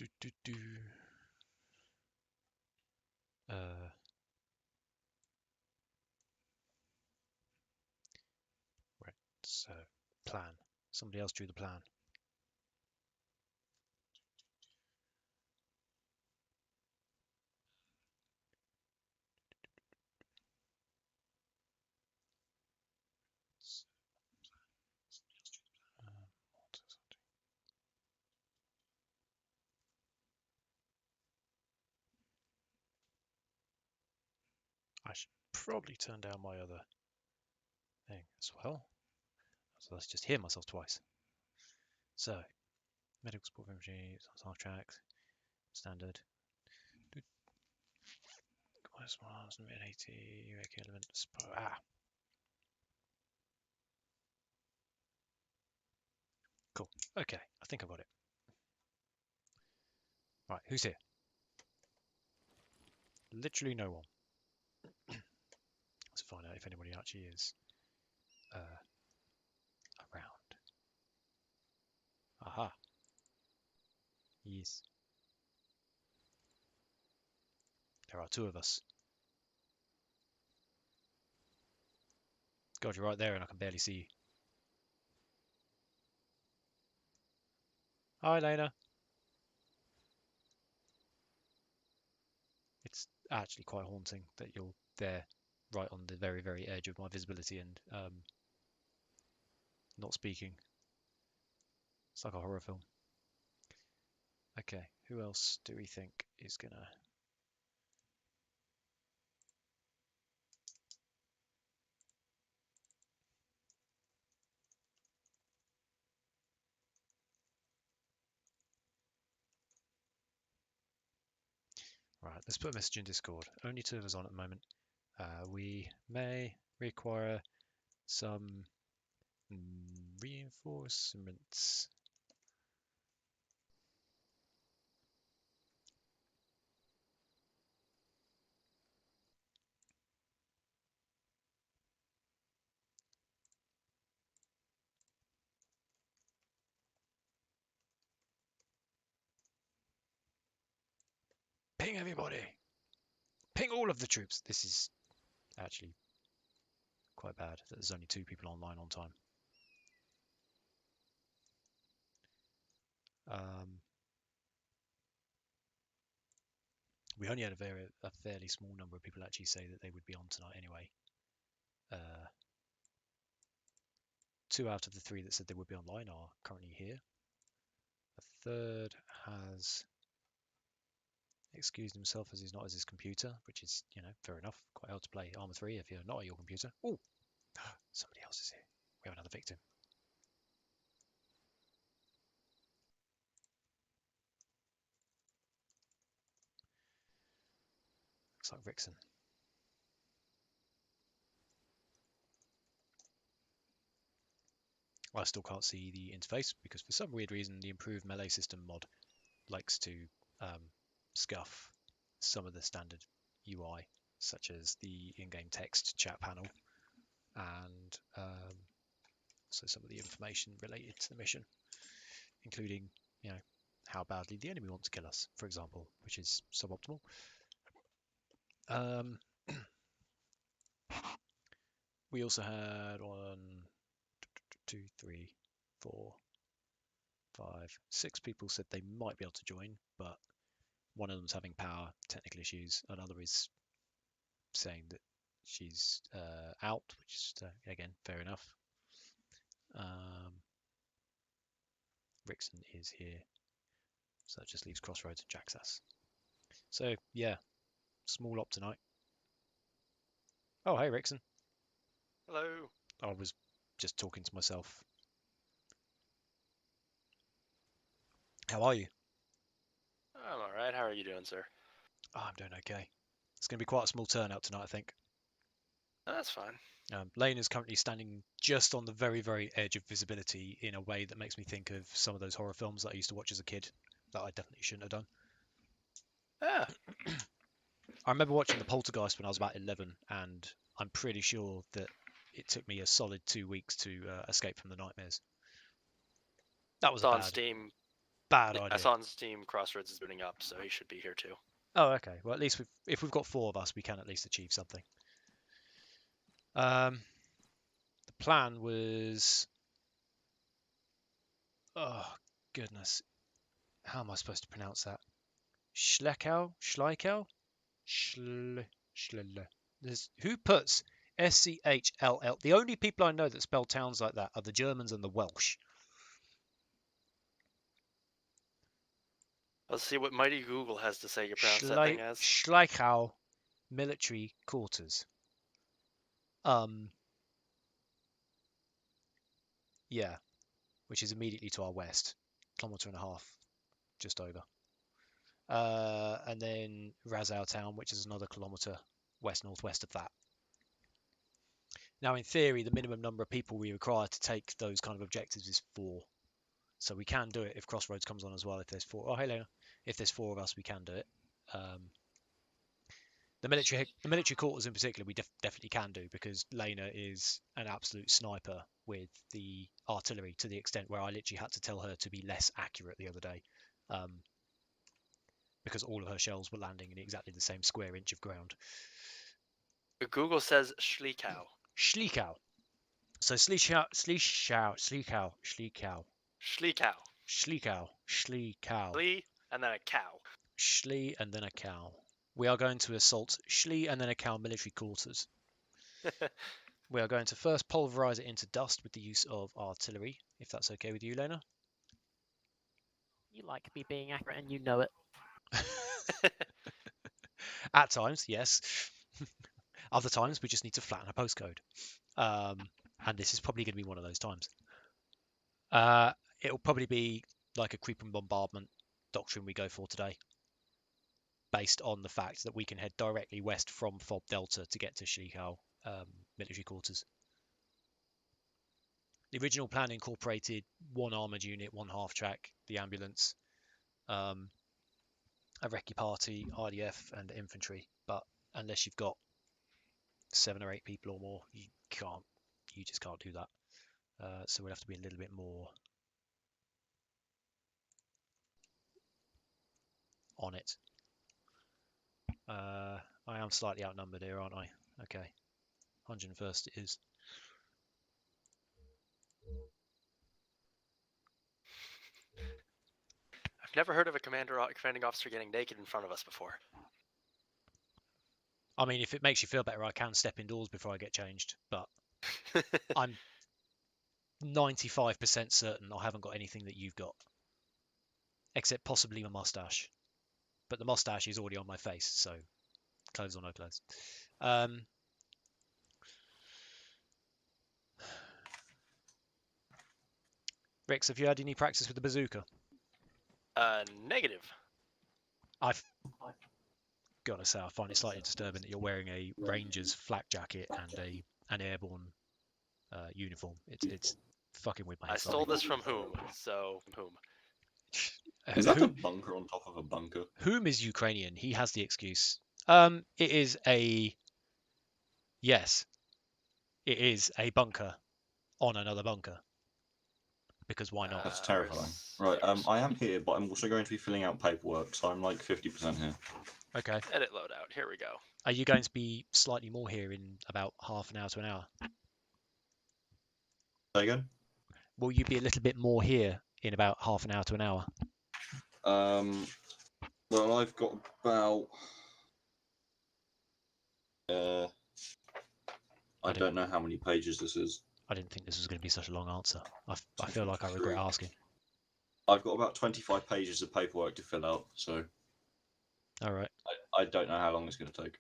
Right, so plan. Somebody else drew the plan. I should probably turn down my other thing as well. So let's just hear myself twice. So, medical support infantry, half tracks, standard. Small arms, 80, UAK elements. Cool. Okay, I think I got it. Right, who's here? Literally no one. Let's find out if anybody actually is around. Aha. Yes. There are two of us. God, you're right there and I can barely see you. Hi, Lena. It's actually quite haunting that you're there right on the very, very edge of my visibility and not speaking. It's like a horror film. Okay, who else do we think is gonna... Right, let's put a message in Discord. Only two of us on at the moment. We may require some reinforcements. Ping everybody! Ping all of the troops! This is actually quite bad that there's only two people online on time. We only had a fairly small number of people actually say that they would be on tonight anyway. 2 out of the 3 that said they would be online are currently here. A third has excused himself as he's not at his computer, which is, you know, fair enough. Quite hard to play Arma 3 if you're not at your computer. Oh, somebody else is here. We have another victim. Looks like Rickson. I still can't see the interface because for some weird reason the improved melee system mod likes to scuff some of the standard UI, such as the in-game text chat panel and so some of the information related to the mission, including, you know, how badly the enemy want to kill us, for example, which is suboptimal. We also had 1, 2, 3, 4, 5, 6 people said they might be able to join, but one of them's having power technical issues. Another is saying that she's out, which is again fair enough. Rickson is here, so that just leaves Crossroads and Jaxas. So yeah, small op tonight. Oh hey Rickson. Hello. I was just talking to myself. How are you? I'm alright. How are you doing, sir? Oh, I'm doing okay. It's going to be quite a small turnout tonight, I think. Oh, that's fine. Lane is currently standing just on the very, very edge of visibility in a way that makes me think of some of those horror films that I used to watch as a kid that I definitely shouldn't have done. Yeah. I remember watching The Poltergeist when I was about 11, and I'm pretty sure that it took me a solid 2 weeks to escape from the nightmares. That was It's on Steam Bad I idea. saw on Steam Crossroads is booting up, so he should be here too. Oh, okay. Well, at least if we've got 4 of us, we can at least achieve something. The plan was... Oh, goodness. How am I supposed to pronounce that? Schleichau? Schleichau? Who puts SCHLL? The only people I know that spell towns like that are the Germans and the Welsh. Let's see what mighty Google has to say you pronounce that thing as. Schleichau military quarters. Yeah, which is immediately to our west, 1.5 kilometers, just over. And then Razau town, which is another kilometre west-northwest of that. Now, in theory, the minimum number of people we require to take those kind of objectives is 4. So we can do it if Crossroads comes on as well. If there's 4, oh hey Lena, if there's 4 of us, we can do it. The military quarters in particular, we definitely can do because Lena is an absolute sniper with the artillery to the extent where I literally had to tell her to be less accurate the other day, because all of her shells were landing in exactly the same square inch of ground. Google says Schleichau. Schleichau. So Schleichau. Schlee and then a cow. Schlee and then a cow. We are going to assault Schlee and then a cow military quarters. We are going to first pulverize it into dust with the use of artillery, if that's okay with you, Lena. You like me being accurate and you know it. At times, yes. Other times, we just need to flatten a postcode. And this is probably going to be one of those times. It'll probably be like a creep and bombardment doctrine we go for today, based on the fact that we can head directly west from FOB Delta to get to Schleichau military quarters. The original plan incorporated 1 armoured unit, 1 half-track, the ambulance, a recce party, RDF, and infantry. But unless you've got 7 or 8 people or more, you just can't do that. So we'll have to be a little bit more on it. I am slightly outnumbered here, aren't I? Okay, 101st it is. I've never heard of a commanding officer getting naked in front of us before. I mean, if it makes you feel better, I can step indoors before I get changed, but I'm 95% certain I haven't got anything that you've got, except possibly my mustache. But the mustache is already on my face, so clothes or no clothes. Rix, have you had any practice with the bazooka? Negative. I've got to say, I find it slightly disturbing that you're wearing a Ranger's flak jacket and an airborne uniform. It's fucking with my head. I stole this from whom? So, whom? Is that a bunker on top of a bunker? Whom is Ukrainian? He has the excuse. It is a... Yes. It is a bunker on another bunker. Because why not? That's terrifying. Right, I am here, but I'm also going to be filling out paperwork, so I'm like 50% here. Okay. Edit loadout. Here we go. Are you going to be slightly more here in about half an hour to an hour? Say again? Will you be a little bit more here in about half an hour to an hour? Well, I've got about... I don't know how many pages this is. I didn't think this was going to be such a long answer. I feel like I regret asking. I've got about 25 pages of paperwork to fill out, so... All right. I don't know how long it's going to take.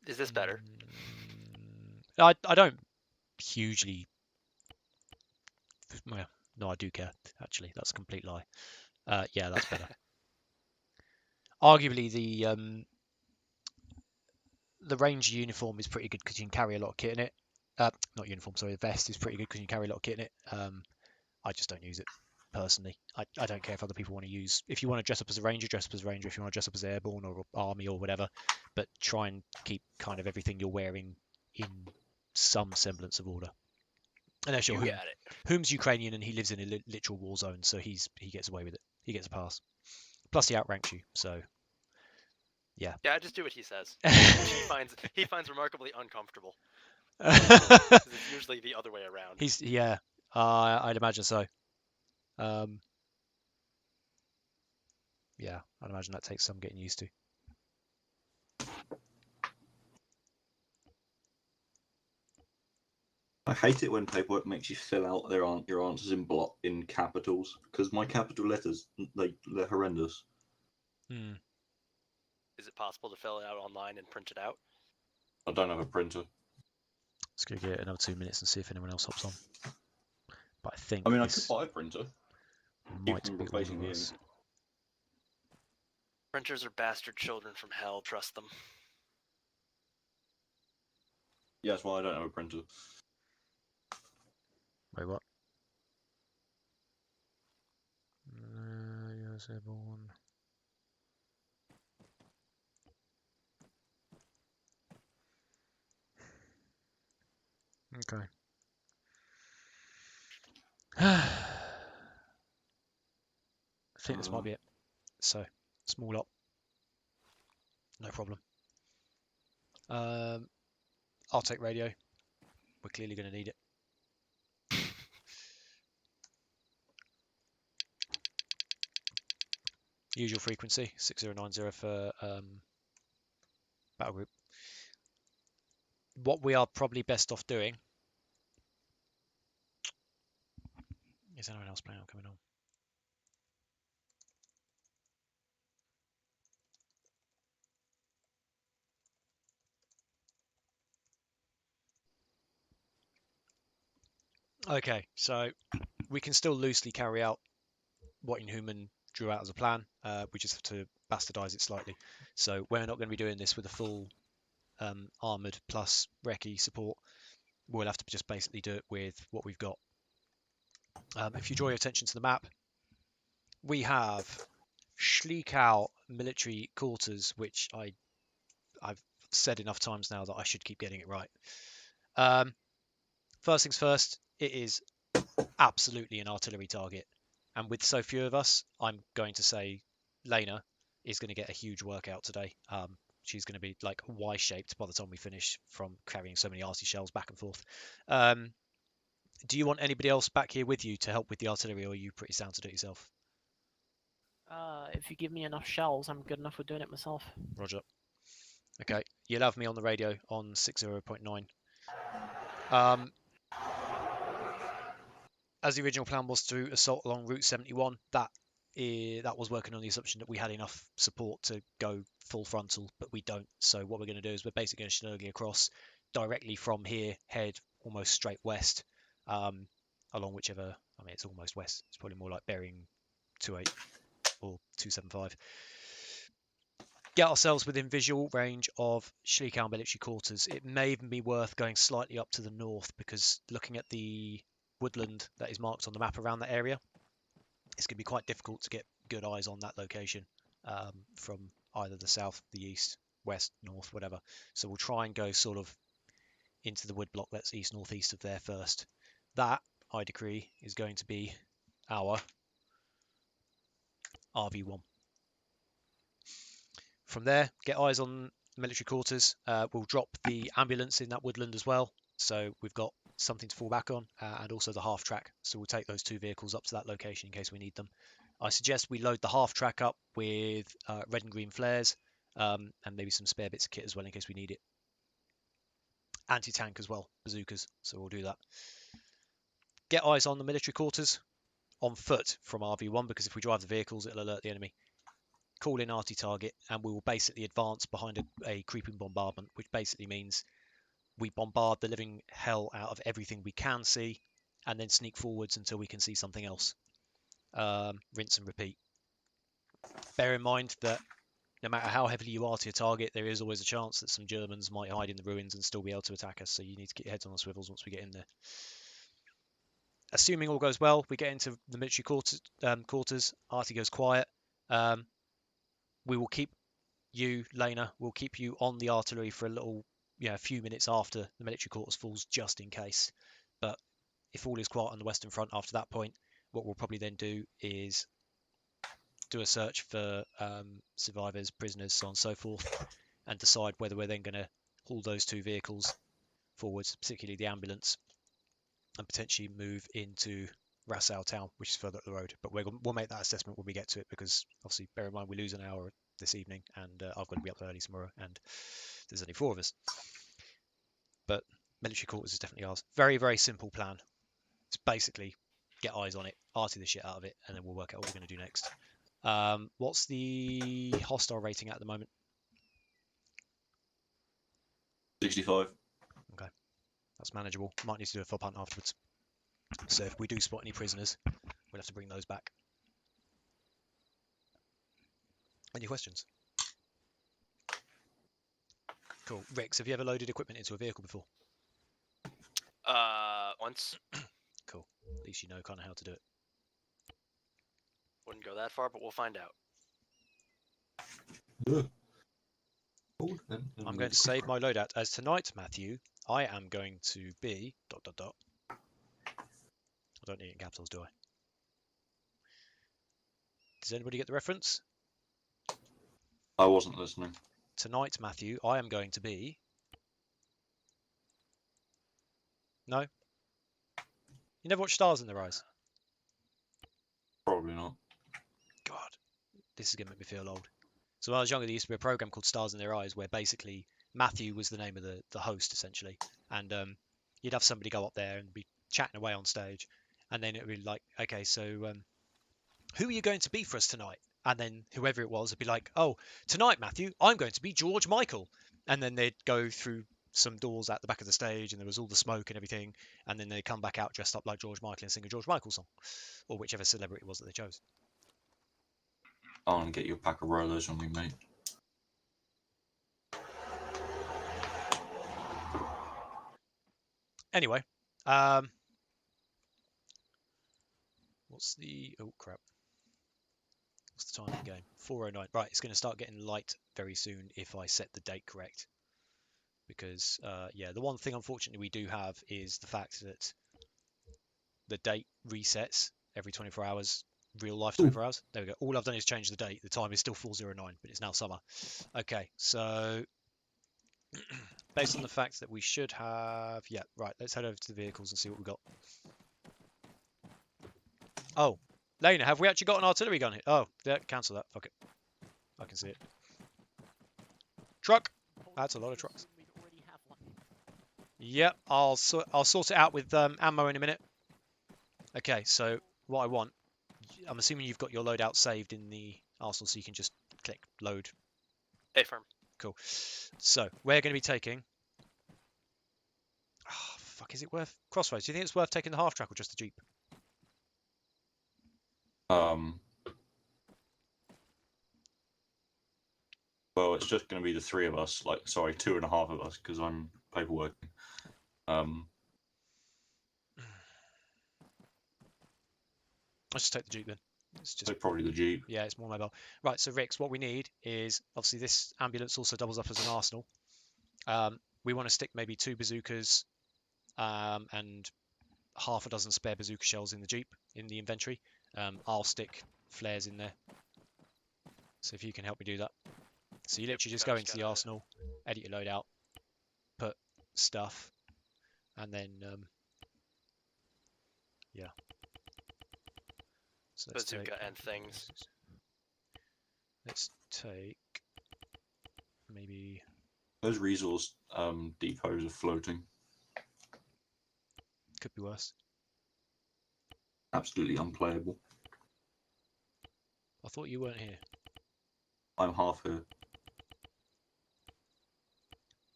Is this better? I don't hugely... Well, no, I do care, actually. That's a complete lie. Yeah, that's better. Arguably, the Ranger uniform is pretty good because you can carry a lot of kit in it. Not uniform, sorry, the vest is pretty good because you can carry a lot of kit in it. I just don't use it, personally. I don't care if other people want to use... If you want to dress up as a Ranger, dress up as a Ranger. If you want to dress up as Airborne or Army or whatever. But try and keep kind of everything you're wearing in some semblance of order. And they're sure You got it. Whom's Ukrainian and he lives in a literal war zone, so he gets away with it. He gets a pass. Plus he outranks you, so yeah. Yeah, just do what he says. Which he finds remarkably uncomfortable. 'Cause it's usually the other way around. I'd imagine so. Yeah, I'd imagine that takes some getting used to. I hate it when paperwork makes you fill out your answers in capitals, because my capital letters they're horrendous. Is it possible to fill it out online and print it out? I don't have a printer. Let's go get another 2 minutes and see if anyone else hops on. But I think I mean, I this could buy a printer. might Even be all replacing of the us. Printers are bastard children from hell. Trust them. Yeah, that's why I don't have a printer. Wait, what? Yes, everyone. Okay. I think this might be it. So, small up. No problem. I'll take radio. We're clearly going to need it. Usual frequency, 6090 for battle group. What we are probably best off doing... Is anyone else planning on coming on? Okay, so we can still loosely carry out what Inhuman drew out as a plan. We just have to bastardize it slightly. So we're not going to be doing this with a full armored plus recce support. We'll have to just basically do it with what we've got. If you draw your attention to the map, we have Schliekau military quarters, which I've said enough times now that I should keep getting it right. First things first, it is absolutely an artillery target. And with so few of us, I'm going to say Lena is going to get a huge workout today. She's going to be like Y-shaped by the time we finish from carrying so many arty shells back and forth. Do you want anybody else back here with you to help with the artillery, or are you pretty sound to do it yourself? If you give me enough shells, I'm good enough with doing it myself. Roger. Okay, you'll have me on the radio on 60.9. As the original plan was to assault along Route 71, that was working on the assumption that we had enough support to go full frontal, but we don't. So what we're going to do is we're basically going to schnurgle across directly from here, head almost straight west, along whichever, I mean, it's almost west. It's probably more like bearing 28 or 275. Get ourselves within visual range of Schliekau military quarters. It may even be worth going slightly up to the north, because looking at the woodland that is marked on the map around that area, it's going to be quite difficult to get good eyes on that location from either the south, the east, west, north, whatever. So we'll try and go sort of into the woodblock that's east northeast of there first. That, I decree, is going to be our RV1. From there, get eyes on military quarters. We'll drop the ambulance in that woodland as well, so we've got something to fall back on, and also the half track. So we'll take those two vehicles up to that location in case we need them. I suggest we load the half track up with red and green flares, and maybe some spare bits of kit as well in case we need it. Anti-tank as well, bazookas, so we'll do that. Get eyes on the military quarters on foot from RV1, because if we drive the vehicles, it'll alert the enemy. Call in arty target, and we will basically advance behind a creeping bombardment, which basically means we bombard the living hell out of everything we can see, and then sneak forwards until we can see something else. Rinse and repeat. Bear in mind that no matter how heavily you are to your target, there is always a chance that some Germans might hide in the ruins and still be able to attack us, so you need to get your heads on the swivels once we get in there. Assuming all goes well, we get into the military quarters. Arty goes quiet. We will keep you, Lena, we'll keep you on the artillery for a few minutes after the military quarters falls, just in case. But if all is quiet on the Western Front after that point, what we'll probably then do is do a search for survivors, prisoners, so on and so forth, and decide whether we're then going to haul those 2 vehicles forwards, particularly the ambulance, and potentially move into Rassau town, which is further up the road. But we'll make that assessment when we get to it, because obviously bear in mind we lose an hour this evening, and I've got to be up early tomorrow, and there's only 4 of us. But military quarters is definitely ours. Very, very simple plan. It's basically get eyes on it, arty the shit out of it, and then we'll work out what we're going to do next. What's the hostile rating at the moment? 65. Okay, that's manageable. Might need to do a FOB hunt afterwards. So if we do spot any prisoners, we'll have to bring those back. Any questions? Cool. Rex, have you ever loaded equipment into a vehicle before? Once. Cool. At least you know kind of how to do it. Wouldn't go that far, but we'll find out. I'm going to save my loadout as tonight, Matthew. I am going to be ... I don't need it in capitals, do I? Does anybody get the reference? I wasn't listening. Tonight, Matthew, I am going to be... No? You never watched Stars in Their Eyes? Probably not. God, this is going to make me feel old. So when I was younger, there used to be a program called Stars in Their Eyes, where basically Matthew was the name of the host, essentially. And you'd have somebody go up there and be chatting away on stage. And then it would be like, okay, so who are you going to be for us tonight? And then whoever it was would be like, oh, tonight, Matthew, I'm going to be George Michael. And then they'd go through some doors at the back of the stage, and there was all the smoke and everything. And then they'd come back out dressed up like George Michael and sing a George Michael song, or whichever celebrity it was that they chose. I want to get you a pack of rollers on me, mate. Anyway, what's the... Oh, crap. What's the time of the game? 4:09. Right, it's going to start getting light very soon if I set the date correct. Because, yeah, the one thing, unfortunately, we do have is the fact that the date resets every 24 hours, real life 24 hours. There we go. All I've done is change the date. The time is still 4:09, but it's now summer. Okay, so based on the fact that we should have... Yeah, right, let's head over to the vehicles and see what we've got. Oh, Lena, have we actually got an artillery gun here? Oh, yeah, cancel that. Fuck it. I can see it. Truck. That's a lot of trucks. We already have one. Yep, I'll sort it out with ammo in a minute. Okay, so what I want... I'm assuming you've got your loadout saved in the arsenal, so you can just click load. Affirm. Cool. So, we're going to be taking... Oh, fuck, is it worth... Crossroads, do you think it's worth taking the half-track or just the Jeep? Well, it's just going to be the 3 of us. Like, sorry, 2.5 of us, because I'm paperworking. Let's just take the Jeep then. It's just... So probably the Jeep. Yeah, it's more mobile. Right, so Rix, what we need is... Obviously, this ambulance also doubles up as an arsenal. We want to stick maybe 2 bazookas and half a dozen spare bazooka shells in the Jeep, in the inventory. I'll stick flares in there. So if you can help me do that. So you literally just go into the arsenal, edit your loadout, put stuff, and then, yeah. So Bazooka and things. Let's take maybe... Those resource depots are floating. Could be worse. Absolutely unplayable. I thought you weren't here. I'm half here.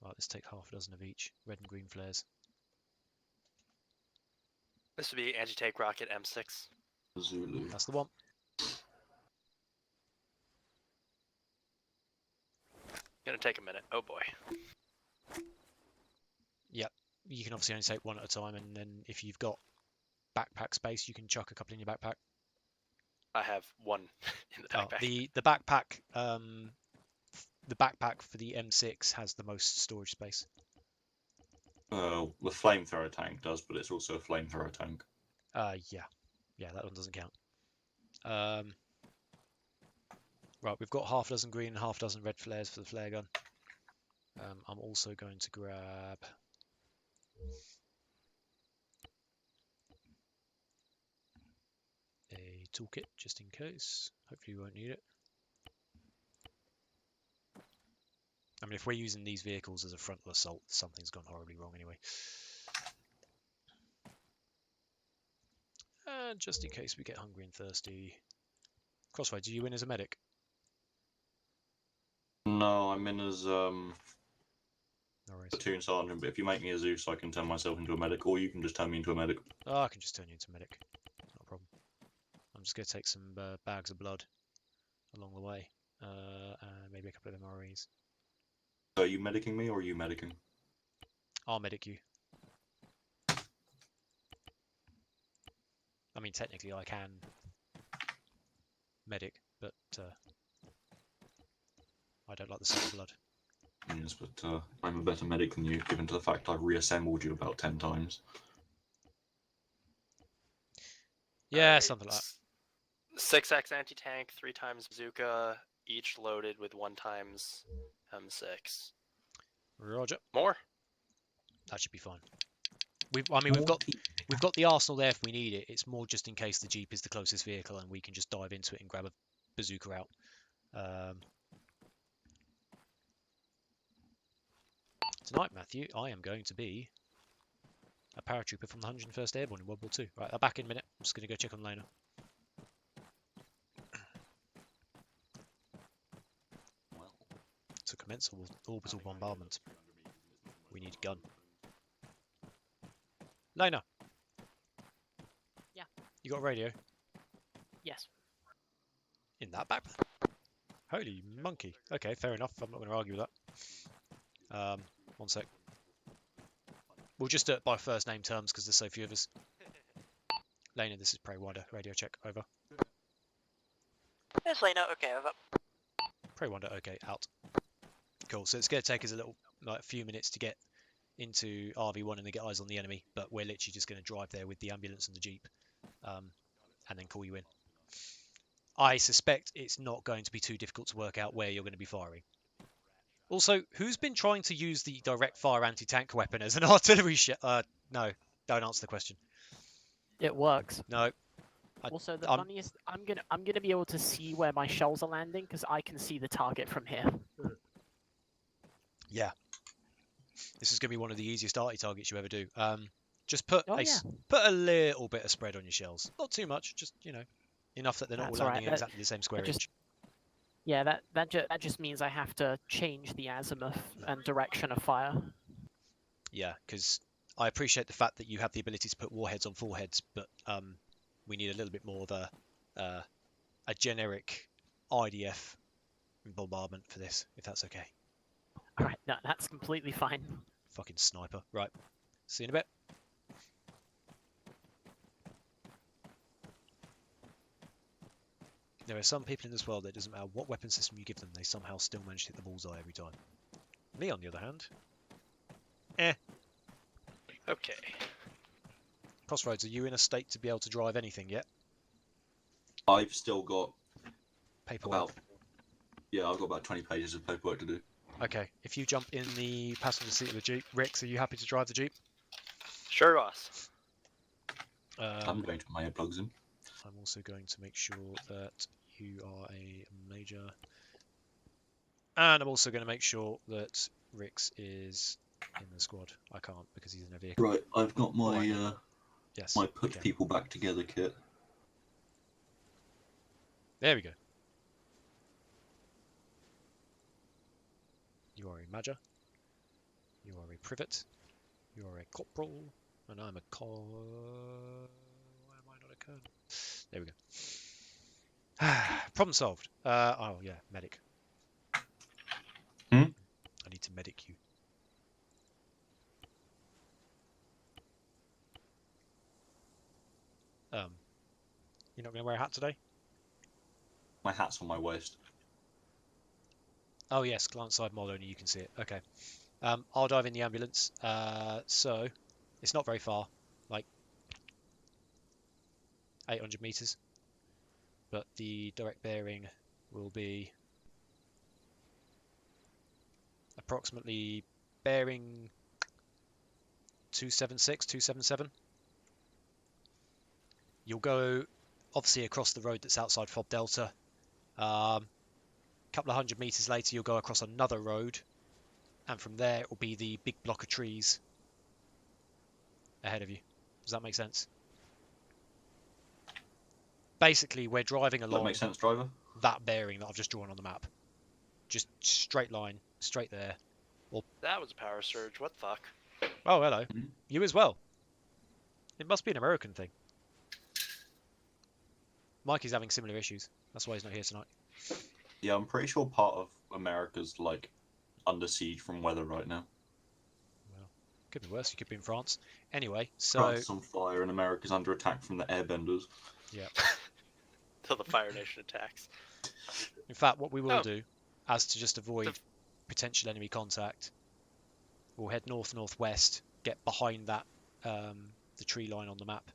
Right, let's take half a dozen of each. Red and green flares. This would be anti-tank rocket M6. Zulu. That's the one. Gonna take a minute. Oh boy. Yep. You can obviously only take one at a time, and then if you've got backpack space, you can chuck a couple in your backpack. I have one in the backpack. The backpack for the M6 has the most storage space. The flamethrower tank does, but it's also a flamethrower tank. Yeah, that one doesn't count. Right, we've got half a dozen green and half a dozen red flares for the flare gun. I'm also going to grab a toolkit just in case. Hopefully we won't need it. I mean, if we're using these vehicles as a frontal assault, something's gone horribly wrong anyway. And just in case we get hungry and thirsty. Crossfire, do you win as a medic? No, I'm in as No worries. platoon sergeant, but if you make me a Zeus, I can turn myself into a medic, or you can just turn me into a medic. Oh, I can just turn you into medic. Not a problem. I'm just going to take some bags of blood along the way. And maybe a couple of MREs. So are you medicing me, or are you medicing? I'll medic you. I mean, technically I can medic, but I don't like the smell of blood. Yes, but I'm a better medic than you, given to the fact I've reassembled you about 10 times. Yeah, Alright, something like that. 6x anti-tank, 3 times bazooka, each loaded with 1 times M6. Roger. More? That should be fine. We've got the arsenal there if we need it. It's more just in case the Jeep is the closest vehicle and we can just dive into it and grab a bazooka out. Tonight, Matthew, I am going to be a paratrooper from the 101st Airborne in World War II. Right, I'll back in a minute. I'm just going to go check on Lena. Well, To commence orbital bombardment, we need a gun. Lena! Yeah. You got a radio? Yes. In that backpack? Holy monkey. Okay, fair enough. I'm not going to argue with that. One sec. We'll just do it by first name terms because there's so few of us. Lena, this is Prey Wonder. Radio check, over. It's Lena, okay, over. Prey Wonder, okay, out. Cool, so it's going to take us a few minutes to get into RV1 and then get eyes on the enemy, but we're literally just going to drive there with the ambulance and the Jeep, and then call you in. I suspect it's not going to be too difficult to work out where you're going to be firing. Also, who's been trying to use the direct fire anti-tank weapon as an artillery no, don't answer the question. It works. No. Also, the funniest, I'm gonna be able to see where my shells are landing because I can see the target from here. Yeah. This is going to be one of the easiest arty targets you ever do. Just put a little bit of spread on your shells. Not too much, just, enough that they're not That's all all right. landing at exactly the same square inch. Yeah, that just means I have to change the azimuth and direction of fire. Yeah, because I appreciate the fact that you have the ability to put warheads on foreheads, but we need a little bit more of a generic IDF bombardment for this, if that's okay. All right, no, that's completely fine. Fucking sniper. Right. See you in a bit. There are some people in this world that it doesn't matter what weapon system you give them, they somehow still manage to hit the bullseye every time. Me, on the other hand, Okay. Crossroads, are you in a state to be able to drive anything yet? I've still got Paperwork. I've got about 20 pages of paperwork to do. Okay, if you jump in the passenger seat of the Jeep, Rix, are you happy to drive the Jeep? Sure, boss. I'm going to put my earplugs in. I'm also going to make sure that you are a major. And I'm also going to make sure that Rix is in the squad. I can't because he's in a vehicle. Right, I've got my Yes. my put people back together kit. There we go. You are a major. You are a privet. You are a corporal. And I'm a Why am I not a colonel? There we go. Problem solved. Oh yeah, medic. Hmm? I need to medic you. You're not going to wear a hat today? My hat's on my waist. Oh yes, glance side mod only you can see it. Okay. I'll dive in the ambulance. So it's not very far, like 800 meters, but the direct bearing will be approximately bearing 276, 277. You'll go obviously across the road that's outside FOB Delta. A couple of 100 meters later, you'll go across another road, and from there it will be the big block of trees ahead of you. Does that make sense? Basically, we're driving That along makes sense, driver. that bearing that I've just drawn on the map. Just straight line, straight there. That was a power surge. What the fuck? Oh, hello. Mhm. You as well. It must be an American thing. Mikey's having similar issues. That's why he's not here tonight. Yeah, I'm pretty sure part of America's like under siege from weather right now. Well, could be worse. You could be in France. Anyway, so France is on fire and America's under attack from the airbenders. yeah. Till the Fire Nation attacks. In fact, what we will Oh. do, as to just avoid potential enemy contact, we'll head north-northwest, get behind that the tree line on the map,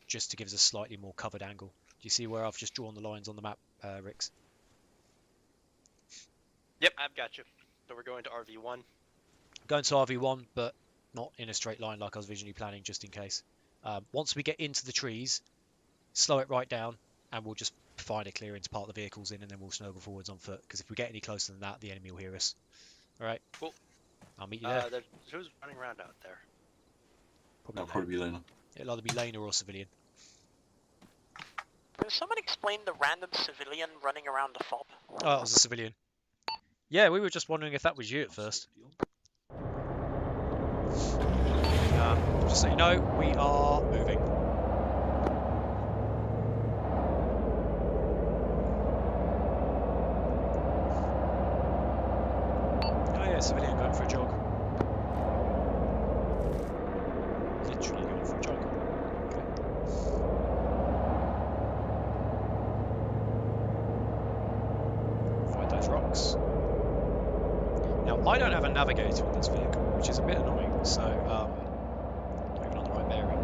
just to give us a slightly more covered angle. Do you see where I've just drawn the lines on the map, Rix? Yep, I've got you. So we're going to RV1. Going to RV1, but not in a straight line like I was visually planning, just in case. Once we get into the trees, slow it right down, and we'll just find a clearing to park the vehicles in, and then we'll snowball forwards on foot, because if we get any closer than that, the enemy will hear us. Alright? Cool. I'll meet you there. Who's running around out there? That'll probably be Lena. It'll either be Lena or civilian. Can someone explain the random civilian running around the FOB? Oh, it was a civilian. Yeah, we were just wondering if that was you at first. Just so you know, we are moving. Oh yeah, civilian going for a jog. Literally going for a jog. Okay. Find those rocks. Now, I don't have a navigator in this vehicle, which is a bit annoying, so not even on the right bearing.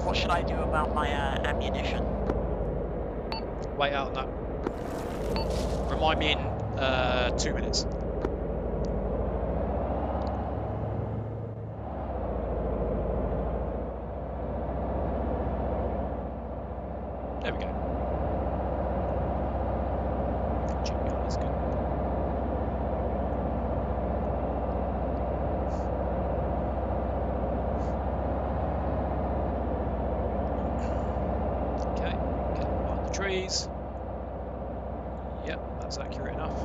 What should I do about my ammunition? Wait out on that. Remind me in 2 minutes. There we go. Jeep behind is good. Okay, get behind the trees. Yep, that's accurate enough.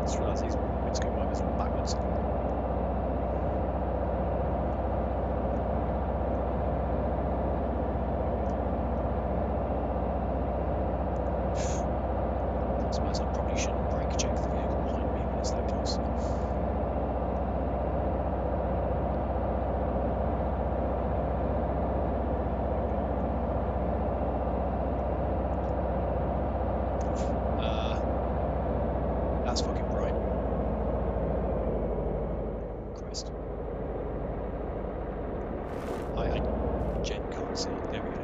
Just realised these windscreen wipers are backwards. I suppose I probably shouldn't brake check the vehicle behind me when it's that close. That's fucking bright. Christ. I Jen can't see. There we go.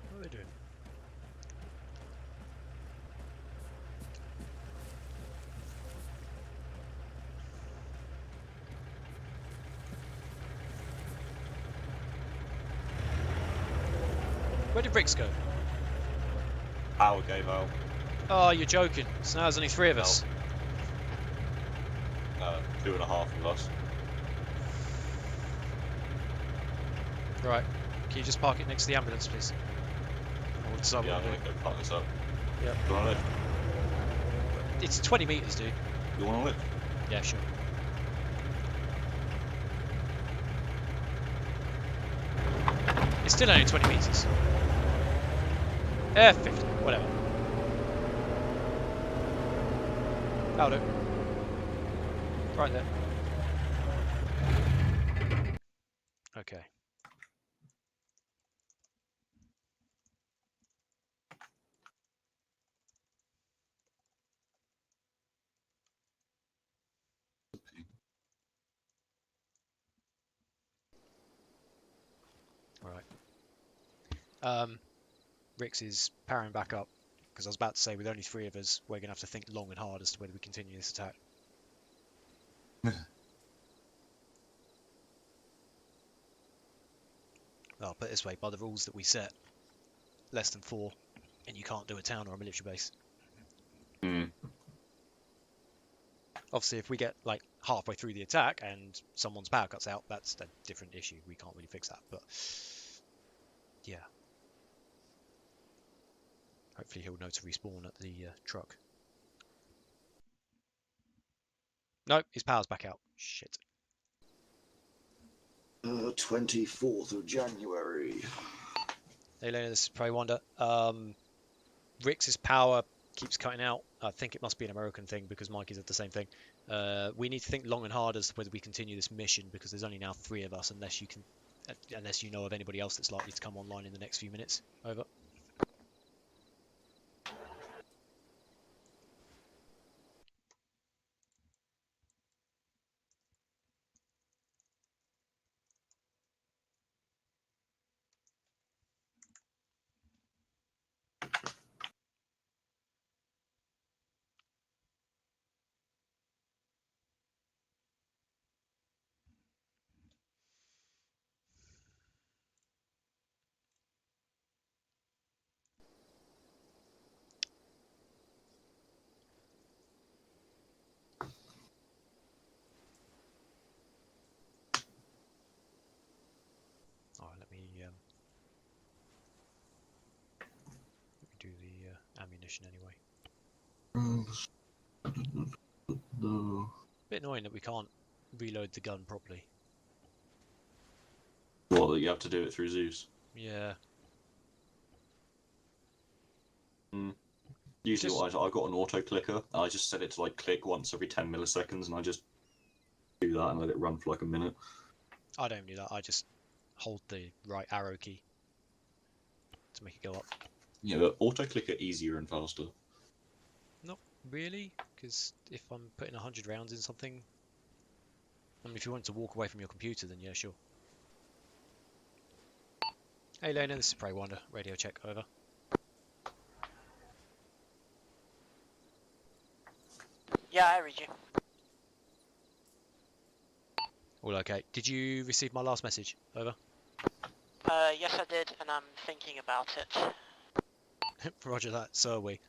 What are they doing? Where did Ricks go? Power gave out. Oh, you're joking. So now there's only 3 of us. 2.5 of us. Right. Can you just park it next to the ambulance, please? Or decide Yeah, what I'm we're gonna doing. go park this up. Yep. Do you want to lift? It's 20 meters, dude. You want to lift? Yeah, sure. It's still only 20 meters. 50, whatever. That'll do. Right there. Okay. Right. Rix is powering back up because I was about to say with only 3 of us, we're gonna have to think long and hard as to whether we continue this attack. Well, put it this way, by the rules that we set, less than 4, and you can't do a town or a military base. Obviously, if we get like halfway through the attack and someone's power cuts out, that's a different issue. We can't really fix that, but yeah. Hopefully he'll know to respawn at the truck. No, his power's back out. Shit. 24th of January. Hey Lena, this is Prey Wonder. Rix's power keeps cutting out. I think it must be an American thing because Mikey's had the same thing. We need to think long and hard as to whether we continue this mission because there's only now 3 of us unless you know of anybody else that's likely to come online in the next few minutes. Over. Alright, let me do the ammunition anyway. Bit annoying that we can't reload the gun properly. Well, that you have to do it through Zeus. Yeah. Usually, I've got an auto clicker, and I just set it to like click once every 10 milliseconds, and I just do that and let it run for like a minute. I don't do that. I just hold the right arrow key to make it go up. Yeah, but auto clicker easier and faster. Not really, because if I'm putting 100 rounds in something, I mean, if you want to walk away from your computer, then yeah, sure. Hey Lena, this is Prey Wonder. Radio check, over. Yeah, I read you. All okay. Did you receive my last message? Over. Yes I did, and I'm thinking about it. Roger that, so are we.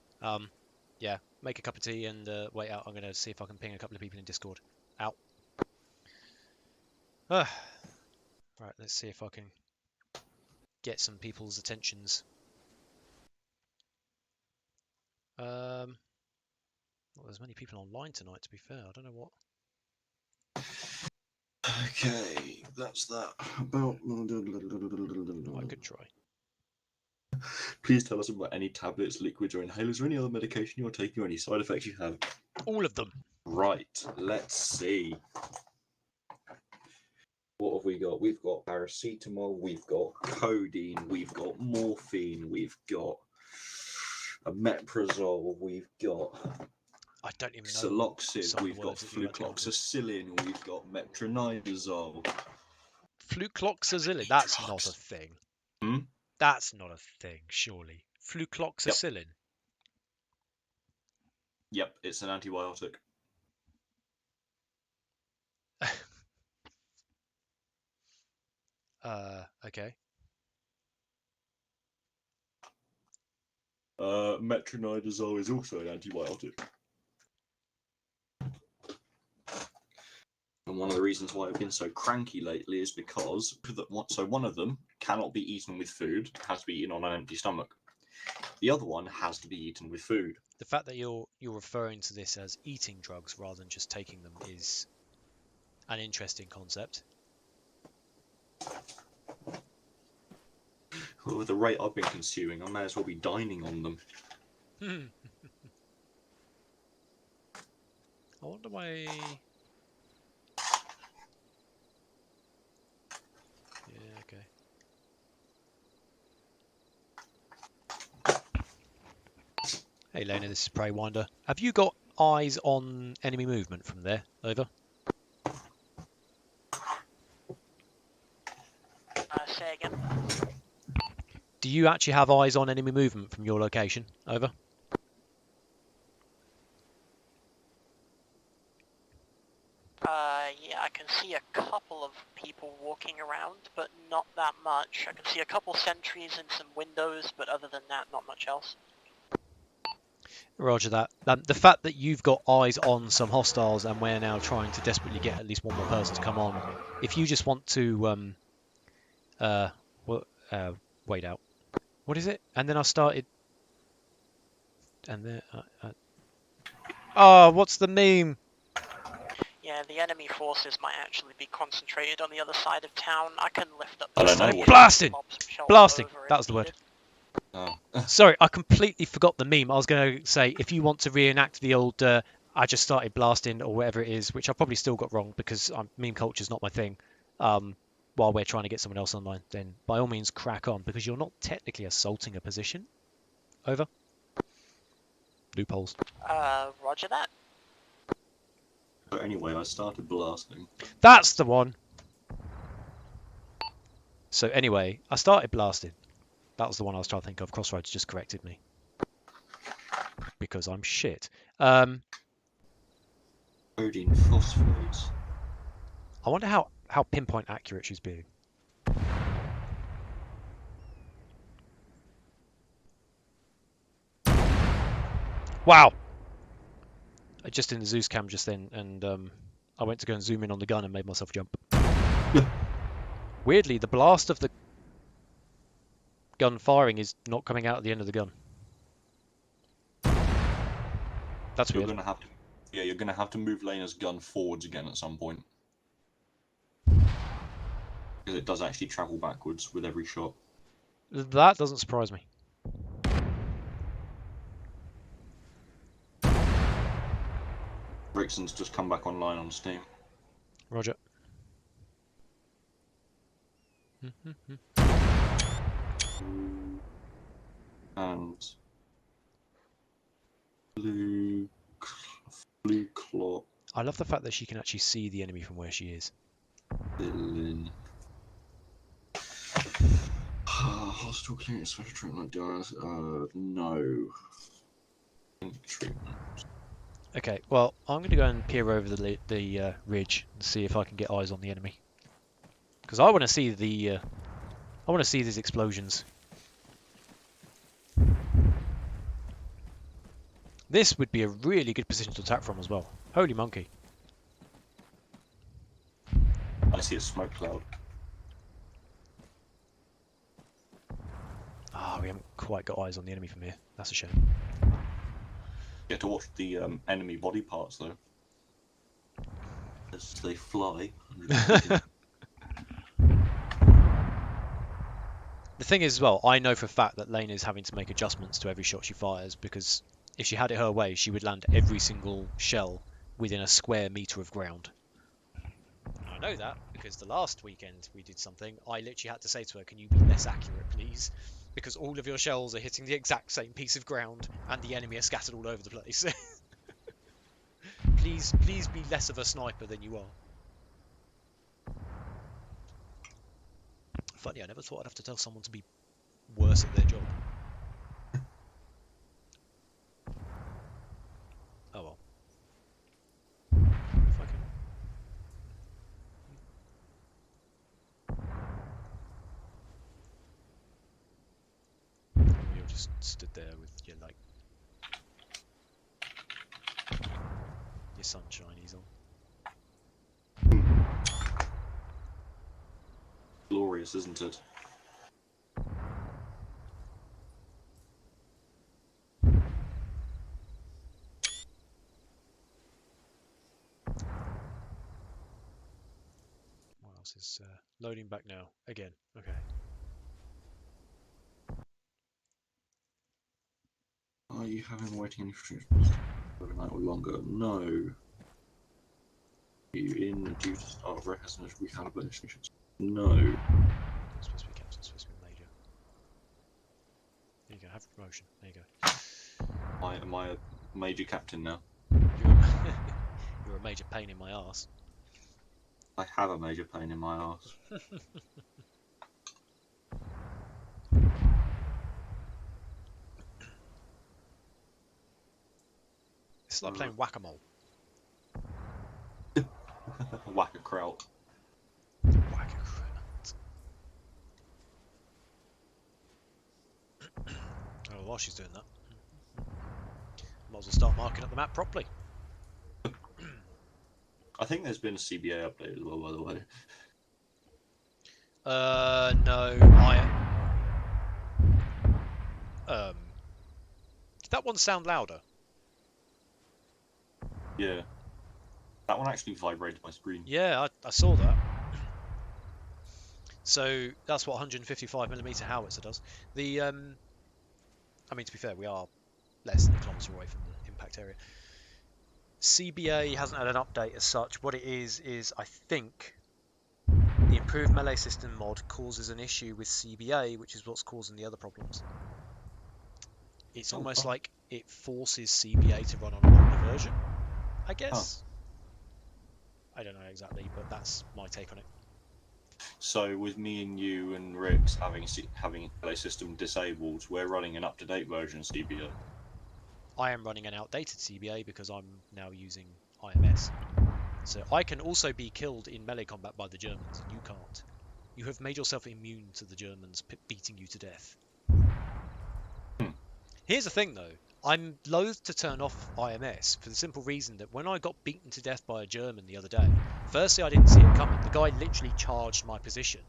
Yeah, make a cup of tea and wait out. I'm going to see if I can ping a couple of people in Discord. Out. Right, let's see if I can get some people's attentions. Well, there's many people online tonight, to be fair. I don't know what. Okay, that's that. About. I could try. Please tell us about any tablets, liquids, or inhalers, or any other medication you're taking, or any side effects you have. All of them. Right, let's see. What have we got? We've got paracetamol, we've got codeine, we've got morphine, we've got omeprazole, we've got I don't even know. Celoxib, we've got flucloxacillin, we've got metronidazole. Flucloxacillin? That's not a thing. Hmm? That's not a thing, surely. Flucloxacillin? Yep, it's an antibiotic. Okay. Metronidazole is also an antibiotic. And one of the reasons why I've been so cranky lately is because one of them cannot be eaten with food, has to be eaten on an empty stomach. The other one has to be eaten with food. The fact that you're referring to this as eating drugs rather than just taking them is an interesting concept. Well, with the rate I've been consuming, I may as well be dining on them. I wonder why. Yeah, okay. Hey Lena, this is Prey Winder. Have you got eyes on enemy movement from there? Over. Say again. Do you actually have eyes on enemy movement from your location? Over. Yeah, I can see a couple of people walking around, but not that much. I can see a couple sentries and some windows, but other than that, not much else. Roger that. The fact that you've got eyes on some hostiles and we're now trying to desperately get at least one more person to come on. If you just want to wait out. What is it? And then I started. And then oh, what's the meme? Yeah, the enemy forces might actually be concentrated on the other side of town. I can lift up. I don't know. Blasting! Blasting! Over That if was the word. needed. Oh. Sorry, I completely forgot the meme. I was going to say, if you want to reenact the old I just started blasting or whatever it is, which I probably still got wrong because meme culture's not my thing, while we're trying to get someone else online, then by all means crack on, because you're not technically assaulting a position. Over. Loopholes. Roger that. But anyway, I started blasting. That's the one! So anyway, I started blasting. That was the one I was trying to think of. Crossroads just corrected me. Because I'm shit. Codeine phosphates. I wonder how pinpoint accurate she's being. Wow! I just in the Zeus cam just then, and I went to go and zoom in on the gun and made myself jump. Weirdly, the blast of the gun firing is not coming out at the end of the gun. That's You're weird. gonna have to, you're gonna have to move Lena's gun forwards again at some point. Because it does actually travel backwards with every shot. That doesn't surprise me. Brixton's just come back online on Steam. Roger. And blue clock I love the fact that she can actually see the enemy from where she is. villain. Hostile clearance, special treatment does no. Treatment. Okay, well, I'm going to go and peer over the ridge and see if I can get eyes on the enemy. Because I want to see I want to see these explosions. This would be a really good position to attack from as well. Holy monkey. I see a smoke cloud. Ah, we haven't quite got eyes on the enemy from here. That's a shame. Get to watch the enemy body parts though. As they fly. The thing is as well, I know for a fact that Lane is having to make adjustments to every shot she fires, because if she had it her way, she would land every single shell within a square meter of ground. I know that because the last weekend we did something, I literally had to say to her, can you be less accurate please? Because all of your shells are hitting the exact same piece of ground and the enemy are scattered all over the place. Please be less of a sniper than you are. Funny, I never thought I'd have to tell someone to be worse at their job. Oh well. If I can... You'll just just stood there with your like your sunshinies on. Glorious, isn't it? What else is loading back now? Again. Okay. Are you having waiting any for overnight or longer? No. Are you in due to start rehearsal recalibration? No. Not supposed to be captain, supposed to be major. There you go, have promotion. There you go. Am I a major captain now? You're a major pain in my arse. I have a major pain in my arse. It's like playing whack-a-mole. Whack a kraut. Whack-a-kraut. Oh, while she's doing that, might as well start marking up the map properly. I think there's been a CBA update as well, by the way. No, did that one sound louder? Yeah. That one actually vibrated my screen. Yeah, I saw that. So that's what 155mm howitzer does. The I mean, to be fair, we are less than a kilometre away from the impact area. CBA hasn't had an update as such. What it is I think the improved melee system mod causes an issue with CBA, which is what's causing the other problems. It's almost like it forces CBA to run on an older version, I guess. I don't know exactly, but that's my take on it. So with me and you and Rix having melee system disabled, we're running an up-to-date version of CBA. I am running an outdated CBA because I'm now using IMS. So I can also be killed in melee combat by the Germans, and you can't. You have made yourself immune to the Germans beating you to death. Here's the thing though, I'm loath to turn off IMS for the simple reason that when I got beaten to death by a German the other day, firstly I didn't see it coming. The guy literally charged my position,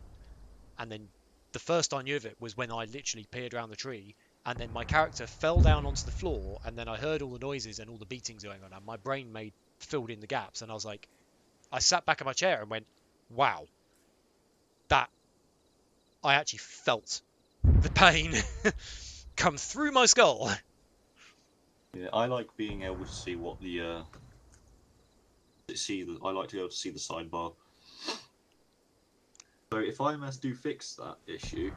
and then the first I knew of it was when I literally peered around the tree, and then my character fell down onto the floor, and then I heard all the noises and all the beatings going on, and my brain filled in the gaps, and I was like, I sat back in my chair and went, wow, that, I actually felt the pain come through my skull. Yeah, I like being able to see what the I like to be able to see the sidebar. So if IMS do fix that issue,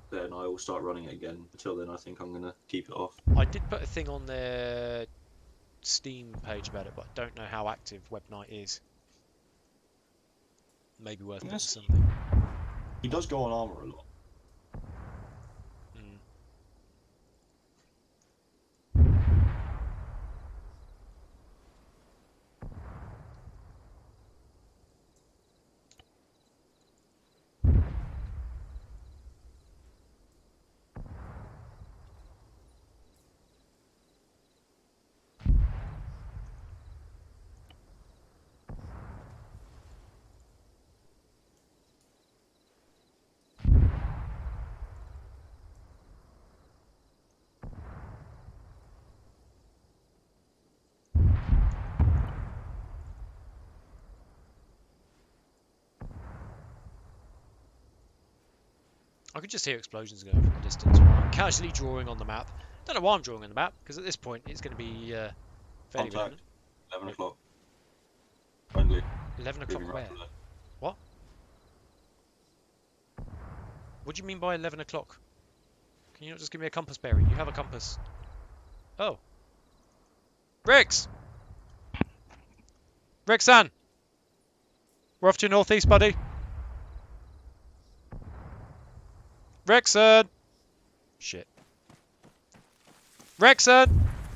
then I will start running it again. Until then, I think I'm gonna keep it off. I did put a thing on their Steam page about it, but I don't know how active Webnight is. Maybe worth putting something. He does go on Arma a lot. I could just hear explosions going from the distance while I'm casually drawing on the map. Don't know why I'm drawing on the map, because at this point it's going to be fairly Contact. imminent. 11 o'clock. Friendly. 11 o'clock Moving where? right to left. What? What do you mean by 11 o'clock? Can you not just give me a compass bearing? You have a compass. Oh. Rex! Rexan! We're off to northeast, buddy. Rexan! Shit. Rexan!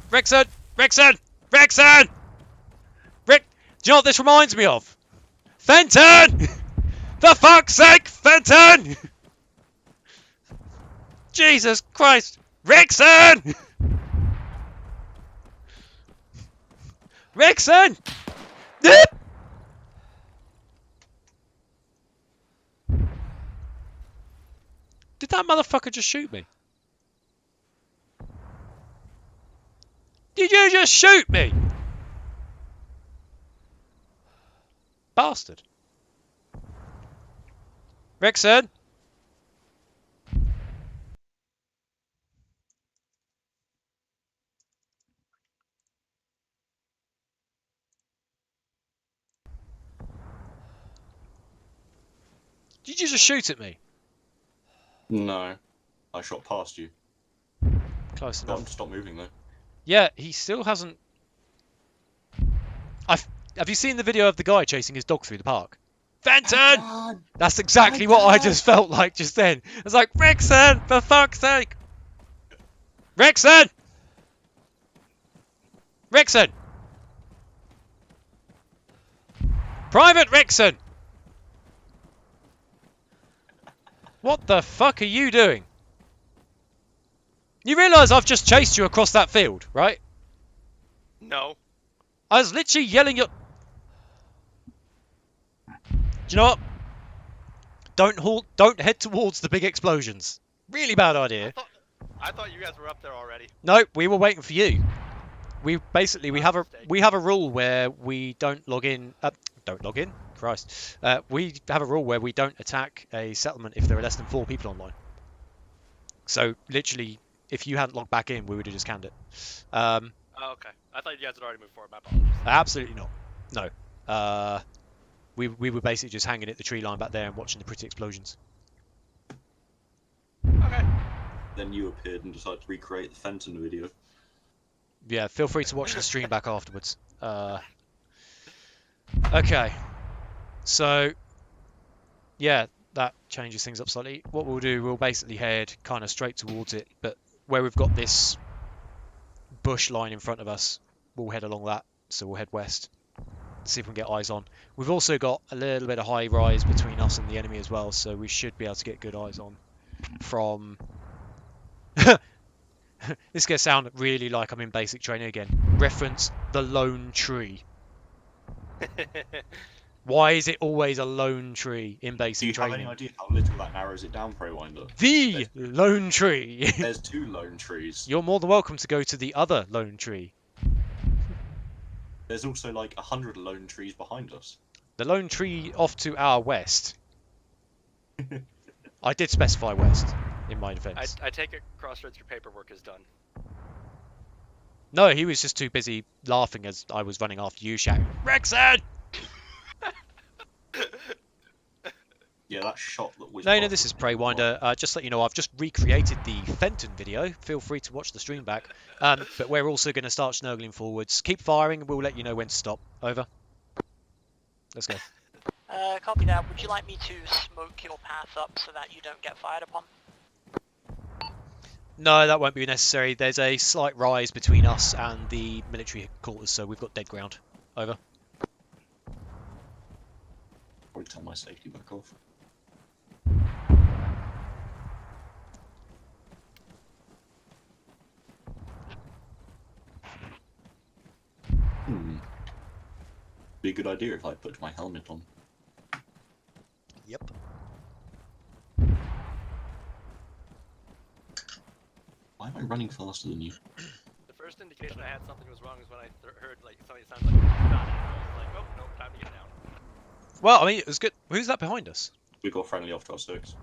Rexan! Rexan! Rexan! Do you know what this reminds me of? Fenton! For fuck's sake, Fenton! Jesus Christ! Rickson! Rickson! Did that motherfucker just shoot me? Did you just shoot me? Bastard. Rickson! Did you just shoot at me? No, I shot past you. Close Got him enough. to stop moving though. Yeah, he still hasn't... Have you seen the video of the guy chasing his dog through the park? Fenton! That's exactly what I just felt like just then. I was like, Rickson, for fuck's sake! Rickson! Rickson! Private Rickson! What the fuck are you doing? You realise I've just chased you across that field, right? No. I was literally yelling at... Do you know what? Don't head towards the big explosions. Really bad idea. I thought you guys were up there already. No, we were waiting for you. We have a rule where we don't log in. Don't log in. Christ. We have a rule where we don't attack a settlement if there are less than 4 people online. So literally, if you hadn't logged back in, we would have just canned it. Oh, okay. I thought you guys had already moved forward. My apologies. Absolutely not. No. We were basically just hanging at the tree line back there and watching the pretty explosions. Okay. Then you appeared and decided to recreate the Fenton video. Yeah, feel free to watch the stream back afterwards. Okay. So, yeah, that changes things up slightly. What we'll do, we'll basically head kind of straight towards it, but where we've got this bush line in front of us, we'll head along that. So we'll head west, see if we can get eyes on. We've also got a little bit of high rise between us and the enemy as well, so we should be able to get good eyes on from... This is going to sound really like I'm in basic training again. Reference the lone tree. Why is it always a lone tree in Do basic you training? have any idea how little that narrows it down, Preywinder? The lone tree. There's 2 lone trees. You're more than welcome to go to the other lone tree. There's also like 100 lone trees behind us. The lone tree off to our west. I did specify west, in my defense. I take it, Crossroads, your paperwork is done. No, he was just too busy laughing as I was running after you, shouting, Rexon! Yeah, that shot that was... No, this is Preywinder. Just to let you know, I've just recreated the Fenton video. Feel free to watch the stream back. But we're also going to start snuggling forwards. Keep firing, and we'll let you know when to stop. Over. Let's go. Copy that. Would you like me to smoke your path up so that you don't get fired upon? No, that won't be necessary. There's a slight rise between us and the military quarters, so we've got dead ground. Over. Probably turn my safety back off. Be a good idea if I put my helmet on. Yep. Why am I running faster than you? The first indication I had something was wrong was when I heard like something sounds like shot. I was like, oh no, time to get down. Well, I mean, it was good. Who's that behind us? We got friendly off to our 6.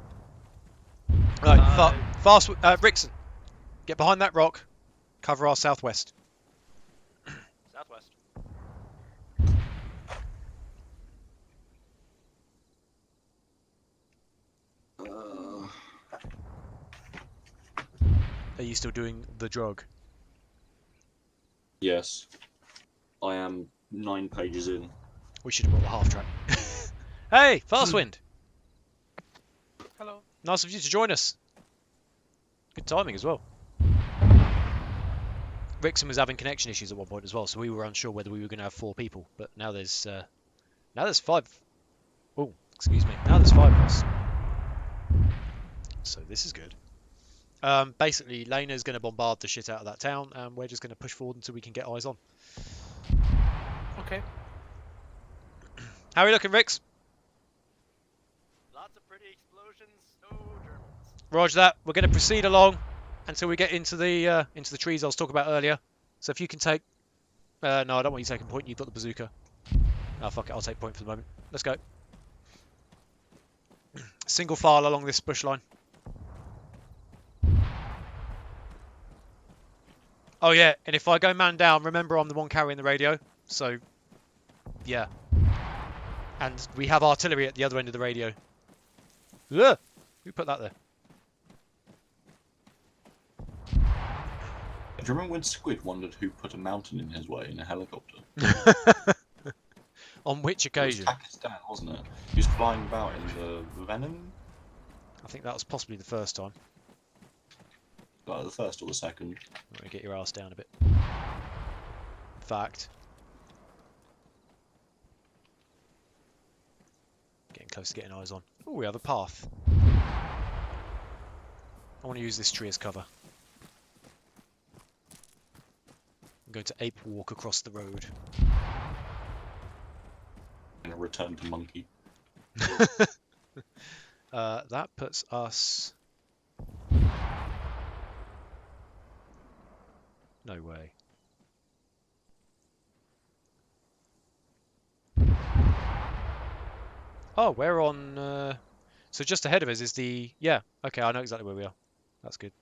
Right, fast, Rickson. Get behind that rock. Cover our southwest. Southwest. Are you still doing the drug? Yes. I am 9 pages in. We should have brought the half track. Hey, Fastwind! Hello. Nice of you to join us. Good timing as well. Rickson was having connection issues at one point as well, so we were unsure whether we were going to have 4 people. But now there's 5. Oh, excuse me. Now there's 5 of us. So this is good. Basically, Lena's going to bombard the shit out of that town, and we're just going to push forward until we can get eyes on. Okay. How are we looking, Rix? Lots of pretty explosions. No Germans. Roger that. We're going to proceed along until we get into the trees I was talking about earlier. So if you can take... no, I don't want you taking point. You've got the bazooka. Oh, fuck it. I'll take point for the moment. Let's go. Single file along this bush line. Oh, yeah. And if I go man down, remember I'm the one carrying the radio. So, yeah. And we have artillery at the other end of the radio. Ugh! Who put that there? Do you remember when Squid wondered who put a mountain in his way in a helicopter? On which occasion? It was Takistan, wasn't it? He was flying about in the Venom? I think that was possibly the first time. Like the first or the second. Let me get your ass down a bit. Fact. Getting close to getting eyes on. Oh, we have a path. I want to use this tree as cover. I'm going to ape walk across the road. And a return to monkey. That puts us... No way. Oh, we're on... So just ahead of us is the... Yeah, okay, I know exactly where we are. That's good.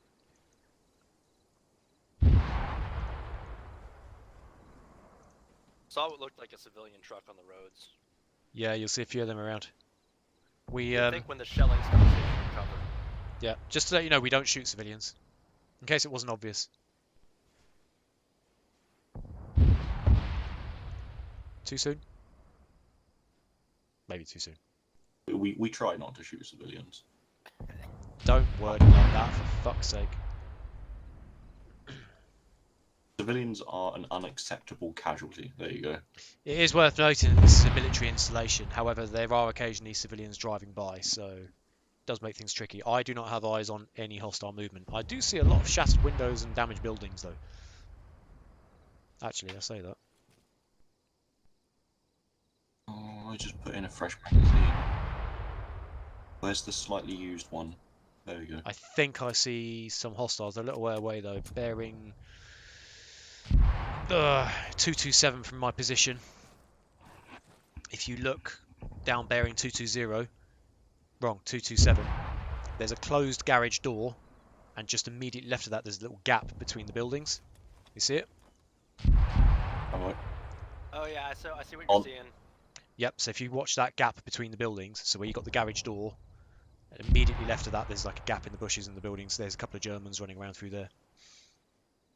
Saw what looked like a civilian truck on the roads. Yeah, you'll see a few of them around. We, I think when the shelling starts, they should recover. yeah, just to let you know, we don't shoot civilians. In case it wasn't obvious. Too soon? Maybe too soon. We try not to shoot civilians. Don't word it like that, for fuck's sake. Civilians are an unacceptable casualty. There you go. It is worth noting that this is a military installation. However, there are occasionally civilians driving by, so it does make things tricky. I do not have eyes on any hostile movement. I do see a lot of shattered windows and damaged buildings, though. Actually, I say that. Oh, I just put in a fresh magazine. Where's the slightly used one? There we go. I think I see some hostiles. They're a little way away, though, bearing 227 from my position. If you look down bearing 220, wrong, 227, there's a closed garage door, and just immediately left of that there's a little gap between the buildings. You see it? Alright. Oh yeah, I see what you're seeing. Yep, so if you watch that gap between the buildings, so where you got the garage door, and immediately left of that there's like a gap in the bushes in the buildings. There's a couple of Germans running around through there.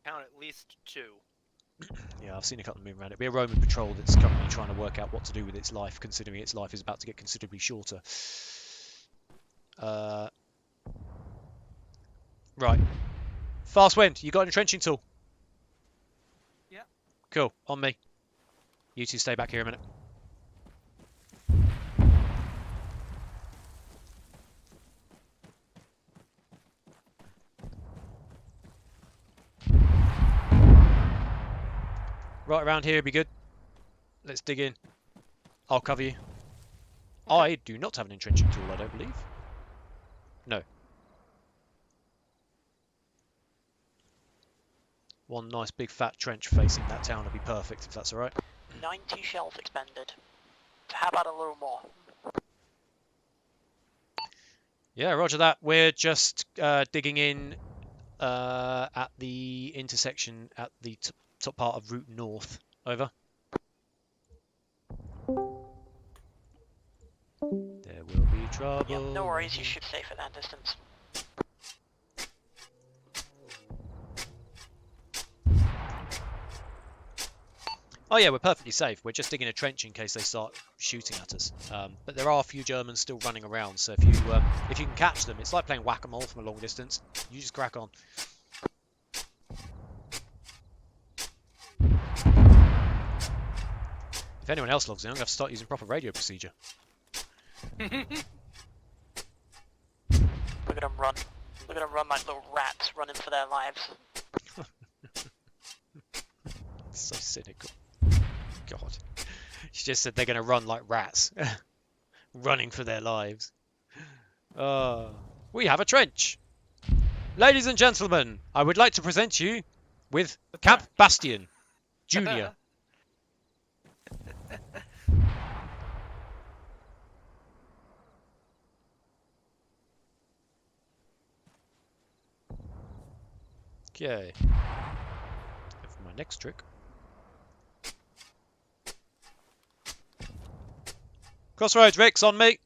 Count at least 2. Yeah, I've seen a couple of moving around. It'll be a Roman patrol that's currently trying to work out what to do with its life, considering its life is about to get considerably shorter. Right. Fast wind, you got an entrenching tool? Yeah. Cool, on me. You two stay back here a minute. Right around here would be good. Let's dig in. I'll cover you. I do not have an entrenching tool, I don't believe. No. One nice big fat trench facing that town would be perfect, if that's alright. 90 shells expended. How about a little more? Yeah, roger that. We're just digging in at the intersection at the top part of Route North. Over. There will be trouble. Yep, no worries, you should safe at that distance. Oh yeah, we're perfectly safe. We're just digging a trench in case they start shooting at us. But there are a few Germans still running around, so if you can catch them, it's like playing whack-a-mole from a long distance. You just crack on. If anyone else logs in, I'm going to have to start using proper radio procedure. Look at them run. They're gonna run like little rats running for their lives. So cynical. God. She just said they're going to run like rats. Running for their lives. We have a trench. Ladies and gentlemen, I would like to present you with Cap Bastion, Jr. Okay. For my next trick. Crossroads, Ricks, on me!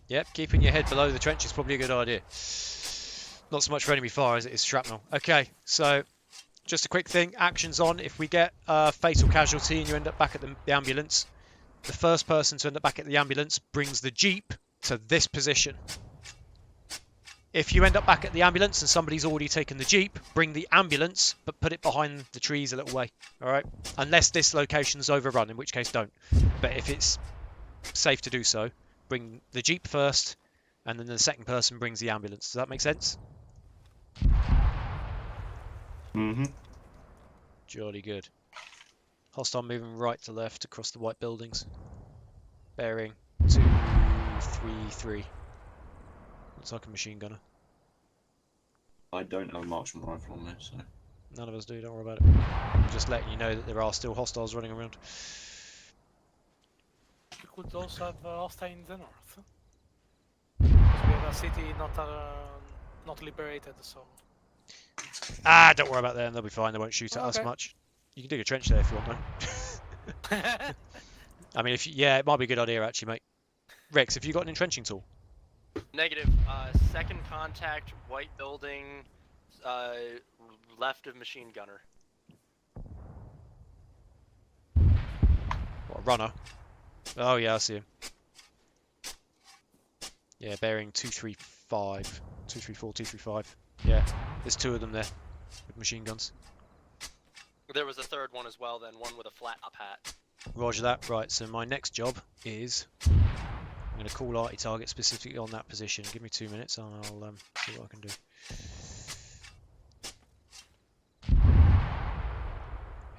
Yep, keeping your head below the trench is probably a good idea. Not so much for enemy fire as it is shrapnel. Okay, so just a quick thing. Actions on. If we get a fatal casualty and you end up back at the ambulance, the first person to end up back at the ambulance brings the jeep to this position. If you end up back at the ambulance and somebody's already taken the jeep, bring the ambulance, but put it behind the trees a little way. Alright? Unless this location's overrun, in which case don't. But if it's safe to do so, bring the jeep first, and then the second person brings the ambulance. Does that make sense? Mm-hmm. Jolly good. Hostile moving right to left across the white buildings. Bearing 233. Looks like a machine gunner. I don't have a marksman rifle on me, so... None of us do, don't worry about it. I'm just letting you know that there are still hostiles running around. We could also have hostile in the north. Because we have a city not liberated, so... Ah, don't worry about them, they'll be fine, they won't shoot at us Okay. much. You can dig a trench there if you want, though. I mean, yeah, it might be a good idea, actually, mate. Rex, have you got an entrenching tool? Negative. Second contact, white building, left of machine gunner. What, a runner? Oh, yeah, I see him. Yeah, bearing 235. 234, 235. Yeah, there's two of them there with machine guns. There was a third one as well, then one with a flat top hat. Roger that. Right, so my next job is... I'm going to call arty target specifically on that position. Give me 2 minutes and I'll see what I can do.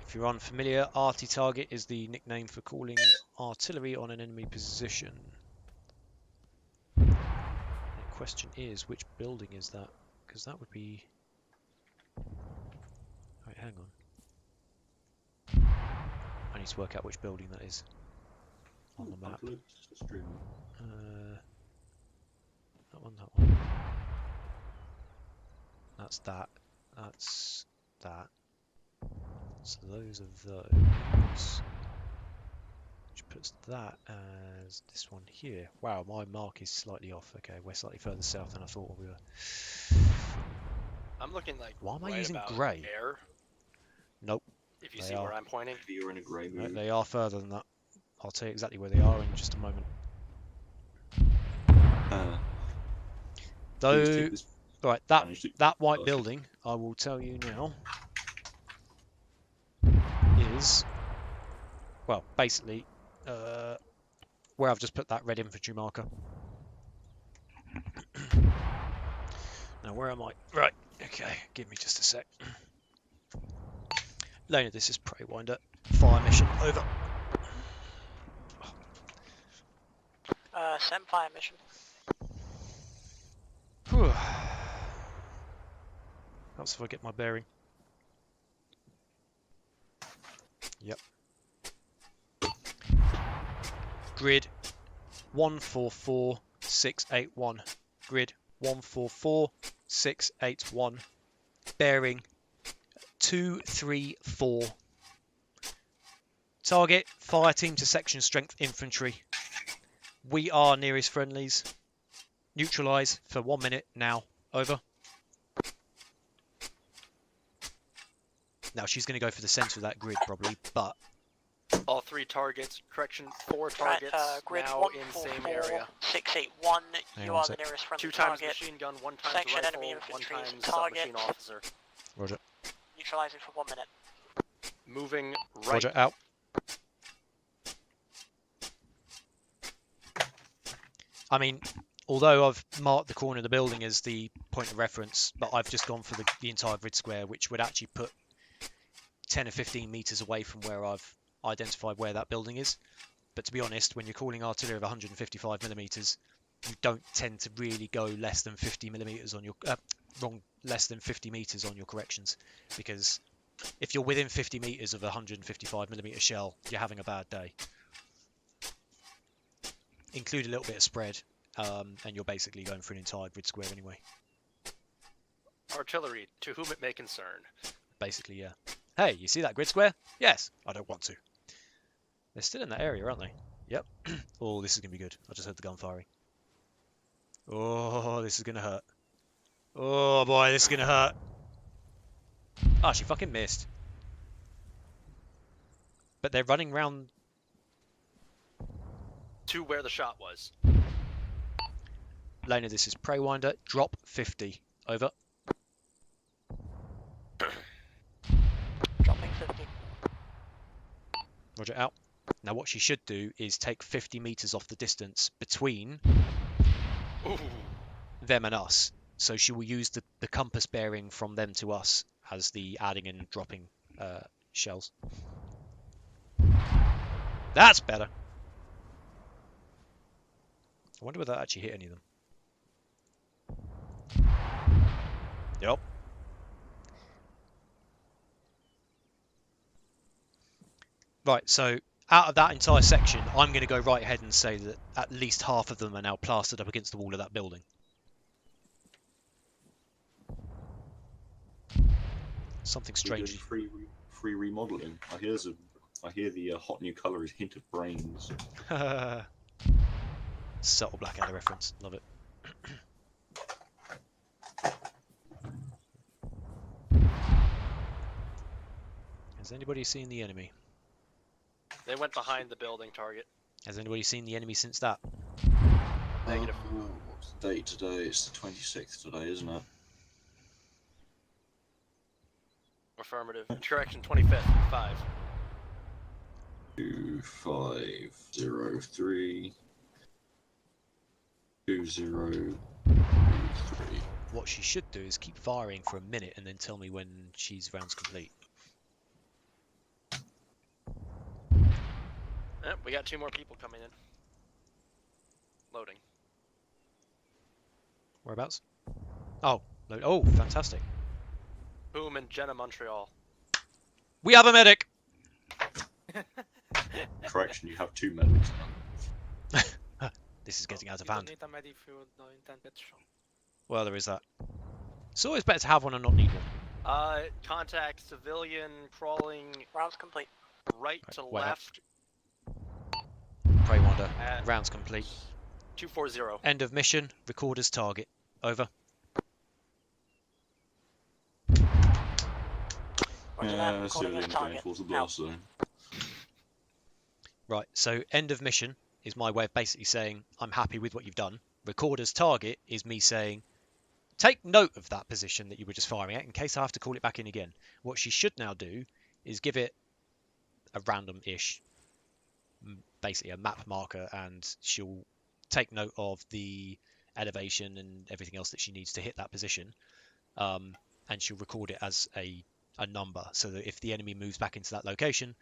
If you're unfamiliar, arty target is the nickname for calling artillery on an enemy position. The question is, which building is that? Because that would be... Right, hang on. I need to work out which building that is on the map. That one. That's that. That's that. So those are those. Which puts that as this one here. Wow, my mark is slightly off. Okay, we're slightly further south than I thought we were. I'm looking like Why am I right using about grey? there. Nope. If you They see are. where I'm pointing. You're in a grey No, mood. they are further than that. I'll tell you exactly where they are in just a moment. Though, right, that white building, I will tell you now, is, well, basically, where I've just put that red infantry marker. Now, where am I? Right, okay, give me just a sec. Lena, this is Prey Winder. Fire mission, over. Send fire mission. Whew. Helps if I get my bearing. Yep. Grid 144681. Grid 144681. Bearing 234. Target, fire team to section strength infantry. We are nearest friendlies. Neutralise for 1 minute now. Over. Now she's going to go for the centre of that grid probably, but... All 3 targets, correction, 4 targets Grid now in same area. 681, Hang you on a are sec. the nearest friendly 2 times target. machine gun, 1 times Section rifle, enemy 1 infantry is times target. submachine officer. Roger. Neutralising for 1 minute. Moving right. Roger, out. I mean, although I've marked the corner of the building as the point of reference, but I've just gone for the entire grid square, which would actually put 10 or 15 meters away from where I've identified where that building is. But to be honest, when you're calling artillery of 155 millimeters, you don't tend to really go less than 50 millimeters on your less than 50 meters on your corrections, because if you're within 50 meters of a 155 millimeter shell, you're having a bad day. Include a little bit of spread, and you're basically going for an entire grid square anyway. Artillery, to whom it may concern. Basically, yeah. Hey, you see that grid square? Yes. I don't want to. They're still in that area, aren't they? Yep. Oh, this is going to be good. I just heard the gun firing. Oh, this is going to hurt. Oh, boy, this is going to hurt. Oh, she fucking missed. But they're running round... To where the shot was. Lena, this is Prey Winder. Drop 50. Over. Dropping 50. Roger, out. Now what she should do is take 50 meters off the distance between Ooh. them and us. So she will use the compass bearing from them to us as the adding and dropping shells. That's better. I wonder whether that actually hit any of them. Yep. Right, so out of that entire section, I'm going to go right ahead and say that at least half of them are now plastered up against the wall of that building. Something strange. Free remodeling. I hear the hot new colour is hint of brains. Subtle Blackadder reference. Love it. Has anybody seen the enemy? They went behind the building target. Has anybody seen the enemy since that? Negative. What's the date today? It's the 26th today, isn't it? Affirmative. Correction, 25th. 5. 2503 2023. What she should do is keep firing for a minute and then tell me when she's rounds complete. We got 2 more people coming in. Loading. Whereabouts? Oh, load. Oh, fantastic. Boom and Jenna Montreal. We have a medic! Correction, you have 2 medics. This is getting out of You hand. don't need a med if you don't intend it, sure. Well, there is that. It's always better to have one and not need one. Contact civilian crawling Rounds complete. right to wait up. left. Prey Wander. At Rounds complete. 240. End of mission. Recorder's target. Over. Roger that. Recording Civilian as going target. towards the Out. blast zone. Right, so end of mission is my way of basically saying I'm happy with what you've done. Recorder's target is me saying take note of that position that you were just firing at in case I have to call it back in again. What she should now do is give it a random-ish, basically a map marker, and she'll take note of the elevation and everything else that she needs to hit that position, and she'll record it as a number so that if the enemy moves back into that location,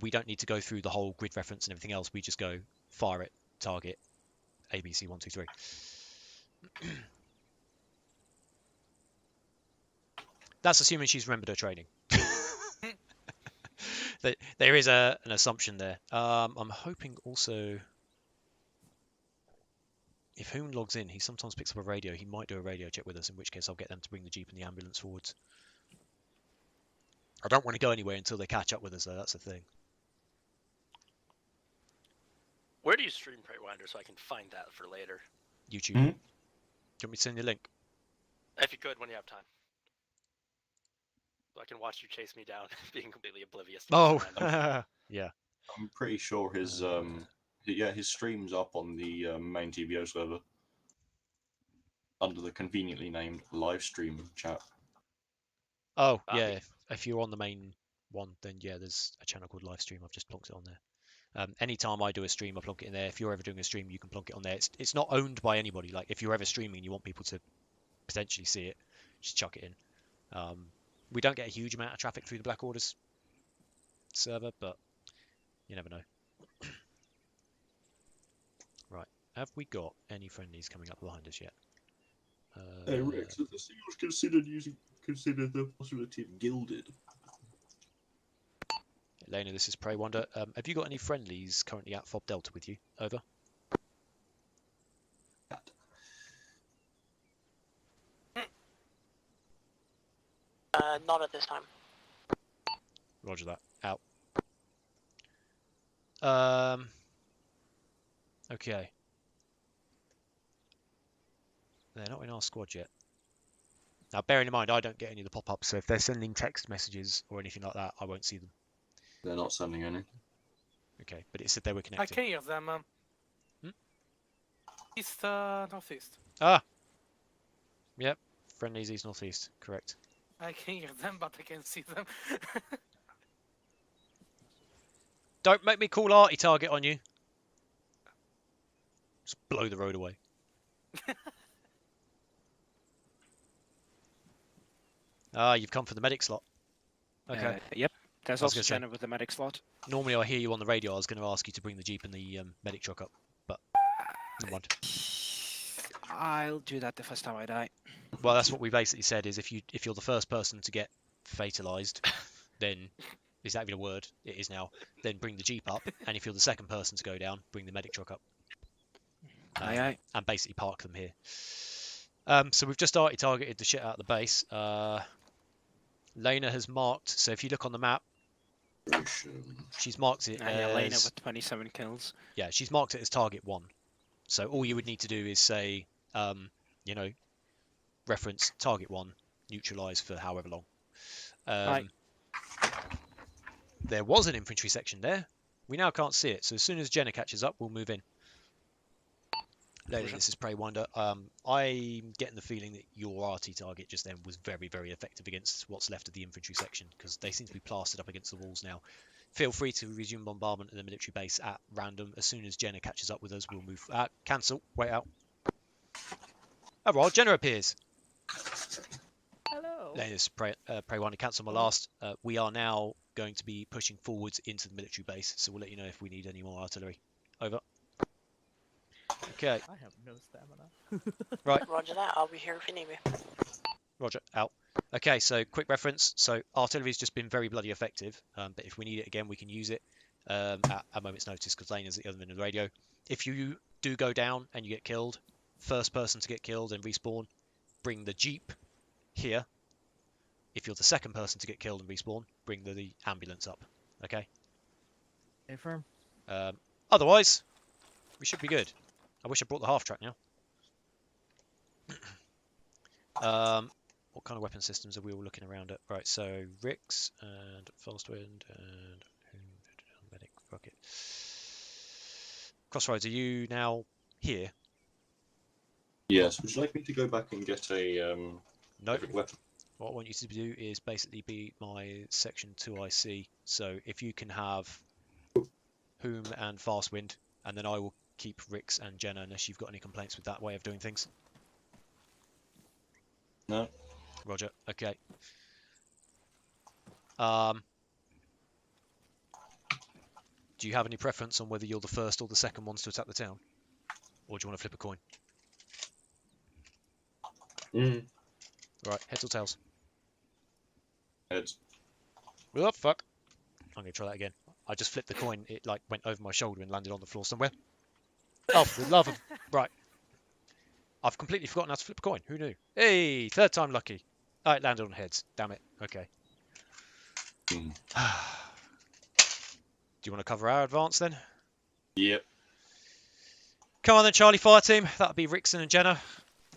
we don't need to go through the whole grid reference and everything else. We just go fire it, target, ABC 1, 2, 3. That's assuming she's remembered her training. There is an assumption there. I'm hoping also, if Hoon logs in, he sometimes picks up a radio. He might do a radio check with us, in which case I'll get them to bring the Jeep and the ambulance forwards. I don't want to go anywhere until they catch up with us, though. That's the thing. Where do you stream Prey Winder so I can find that for later? YouTube. Mhm. Do you want me to send you a link? If you could, when you have time. So I can watch you chase me down, being completely oblivious to Oh, what's around. yeah. I'm pretty sure his his stream's up on the main TBO server under the conveniently named live stream chat. Oh, Ah, yeah. yeah. If you're on the main one, then yeah, there's a channel called Livestream. I've just plonked it on there. Anytime I do a stream, I plonk it in there. If you're ever doing a stream, you can plonk it on there. It's not owned by anybody. Like if you're ever streaming and you want people to potentially see it, just chuck it in. We don't get a huge amount of traffic through the Black Orders server, but you never know. Right, have we got any friendlies coming up behind us yet? Hey Rex, has the Seals consider the possibility of gilded? Elena, this is Prey Wonder. Have you got any friendlies currently at FOB Delta with you? Over. Not at this time. Roger that. Out. Okay. They're not in our squad yet. Now, bearing in mind, I don't get any of the pop-ups, so if they're sending text messages or anything like that, I won't see them. They're not sending any. Okay, but it said they were I connected. can hear them. East, northeast. Ah! Yep, friendlies east northeast, correct. I can hear them, but I can't see them. Don't make me call arty target on you. Just blow the road away. Ah, you've come for the medic slot. Okay. Yep. There's I was also gonna say- Jenna with the medic slot. Normally I hear you on the radio. I was going to ask you to bring the Jeep and the medic truck up, but never mind. I'll do that the first time I die. Well, that's what we basically said, is if you're the first person to get fatalized, then, is that even a word? It is now. Then bring the Jeep up, and if you're the second person to go down, bring the medic truck up. Aye, aye. And basically park them here. So we've just already targeted the shit out of the base. Lena has marked, so if you look on the map, she's marked it And Elena as... with 27 kills. Yeah, she's marked it as target 1. So all you would need to do is say, you know, reference target 1, neutralise for however long. Right. There was an infantry section there. We now can't see it, so as soon as Jenna catches up, we'll move in. Lady, this is Prey Winder. I'm getting the feeling that your RT target just then was very, very effective against what's left of the infantry section, because they seem to be plastered up against the walls now. Feel free to resume bombardment of the military base at random. As soon as Jenna catches up with us, we'll move. Cancel. Wait out. Oh, well, Jenna appears. Hello. Lady, this is Prey Winder. Cancel my last. We are now going to be pushing forwards into the military base, so we'll let you know if we need any more artillery. Over. Okay. I have no stamina. Right. Roger that. I'll be here if you need me. Roger, out. Okay, so quick reference. So artillery's just been very bloody effective, but if we need it again, we can use it at a moment's notice, because Lena's at the other end of the radio. If you do go down and you get killed, first person to get killed and respawn, bring the Jeep here. If you're the second person to get killed and respawn, bring the ambulance up. Okay? Hey, firm. Otherwise, we should be good. I wish I brought the half-track now. What kind of weapon systems are we all looking around at? Right, so Ricks and Fastwind and medic rocket. Crossroads, are you now here? Yes. Would you like me to go back and get a No. different weapon? What I want you to do is basically be my section 2 IC. So if you can have Whom and Fastwind, and then I will keep Ricks and Jenna unless you've got any complaints with that way of doing things. No. Roger. Okay. Do you have any preference on whether you're the first or the second ones to attack the town? Or do you want to flip a coin? Right, heads or tails? Heads. Oh, fuck. I'm going to try that again. I just flipped the coin. It like went over my shoulder and landed on the floor somewhere. Oh, for the love of... Right. I've completely forgotten how to flip a coin. Who knew? Hey, third time lucky. Oh, it landed on heads. Damn it. Okay. Do you want to cover our advance then? Yep. Come on then, Charlie Fire Team. That'll be Rickson and Jenna.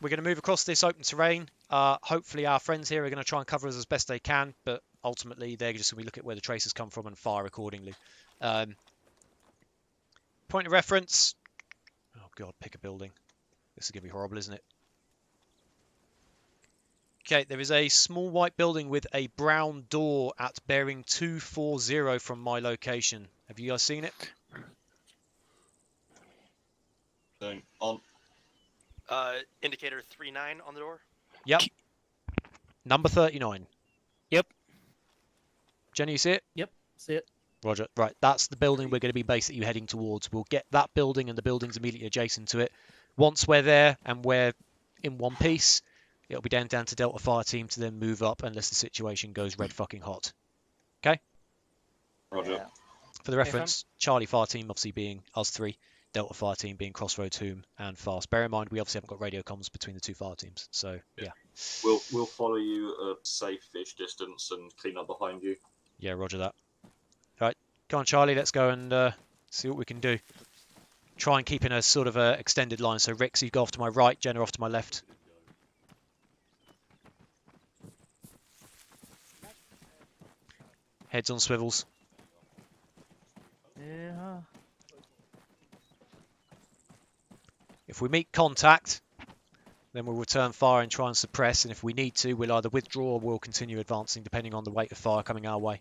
We're going to move across this open terrain. Hopefully our friends here are going to try and cover us as best they can, but ultimately they're just going to look at where the tracers come from and fire accordingly. Point of reference. Oh god, pick a building. This is going to be horrible, isn't it? Okay, there is a small white building with a brown door at bearing 240 from my location. Have you guys seen it? So, on. Indicator 39 on the door. Yep. Number 39. Yep. Jenny, you see it? Yep. See it. Roger. Right, that's the building we're going to be basically heading towards. We'll get that building and the buildings immediately adjacent to it. Once we're there and we're in one piece, it'll be down to Delta Fire Team to then move up unless the situation goes red fucking hot. Okay? Roger. Yeah. For the reference, Charlie Fire Team obviously being us three, Delta Fire Team being Crossroads, Hume, and Fast. Bear in mind, we obviously haven't got radio comms between the two fire teams, so yeah. We'll follow you a safe-ish distance and clean up behind you. Yeah, roger that. Right, come on, Charlie, let's go and see what we can do. Try and keep in a sort of a extended line. So, Rix, you go off to my right, Jenna off to my left. Heads on swivels. Yeah. If we meet contact, then we'll return fire and try and suppress. And if we need to, we'll either withdraw or we'll continue advancing, depending on the rate of fire coming our way.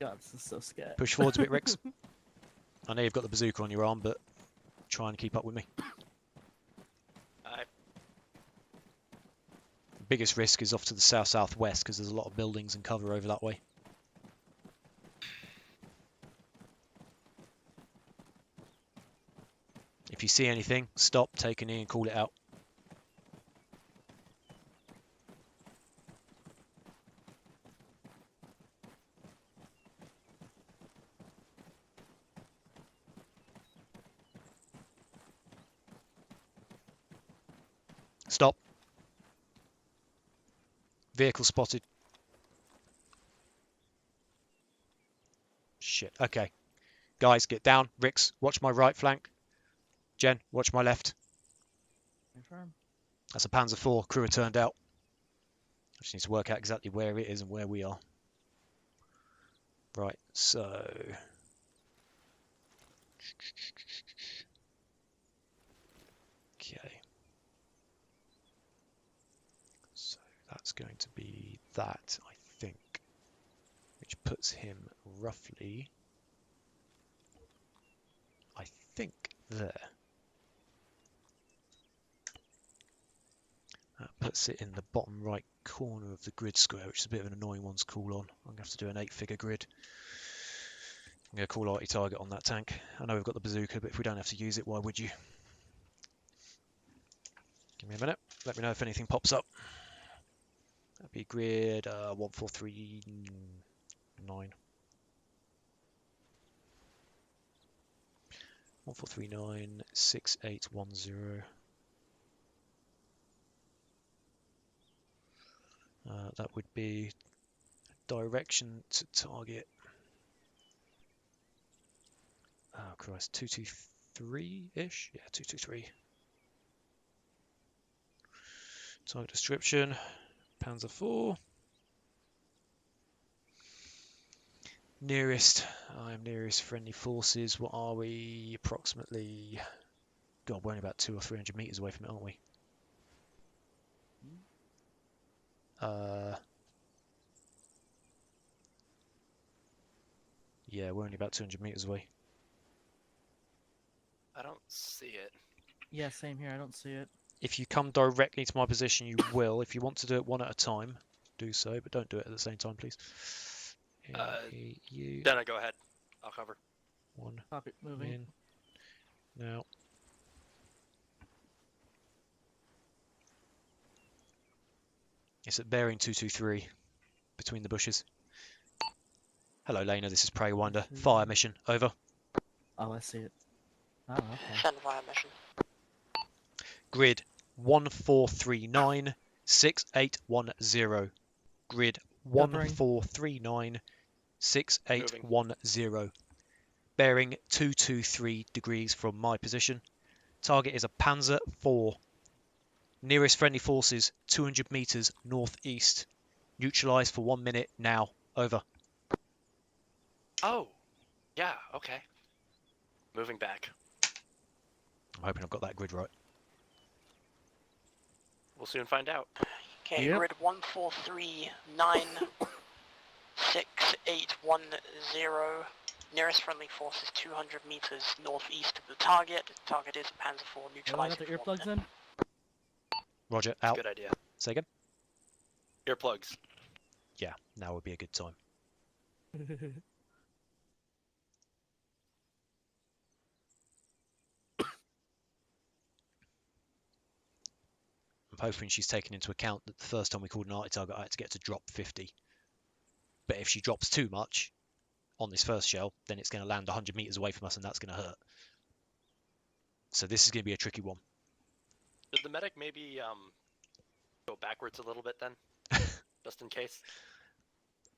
God, this is so scary. Push forwards a bit, Rix. I know you've got the bazooka on your arm, but try and keep up with me. Aye. The biggest risk is off to the south-southwest because there's a lot of buildings and cover over that way. If you see anything, stop, take a knee and call it out. Stop. Vehicle spotted. Shit, okay. Guys, get down. Rix, watch my right flank. Jen, watch my left. Confirm. That's a Panzer IV. Crew are turned out. I just need to work out exactly where it is and where we are. Right, so... Okay. So that's going to be that, I think. Which puts him roughly... I think there. That puts it in the bottom right corner of the grid square, which is a bit of an annoying one to call on. I'm going to have to do an 8-figure grid. I'm going to call arty target on that tank. I know we've got the bazooka, but if we don't have to use it, why would you? Give me a minute. Let me know if anything pops up. That'd be grid 1439. 1439 6810. That would be direction to target. Oh Christ, 223-ish? Yeah, 223. Target description, Panzer IV. Nearest, I am nearest friendly forces. What are we? Approximately, God, we're only about 200 or 300 meters away from it, aren't we? Yeah, we're only about 200 meters away. I don't see it. Yeah, same here. I don't see it. If you come directly to my position, you will. If you want to do it one at a time, do so, but don't do it at the same time, please. You Then go ahead. I'll cover. one Copy. Moving. in now. It's at bearing 223 between the bushes. Hello, Lena. This is Prey Winder. Fire mission. Over. Oh, I see it. Oh, okay. Send via mission. Grid 1439 6810. Grid 1439 6810. Bearing 223 degrees from my position. Target is a Panzer IV. Nearest friendly forces 200 meters northeast. Neutralized for 1 minute now. Over. Oh, yeah, okay. Moving back. I'm hoping I've got that grid right. We'll soon find out. Okay, Yep. grid 1439 6810. Nearest friendly force is 200 meters northeast of the target. The target is a Panzer IV Oh, I neutralizing got the force. earplugs in. Roger, That's a out. good idea. Say again? Earplugs. Yeah, now would be a good time. I'm hoping she's taken into account that the first time we called an arty target, I had to get to drop 50. But if she drops too much on this first shell, then it's going to land 100 meters away from us, and that's going to hurt. So this is going to be a tricky one. Did the medic maybe go backwards a little bit then, just in case?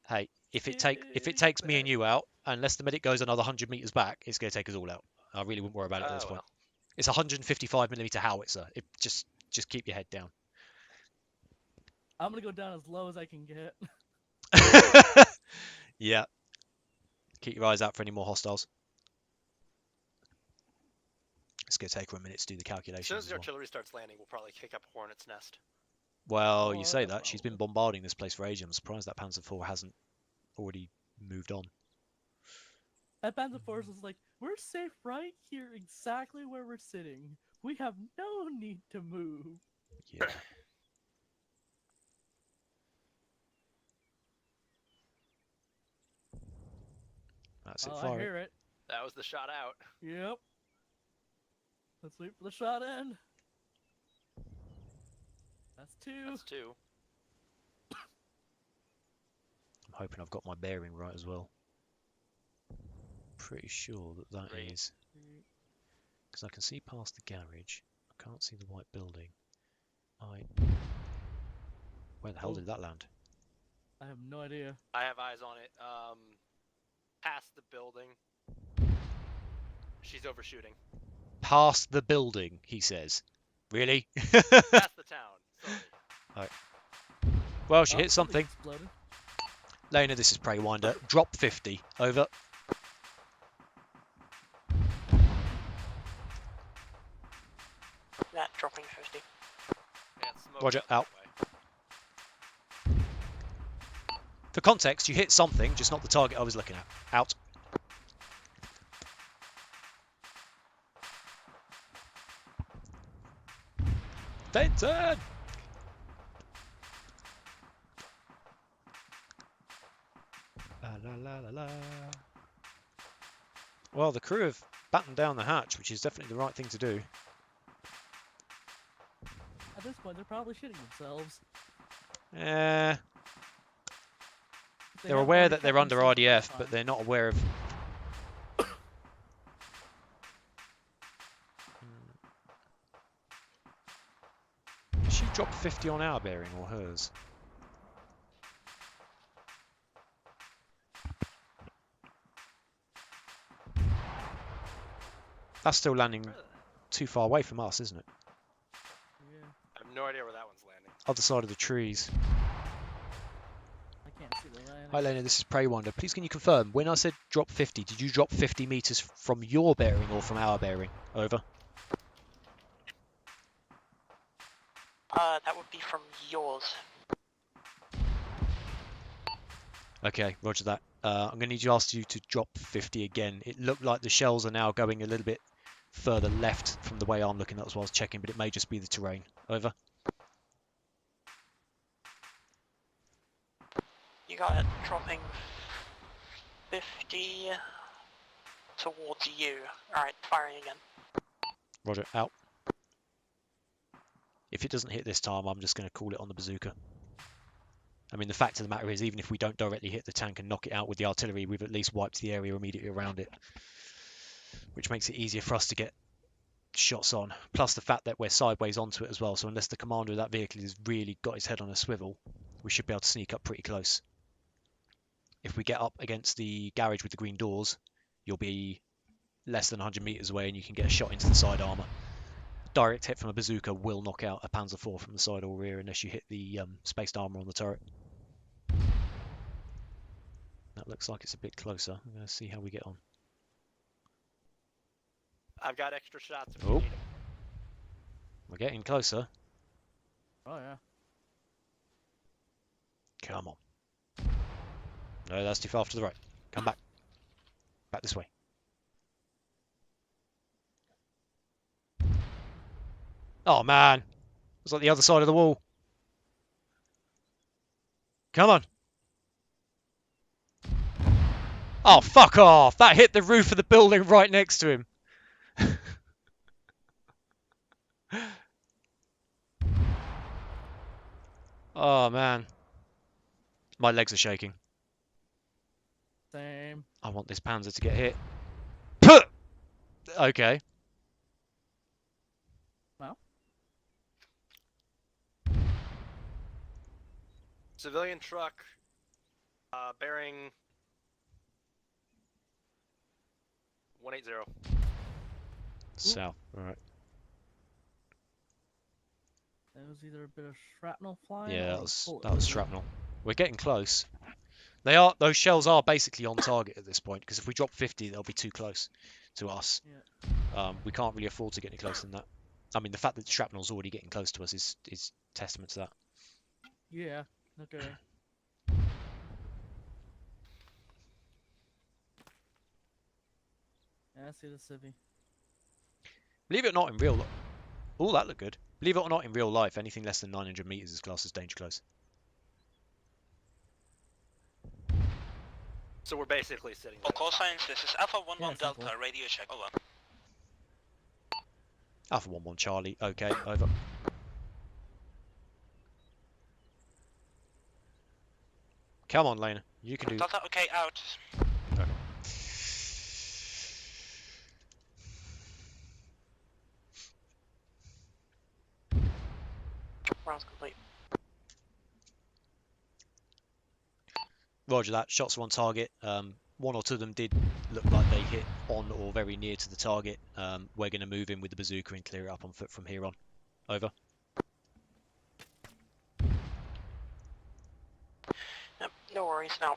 Hey, if it takes me and you out, unless the medic goes another 100 meters back, it's going to take us all out. I really wouldn't worry about it at this point. Well. It's a 155mm howitzer. Just keep your head down. I'm gonna go down as low as I can get. Yeah. Keep your eyes out for any more hostiles. It's going to take her a minute to do the As soon calculations as as the well. artillery starts landing, we'll probably kick up a hornet's nest. Well, Oh, you say that's that. She's been probably. bombarding this place for ages. I'm surprised that Panzer IV hasn't already moved on. That Panzer Force is like, we're safe right here, exactly where we're sitting. We have no need to move. Yeah. That's it, Oh, I fire it. hear it. That was the shot out. Yep. Let's wait for the shot in. That's two. That's two. I'm hoping I've got my bearing right as well. Pretty sure that that Three. is... Because I can see past the garage. I can't see the white building. Where the hell Oh. did that land? I have no idea. I have eyes on it. Past the building. She's overshooting. Past the building, he says. Really? Past the town. Sorry. Well, she Oh, hit something. Exploded. Lena, this is Prey Winder. Drop 50. Over. That dropping 50. Yeah, smoke Roger, up that out. way. For context, you hit something, just not the target I was looking at. Out. Benton! La la la la la. Well, the crew have battened down the hatch, which is definitely the right thing to do. At this point, they're probably shitting themselves. Eh, They they're have aware already that they're shot under themselves RDF, first but time. they're not aware of... Did she drop 50 on our bearing or hers? That's still landing too far away from us, isn't it? Yeah, I have no idea where that one's landing. Other side of the trees. I can't see the landing. Hi Lena, this is Prey Winder. Please can you confirm, when I said drop 50, did you drop 50 meters from your bearing or from our bearing? Over. That would be from yours. Okay, roger that. I'm going to need to ask you to drop 50 again. It looked like the shells are now going a little bit further left from the way I'm looking at as well as checking, but it may just be the terrain. Over. You got it dropping 50 towards you. Alright, firing again. Roger, out. If it doesn't hit this time, I'm just going to call it on the bazooka. I mean, the fact of the matter is, even if we don't directly hit the tank and knock it out with the artillery, we've at least wiped the area immediately around it, which makes it easier for us to get shots on. Plus the fact that we're sideways onto it as well, so unless the commander of that vehicle has really got his head on a swivel, we should be able to sneak up pretty close. If we get up against the garage with the green doors, you'll be less than 100 meters away and you can get a shot into the side armor. Direct hit from a bazooka will knock out a Panzer IV from the side or rear unless you hit the spaced armor on the turret. That looks like it's a bit closer. I'm going to see how we get on. I've got extra shots if Oh. you need 'em. We're getting closer. Oh yeah. Come on. No, that's too far to the right. Come back. Back this way. Oh man, it's like the other side of the wall. Come on. Oh, fuck off! That hit the roof of the building right next to him. Oh man, my legs are shaking. Same. I want this Panzer to get hit. Puh! Okay. Well. Civilian truck, bearing 180. South. All right. That was either a bit of shrapnel flying. Yeah, or that a was bullet that was moving. shrapnel. We're getting close. Those shells are basically on target at this point because if we drop 50, they'll be too close to us. Yeah. We can't really afford to get any closer than that. I mean, the fact that shrapnel's already getting close to us is testament to that. Yeah. Okay. Yeah, I see the civvy. Believe it or not, in real life, oh, that looked good. Believe it or not, in real life, anything less than 900 meters is classed as danger close. So we're basically sitting. For call signs, this is Alpha 11 Yeah, Delta, simple. radio check, over. Alpha 11 Charlie. Okay, over. Come on, Lena. You can do. Delta, okay, out. Okay. Rounds complete. Roger that. Shots were on target. One or two of them did look like they hit on or very near to the target. We're going to move in with the bazooka and clear it up on foot from here on. Over. Yep, no worries now.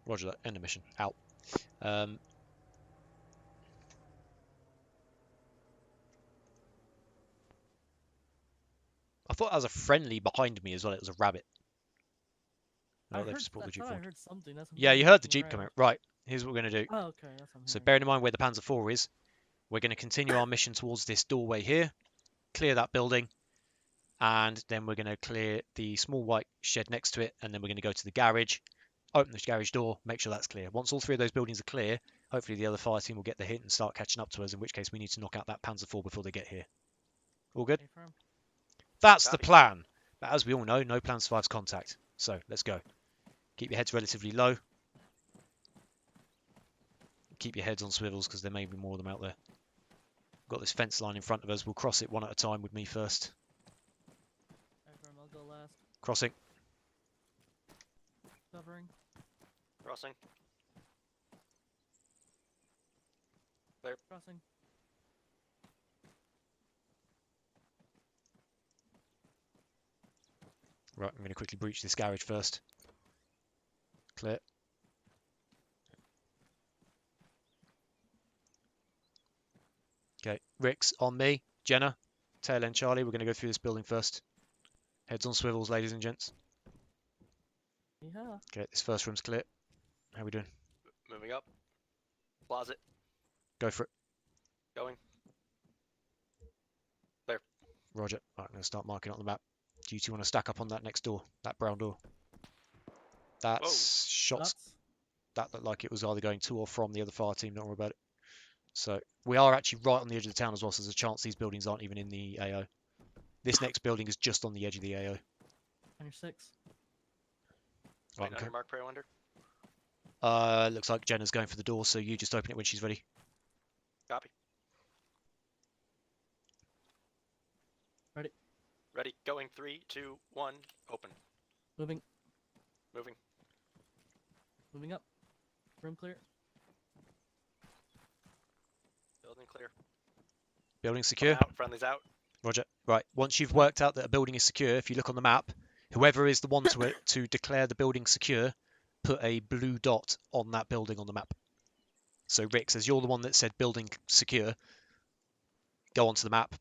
Roger that. End of mission. Out. I thought that was a friendly behind me as well. It was a rabbit. No, I they've heard, just pulled I the Jeep thought I forward. heard something. That's what Yeah, I'm you heard the looking Jeep coming. around. Right. Here's what we're going to do. Oh, okay, that's what I'm So hearing. bearing in mind where the Panzer IV is, we're going to continue our mission towards this doorway here, clear that building, and then we're going to clear the small white shed next to it, and then we're going to go to the garage, open the garage door, make sure that's clear. Once all three of those buildings are clear, hopefully the other fire team will get the hit and start catching up to us, in which case we need to knock out that Panzer IV before they get here. All good? Confirm. That's the Copy. plan. But as we all know, no plan survives contact. So let's go. Keep your heads relatively low. Keep your heads on swivels because there may be more of them out there. Got this fence line in front of us. We'll cross it one at a time with me first. Confirm, I'll go last. Crossing. Covering. Crossing. Crossing. Right, I'm going to quickly breach this garage first. Clear. Okay, Rick's on me. Jenna, tail end Charlie. We're going to go through this building first. Heads on swivels, ladies and gents. Yeah. Okay, this first room's clear. How we doing? Moving up. Closet. Go for it. Going. Roger. Right, I'm going to start marking on the map. Do you two want to stack up on that next door? That brown door? That's shots. Nuts. That looked like it was either going to or from the other fire team. Don't worry about it. So we are actually right on the edge of the town as well, so there's a chance these buildings aren't even in the AO. This next building is just on the edge of the AO. On your 6. Right, Wait, on okay. your mark, Prey Wonder. Looks like Jenna's going for the door, so you just open it when she's ready. Copy. Ready. Ready. Going. 3, 2, 1. Open. Moving. Moving. Moving up. Room clear. Building clear. Building secure. Out. Friendly's out. Roger. Right. Once you've worked out that a building is secure, if you look on the map, whoever is the one to declare the building secure, put a blue dot on that building on the map. So Rick says you're the one that said building secure. Go onto the map,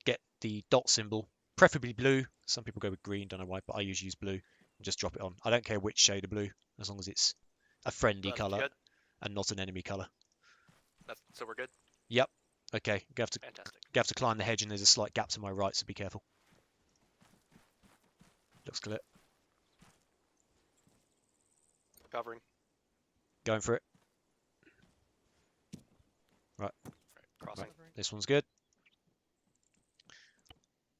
get the dot symbol, preferably blue. Some people go with green, don't know why, but I usually use blue and just drop it on. I don't care which shade of blue, as long as it's a friendly That's colour good. and not an enemy colour. So we're good. Yep. Okay. You Fantastic. have to climb the hedge, and there's a slight gap to my right, so be careful. Looks clear. Covering. Going for it. Crossing. Right. This one's good.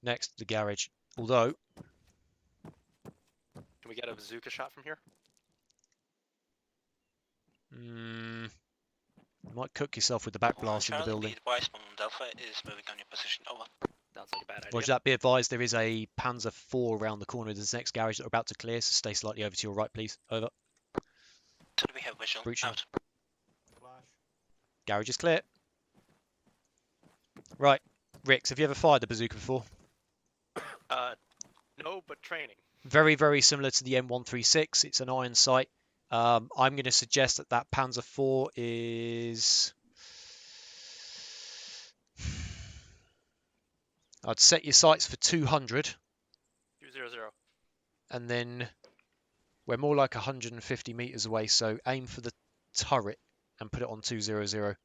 Next, the garage. Although, Can we get a bazooka shot from here? you might cook yourself with the back blast in the Charlie, building. be advised, Spontoon Delta is moving on your position. Over. Sounds like a bad idea. Roger that. Be advised, there is a Panzer IV around the corner of this next garage that we're about to clear, so stay slightly over to your right, please. Over. So do we have visual? Breaching. Out. Garage is clear. Right. Rix, have you ever fired the bazooka before? No, but training. Very, very similar to the M136. It's an iron sight. I'm going to suggest that that Panzer IV is... I'd set your sights for 200, 200. and then we're more like 150 meters away, so aim for the turret and put it on 200.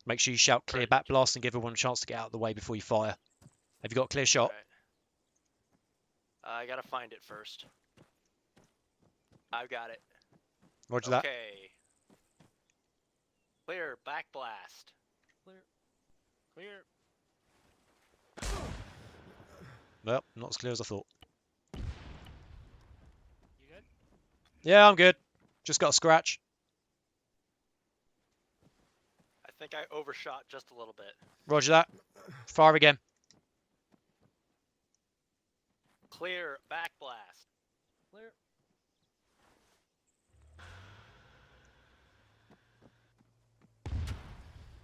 Make sure you shout clear back blast and give everyone a chance to get out of the way before you fire. Have you got a clear shot? Alright. I gotta find it first. I've got it. Roger that. Okay. Clear. Back blast. Clear. Well, not as clear as I thought. You good? Yeah, I'm good. Just got a scratch. I think I overshot just a little bit. Roger that. Fire again. Clear. Back blast. Clear.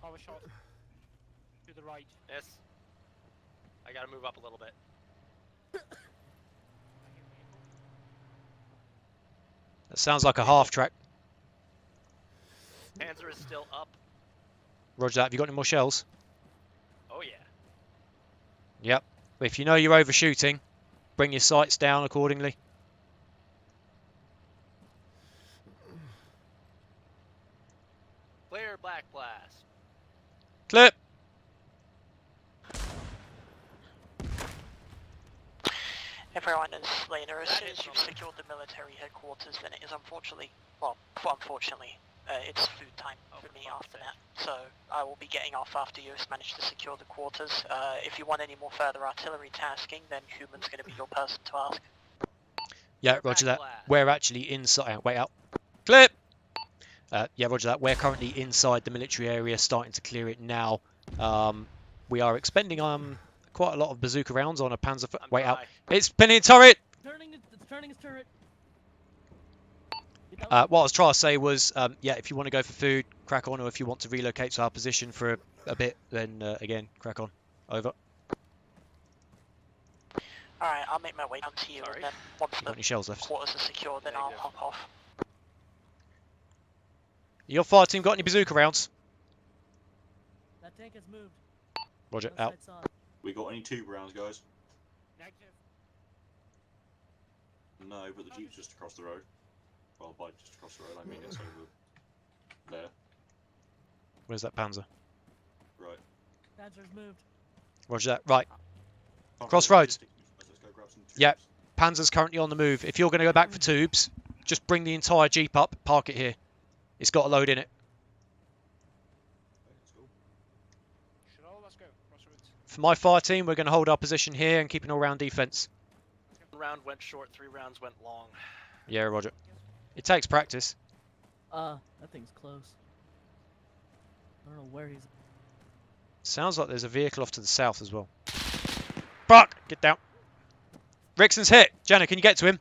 Power shot. To the right. Yes. I gotta move up a little bit. That sounds like a half track. Panzer is still up. Roger that. Have you got any more shells? Oh yeah. Yep. If you know you're overshooting, bring your sights down accordingly. Clear. Black blast. Clip. Everyone is later. As That soon is as you've something. secured the military headquarters, then it is unfortunately, it's food time Oh, for for me fuck's after sake. that. So I will be getting off after you have managed to secure the quarters. If you want any more further artillery tasking, then Human's going to be your person to ask. Yeah, Clear roger back that. blast. We're actually inside. Wait out. Clip. Yeah, roger that. We're currently inside the military area, starting to clear it now. We are expending quite a lot of bazooka rounds on a Panzer. I'm Wait out. dry. It's pinning turret. It's turning his turret. Get What I was trying to say was, yeah, if you want to go for food, crack on, or if you want to relocate to our position for a bit, then again, crack on. Over. Alright, I'll make my way down to you, Sorry. and then once You got the any shells left? quarters are secure, then I'll Negative. hop off. Your fire team got any bazooka rounds? That tank has moved. Roger, Left out. side's on. We got any tube rounds, guys? Negative. No, but the jeep's just across the road. Well, by just across the road, I mean it's over there. Where's that Panzer? Right. Panzer's moved. Roger that. Right. Can't Crossroads. go let's go grab some tubes. Yeah. Panzer's currently on the move. If you're going to go back for tubes, just bring the entire jeep up, park it here. It's got a load in it. Okay, let's go. Should all let's go. Crossroads. For my fire team, we're going to hold our position here and keep an all-round defense. 1 round went short, 3 rounds went long. Yeah, Roger. It takes practice. That thing's close. I don't know where he's. Sounds like there's a vehicle off to the south as well. Fuck! Get down. Rixon's hit. Jenna, can you get to him?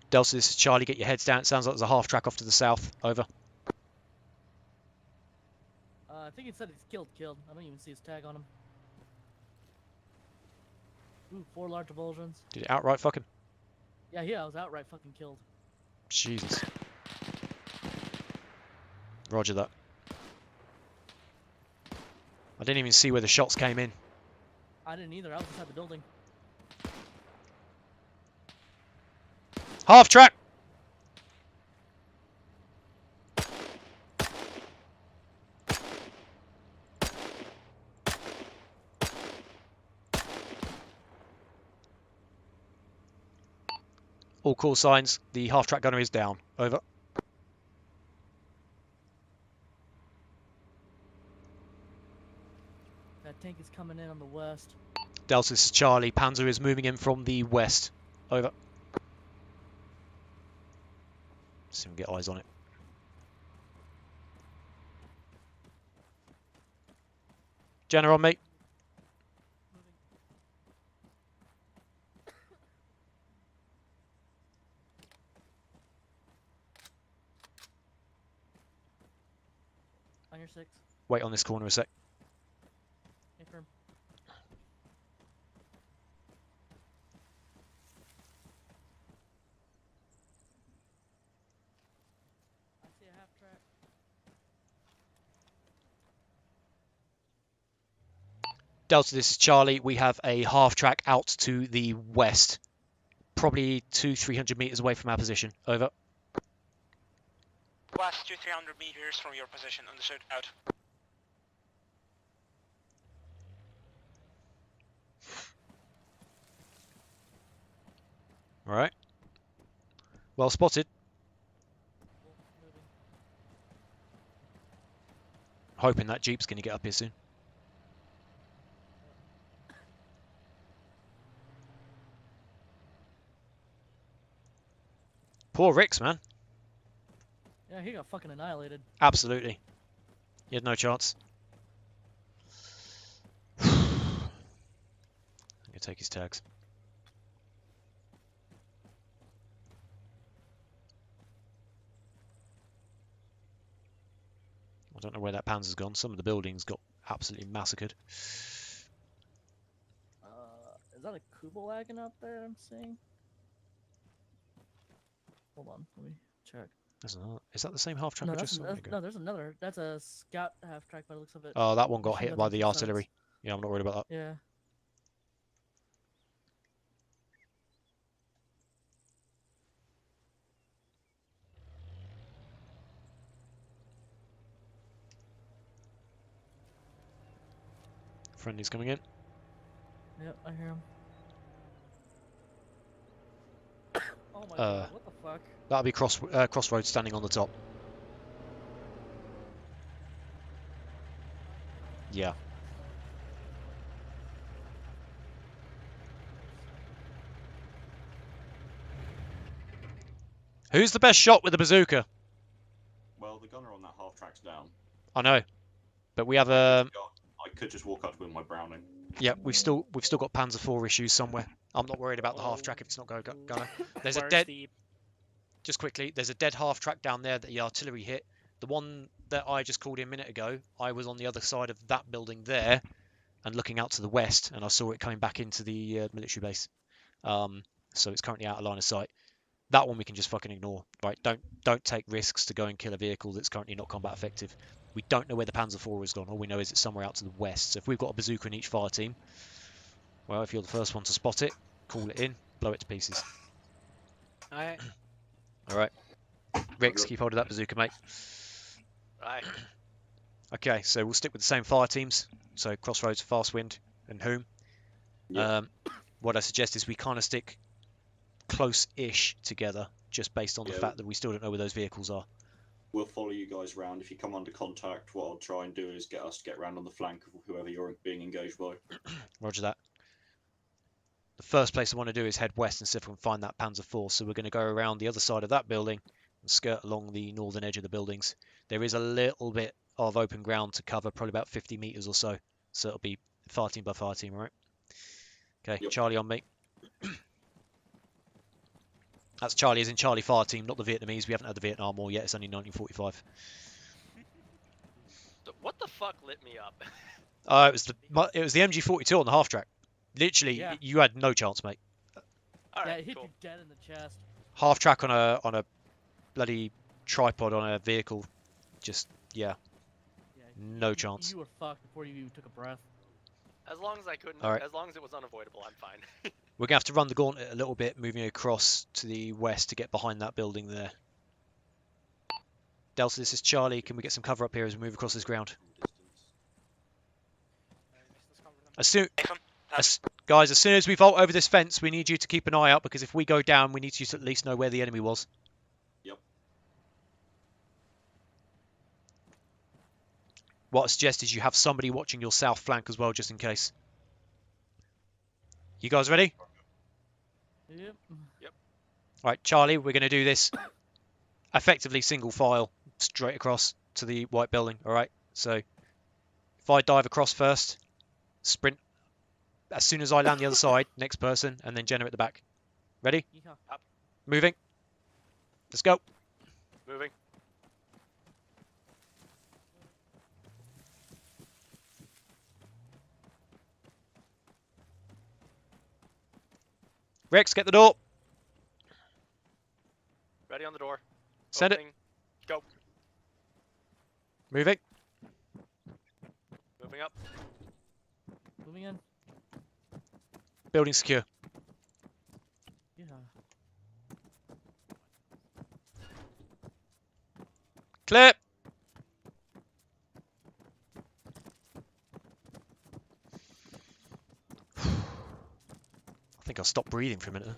Delta, this is Charlie. Get your heads down. It sounds like there's a half track off to the south. Over. I think it said he's killed. I don't even see his tag on him. Ooh, 4 large divulsions. Did it outright fuck him? Yeah, I was outright fucking killed. Jesus. Roger that. I didn't even see where the shots came in. I didn't either. I was inside the building. Half track! All call signs. The half-track gunner is down. Over. That tank is coming in on the west. Delta, this is Charlie. Panzer is moving in from the west. Over. See if we can get eyes on it. Jenna on me. On your 6. Wait on this corner a sec. Confirm. I see a half track. Delta, this is Charlie. We have a half-track out to the west. Probably 200-300 meters away from our position. Over. West 200-300 meters from your position, understood, out. All right. Well spotted. Moving. Hoping that Jeep's going to get up here soon. Poor Ricks, man. Yeah, he got fucking annihilated. Absolutely. He had no chance. I'm going to take his tags. I don't know where that Panzer's gone. Some of the buildings got absolutely massacred. Is that a Kuba wagon up there I'm seeing? Hold on, let me check. There's another. Is that the same half track No, I just saw? no, there's another. That's a scout half track by the looks of it. Oh, that one got Machine hit by gun the sights. artillery. Yeah, I'm not worried about that. Yeah. Friendly's coming in. Yep, I hear him. Oh my god, what the fuck? That'll be Crossroads standing on the top. Yeah. Who's the best shot with the bazooka? Well, the gunner on that half track's down. I know, but we have I could just walk up with my Browning. yeah, we've still got Panzer IV issues somewhere. I'm not worried about the half track if it's not gunner. There's a Where's dead. the- Just quickly, there's a dead half track down there that the artillery hit. The one that I just called in a minute ago, I was on the other side of that building there, and looking out to the west, and I saw it coming back into the military base. So it's currently out of line of sight. That one we can just fucking ignore, right? Don't take risks to go and kill a vehicle that's currently not combat effective. We don't know where the Panzer IV has gone. All we know is it's somewhere out to the west. So if we've got a bazooka in each fire team, well, if you're the first one to spot it, call it in, blow it to pieces. Aye. All right. Ricks, keep hold of that bazooka, mate. Aye. Okay, so we'll stick with the same fire teams. So Crossroads, Fast Wind, and Whom. Yeah. What I suggest is we kind of stick close-ish together, just based on the Yeah. fact that we still don't know where those vehicles are. We'll follow you guys round. If you come under contact, what I'll try and do is get us to get round on the flank of whoever you're being engaged by. Roger that. The first place I want to do is head west and see if we can find that Panzer IV. So we're going to go around the other side of that building and skirt along the northern edge of the buildings. There is a little bit of open ground to cover, probably about 50 meters or so. So it'll be fire team by fire team, all right? Okay, Yep. Charlie on me. That's Charlie as in Charlie fire team, not the Vietnamese. We haven't had the Vietnam War yet. It's only 1945. So what the fuck lit me up? It was the MG42 on the half track. Literally, Yeah. you had no chance, mate. Yeah, Alright, it hit cool. you dead in the chest. Half track on a bloody tripod on a vehicle. Just yeah, Yeah, no chance. You were fucked before you even took a breath. As long as I couldn't, Alright. as long as it was unavoidable, I'm fine. We're gonna have to run the gauntlet a little bit, moving across to the west to get behind that building there. Delta, this is Charlie. Can we get some cover up here as we move across this ground? As soon, Guys, as soon as we vault over this fence, we need you to keep an eye out, because if we go down, we need you to at least know where the enemy was. Yep. What I suggest is you have somebody watching your south flank as well, just in case. You guys ready? Yep. Right, Charlie, we're going to do this effectively single file straight across to the white building. All right. So if I dive across first, sprint. As soon as I land the other side, next person, and then Jenna at the back. Ready? Yeehaw. Moving. Let's go. Moving. Rex, get the door. Ready on the door. Send it. Opening. Go. Moving. Moving up. Moving in. Building secure. Yeah. Clear. I think I'll stop breathing for a minute.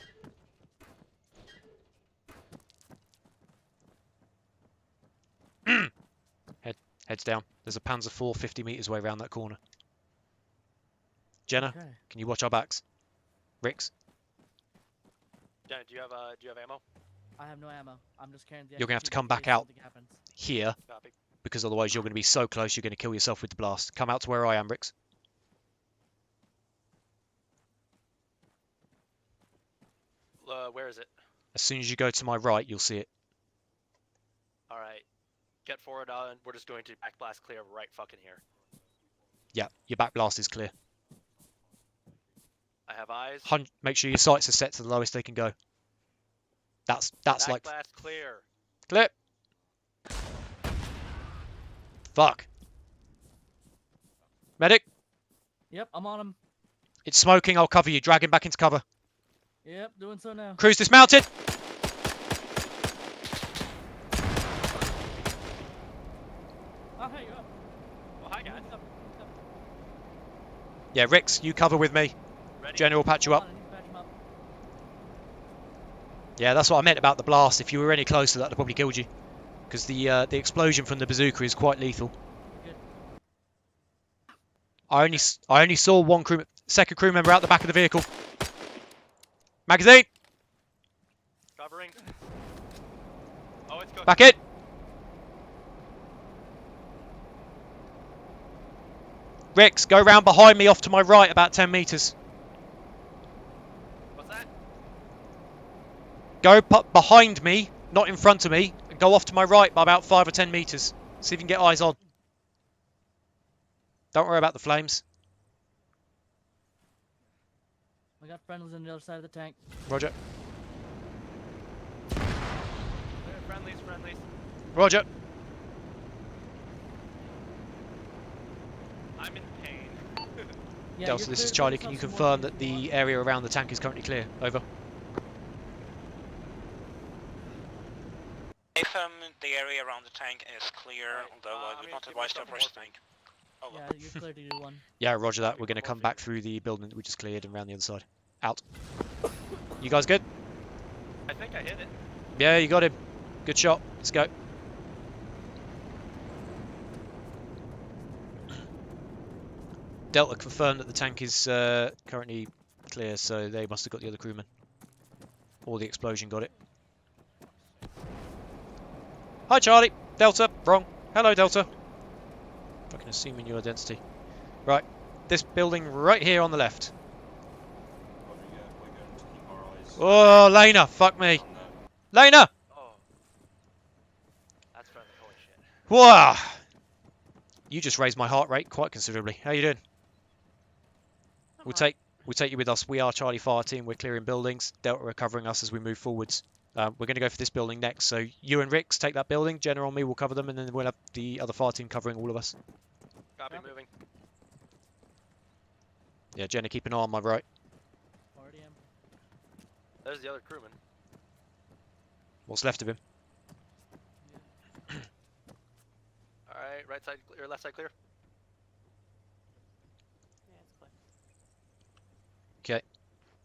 Heads down. There's a Panzer IV 50 meters away around that corner. Jenna, Okay. can you watch our backs? Rix, Jenna, do you have ammo? I have no ammo. I'm just carrying the. You're gonna have to extra come in back case out. something happens. here, Copy. because otherwise you're going to be so close you're going to kill yourself with the blast. Come out to where I am, Rix. Where is it? As soon as you go to my right, you'll see it. All right. Get forward on. We're just going to back blast clear right fucking here. Yeah, your back blast is clear. I have eyes. Make sure your sights are set to the lowest they can go. That's Back like blast clear. clip. Fuck. Medic, Yep, I'm on him. it's smoking. I'll cover you. Drag him back into cover. Yep, doing so now. Crew's dismounted. I'll hang you up. Oh, hi guys. He's up. Yeah, Rix, you cover with me. Ready? Jenny will patch you Hold up. on, I need to patch him up. Yeah, that's what I meant about the blast. If you were any closer, that would have probably killed you. Because the explosion from the bazooka is quite lethal. Good. I only saw one second crew member out the back of the vehicle. Magazine, Covering. Oh, it's cooking. back in. Rix, go round behind me off to my right about 10 meters. What's that? Go behind me, not in front of me, and go off to my right by about 5 or 10 meters. See if you can get eyes on. Don't worry about the flames. I got friendlies on the other side of the tank. Roger. Friendlies, friendlies. Roger. I'm in pain. Yeah, Delta, you're this clear is to Charlie. focus Can on you some more confirm that if you want. the area around the tank is currently clear? Over. If the area around the tank is clear, Right, although I I'm would gonna not give advise to myself approach the morphine. tank. Oh, Yeah, you're clear to do one. Yeah, roger that. We're going to come back through the building that we just cleared and around the other side. Out. You guys good? I think I hit it. Yeah, you got him. Good shot. Let's go. Delta confirmed that the tank is currently clear, so they must have got the other crewman. Or the explosion got it. Hi, Charlie. Delta. Wrong. Hello, Delta. Fucking assuming your identity. Right. This building right here on the left. Roger, yeah, we're going to keep our eyes Oh, Lena. Fuck me. on there. Lena! Oh. That's friendly. Holy shit. Wow. You just raised my heart rate quite considerably. How you doing? We'll take you with us. We are Charlie Fire Team. We're clearing buildings. Delta are covering us as we move forwards. We're going to go for this building next. So you and Rix take that building. Jenna and me will cover them, and then we'll have the other fire team covering all of us. Copy, Yep. moving. Yeah, Jenna, keep an eye on my right. Already am. There's the other crewman. What's left of him? Alright, right side clear, left side clear. Yeah, it's clear.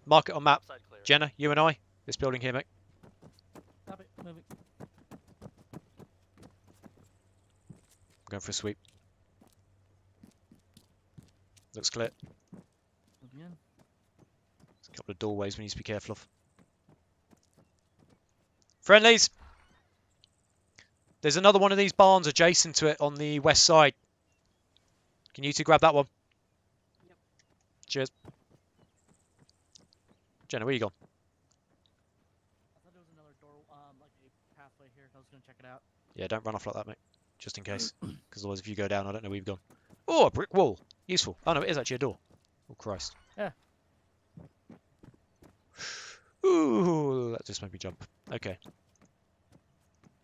Mark it on map. Outside clear. Jenna, you and I. This building here, mate. Copy. Moving. I'm going for a sweep. Looks clear. Moving in. There's a couple of doorways we need to be careful of. Friendlies! There's another one of these barns adjacent to it on the west side. Can you two grab that one? Yep. Cheers. Jenna, where you gone? I thought there was another door, like a pathway here. I was gonna check it out. Yeah, don't run off like that, mate. Just in case. Because otherwise if you go down, I don't know where you've gone. Oh, a brick wall. Useful. Oh, no, it is actually a door. Oh, Christ. Yeah. Ooh, that just made me jump. Okay.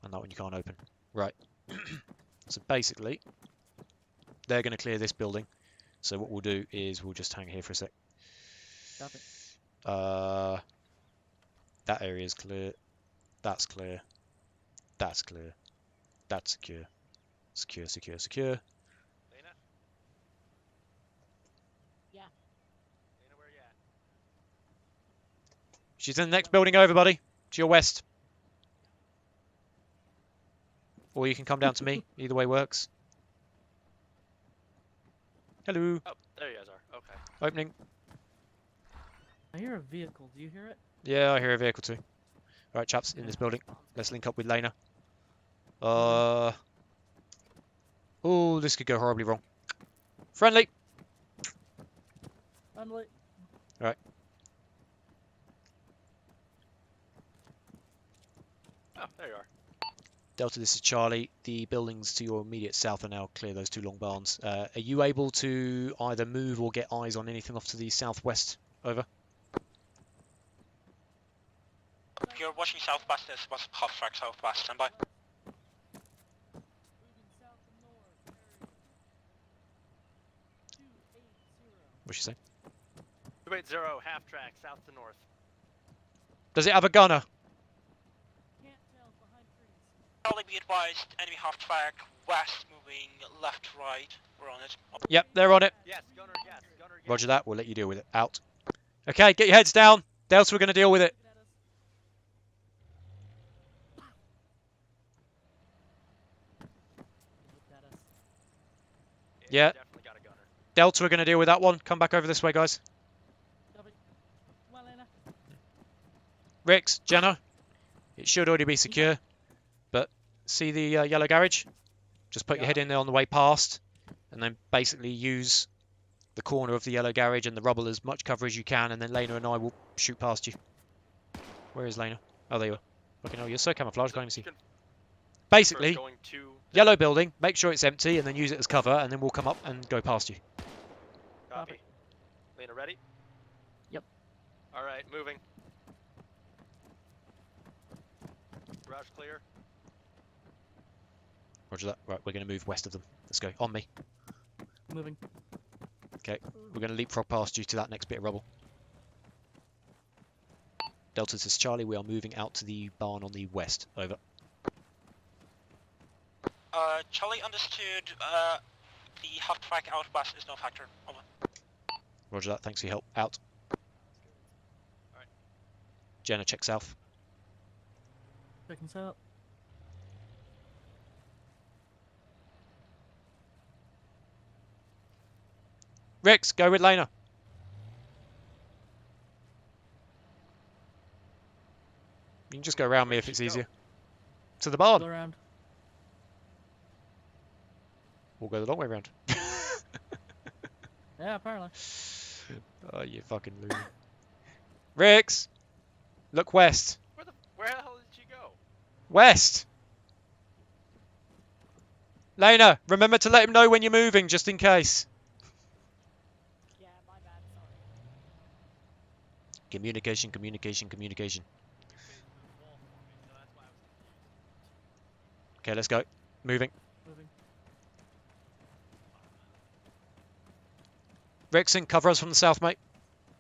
And that one you can't open. Right. So basically, they're going to clear this building. So what we'll do is we'll just hang here for a sec. Copy. That area is clear. That's clear. That's clear. That's secure. Secure, secure, secure. Lena? Yeah. Lena, where you at? She's in the next building over, buddy. To your west. Or you can come down to me. Either way works. Hello. Oh, there you guys are. Okay. Opening. I hear a vehicle. Do you hear it? Yeah, I hear a vehicle too. Alright, chaps, in this building. Let's link up with Lena. Oh, this could go horribly wrong. Friendly. Friendly. Alright. Oh, there you are. Delta, this is Charlie. The buildings to your immediate south are now clear, those two long barns. Are you able to either move or get eyes on anything off to the southwest? Over. If you're watching southwest, this was half track southwest. Stand by. Moving south and north. Area 280. What's she saying? 280, half track, south to north. Does it have a gunner? Can't tell behind trees. Charlie, be advised, enemy half track west, moving left, right. We're on it. Yep, they're on it. Yes, gunner, yes, gunner, yes. Roger that. We'll let you deal with it. Out. Okay, get your heads down. Delta, we're going to deal with it. Looking at us. Looked at us. Yeah. Definitely got a gunner. Delta, we're going to deal with that one. Come back over this way, guys. Copy. Come on, Lena. Rix, Jenna, it should already be secure, but see the yellow garage? Just put your head in there on the way past, and then basically use the corner of the yellow garage and the rubble as much cover as you can, and then Lena and I will shoot past you. Where is Lena? Oh, there you are. Fucking hell, you're so camouflaged, can't even see. Basically, Going to yellow building, make sure it's empty, and then use it as cover, and then we'll come up and go past you. copy. Lena, ready? Yep. All right, moving. Garage clear. Roger that. Right, we're going to move west of them. Let's go. On me. Moving. Okay, we're going to leapfrog past you to that next bit of rubble. Delta, this is Charlie. We are moving out to the barn on the west. Over. Charlie understood. The half track out west is no factor. Over. Roger that. Thanks for your help. Out. Alright. Jenna, check south. Checking this out. Rix, go with Lena. You can just go around me if it's easier. To the barn. Go around. We'll go the long way around. Yeah, apparently. Oh, you fucking loony. Rix! Look west. Where the hell did you go? West! Lena, remember to let him know when you're moving, just in case. Yeah, my bad. Sorry. Communication, communication, communication. Okay, let's go. Moving. Moving. Rixon, cover us from the south, mate.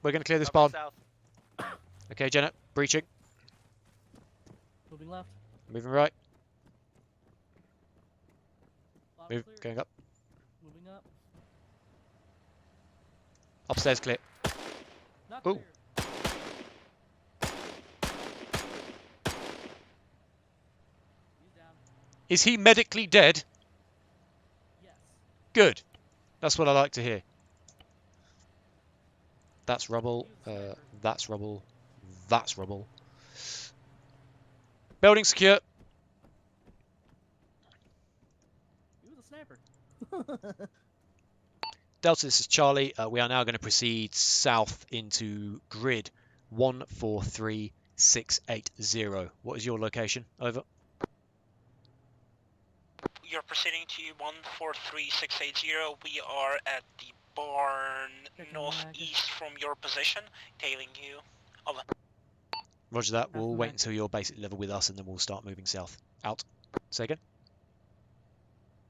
We're going to clear this barn. South. Okay, Jenna, breaching. Moving left. Moving right. Loud Move, clear. going up. Moving up. Upstairs clear. Not Ooh. clear. Is he medically dead? Yes. Good. That's what I like to hear. That's rubble. That's rubble. That's rubble. Building secure. He was a sniper. Delta, this is Charlie. We are now going to proceed south into grid 143680. What is your location? Over. You're proceeding to 143680. We are at the barn Checking northeast from your position, tailing you. Over. Roger that. We'll wait Affirmative. until you're basic level with us and then we'll start moving south. Out. Say again.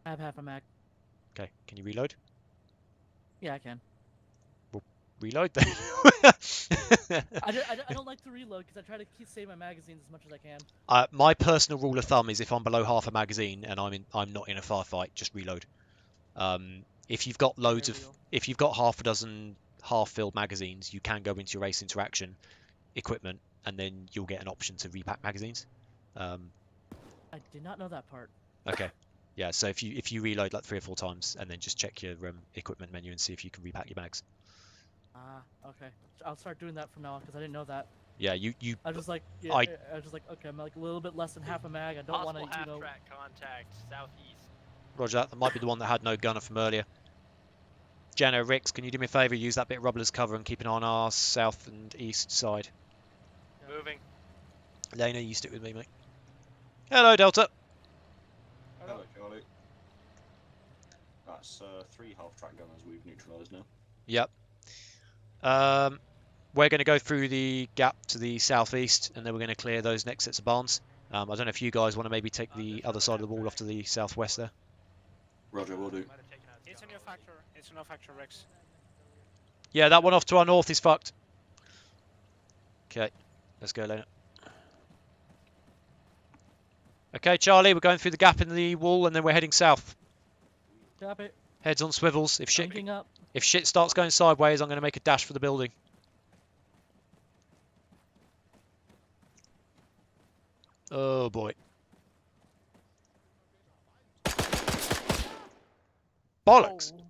I have half a mag. Okay. Can you reload? Yeah, I can. Reload then. I don't like to reload because I try to save my magazines as much as I can. My personal rule of thumb is if I'm below half a magazine and I'm not in a firefight, just reload. If you've got loads Very of, real. if you've got half a dozen half-filled magazines, you can go into your race interaction equipment, and then you'll get an option to repack magazines. I did not know that part. Okay, yeah. So if you reload like 3 or 4 times, and then just check your equipment menu and see if you can repack your bags. Ah, okay. I'll start doing that from now on because I didn't know that. Yeah, you. I was just like, yeah, I- I was just like, okay, I'm like a little bit less than half a mag. I don't want to, Possible you know. half-track contact southeast. Roger that. That might be the one that had no gunner from earlier. Jenna, Rix, can you do me a favour? Use that bit of rubble as cover and keep an eye on our south and east side. Moving. Lena, you stick with me, mate. Hello, Delta. Hello, Charlie. That's 3 half-track gunners we've neutralised now. Yep. We're going to go through the gap to the southeast, and then we're going to clear those next sets of barns. I don't know if you guys want to maybe take the other side of the wall off to the southwest there. Roger, will do. It's a new factor. It's a new factor, Rex. Yeah, that one off to our north is fucked. Okay, let's go, Lena. Okay, Charlie, we're going through the gap in the wall, and then we're heading south. Stop it. Heads on swivels. If Syncing up. shit starts going sideways, I'm going to make a dash for the building. Oh boy. Bollocks! Oh.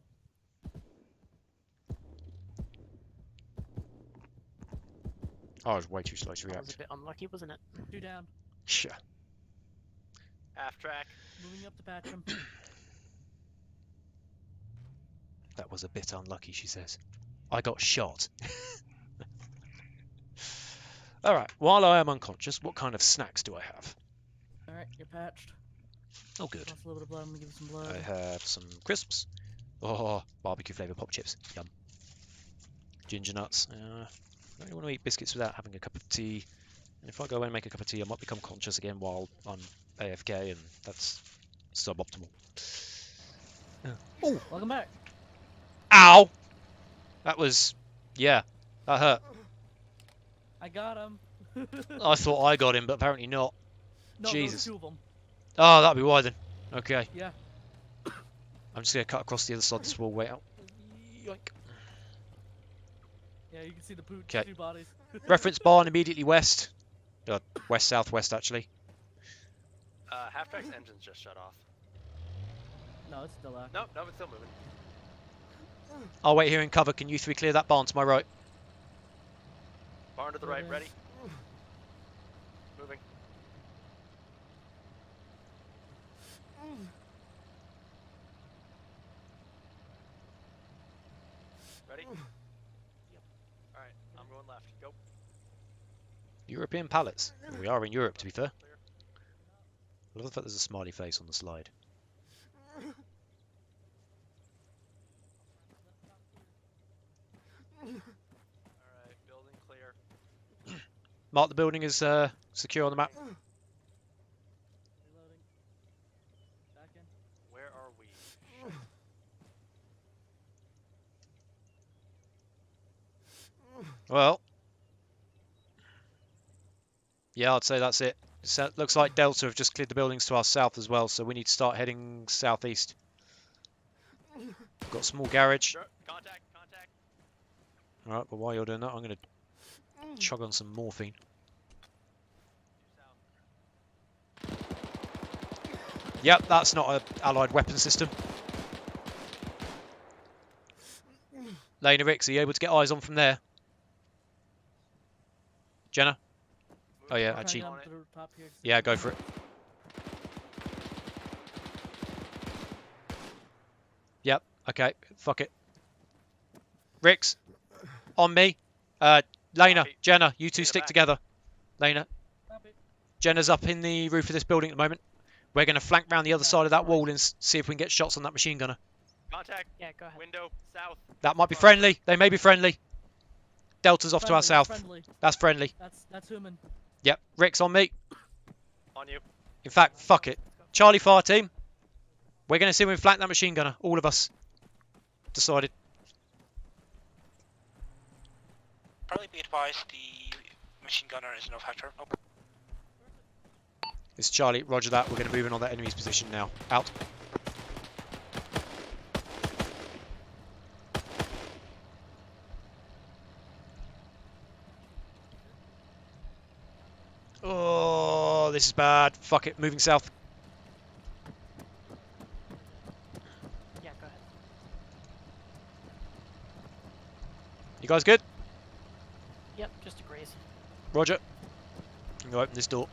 Oh, I was way too slow to That was react. a bit unlucky, wasn't it? 2 down. Sure. Half-track. Moving up to patch him. That was a bit unlucky, she says. I got shot. Alright, while I am unconscious, what kind of snacks do I have? Alright, you're patched. Oh, good. Lost a little bit of blood. I'm gonna give you some blood. I have some crisps. Oh, barbecue flavour pop chips. Yum. Ginger nuts. I don't want to eat biscuits without having a cup of tea. And if I go away and make a cup of tea, I might become conscious again while I'm AFK, and that's suboptimal. Oh! Welcome back. Ow! That was... yeah, that hurt. I got him. I thought I got him, but apparently not. No, Jesus. there was 2 of them. Oh, that'd be why then. Okay. Yeah. I'm just going to cut across the other side of this wall. Wait out. Yoink. Yeah, you can see the 'Kay. 2 bodies. Reference barn immediately west. West-southwest, actually. Half-track's engine's just shut off. No, it's still active. Nope, it's still moving. I'll wait here in cover. Can you 3 clear that barn to my right? Barn to the right, ready. Moving. Ready? Alright, I'm going left. Go. European pallets. We are in Europe, to be fair. I love the fact there's a smiley face on the slide. Alright, building clear. Mark the building as secure on the map. Reloading. Back in. Where are we? Well. Yeah, I'd say that's it. So, looks like Delta have just cleared the buildings to our south as well, so we need to start heading southeast. Got a small garage. Sure. Contact. Alright, but while you're doing that, I'm going to chug on some morphine. South. Yep, that's not an allied weapon system. Lena, Rix, are you able to get eyes on from there? Jenna? Oh yeah, Moving actually, on it. yeah, go for it. Yep, okay, fuck it. Rix, on me. Lena, Copy. Jenna, you two In the stick back. together. Lena, Jenna's up in the roof of this building at the moment. We're going to flank round the other side of that wall and see if we can get shots on that machine gunner. Contact. Yeah, go ahead. Window south. That might be friendly. They may be friendly. Delta's off to our south. Friendly. That's friendly. That's human. Yep, Rick's on me. On you. In fact, fuck it. Charlie fire team. We're going to see if we can flank that machine gunner. All of us. Decided. Probably be advised the machine gunner is no factor. Nope. It's Charlie. Roger that. We're going to move in on that enemy's position now. Out. Oh, this is bad. Fuck it. Moving south. Yeah, go ahead. You guys good? Yep, just agrees. Roger. I'm going to open this door.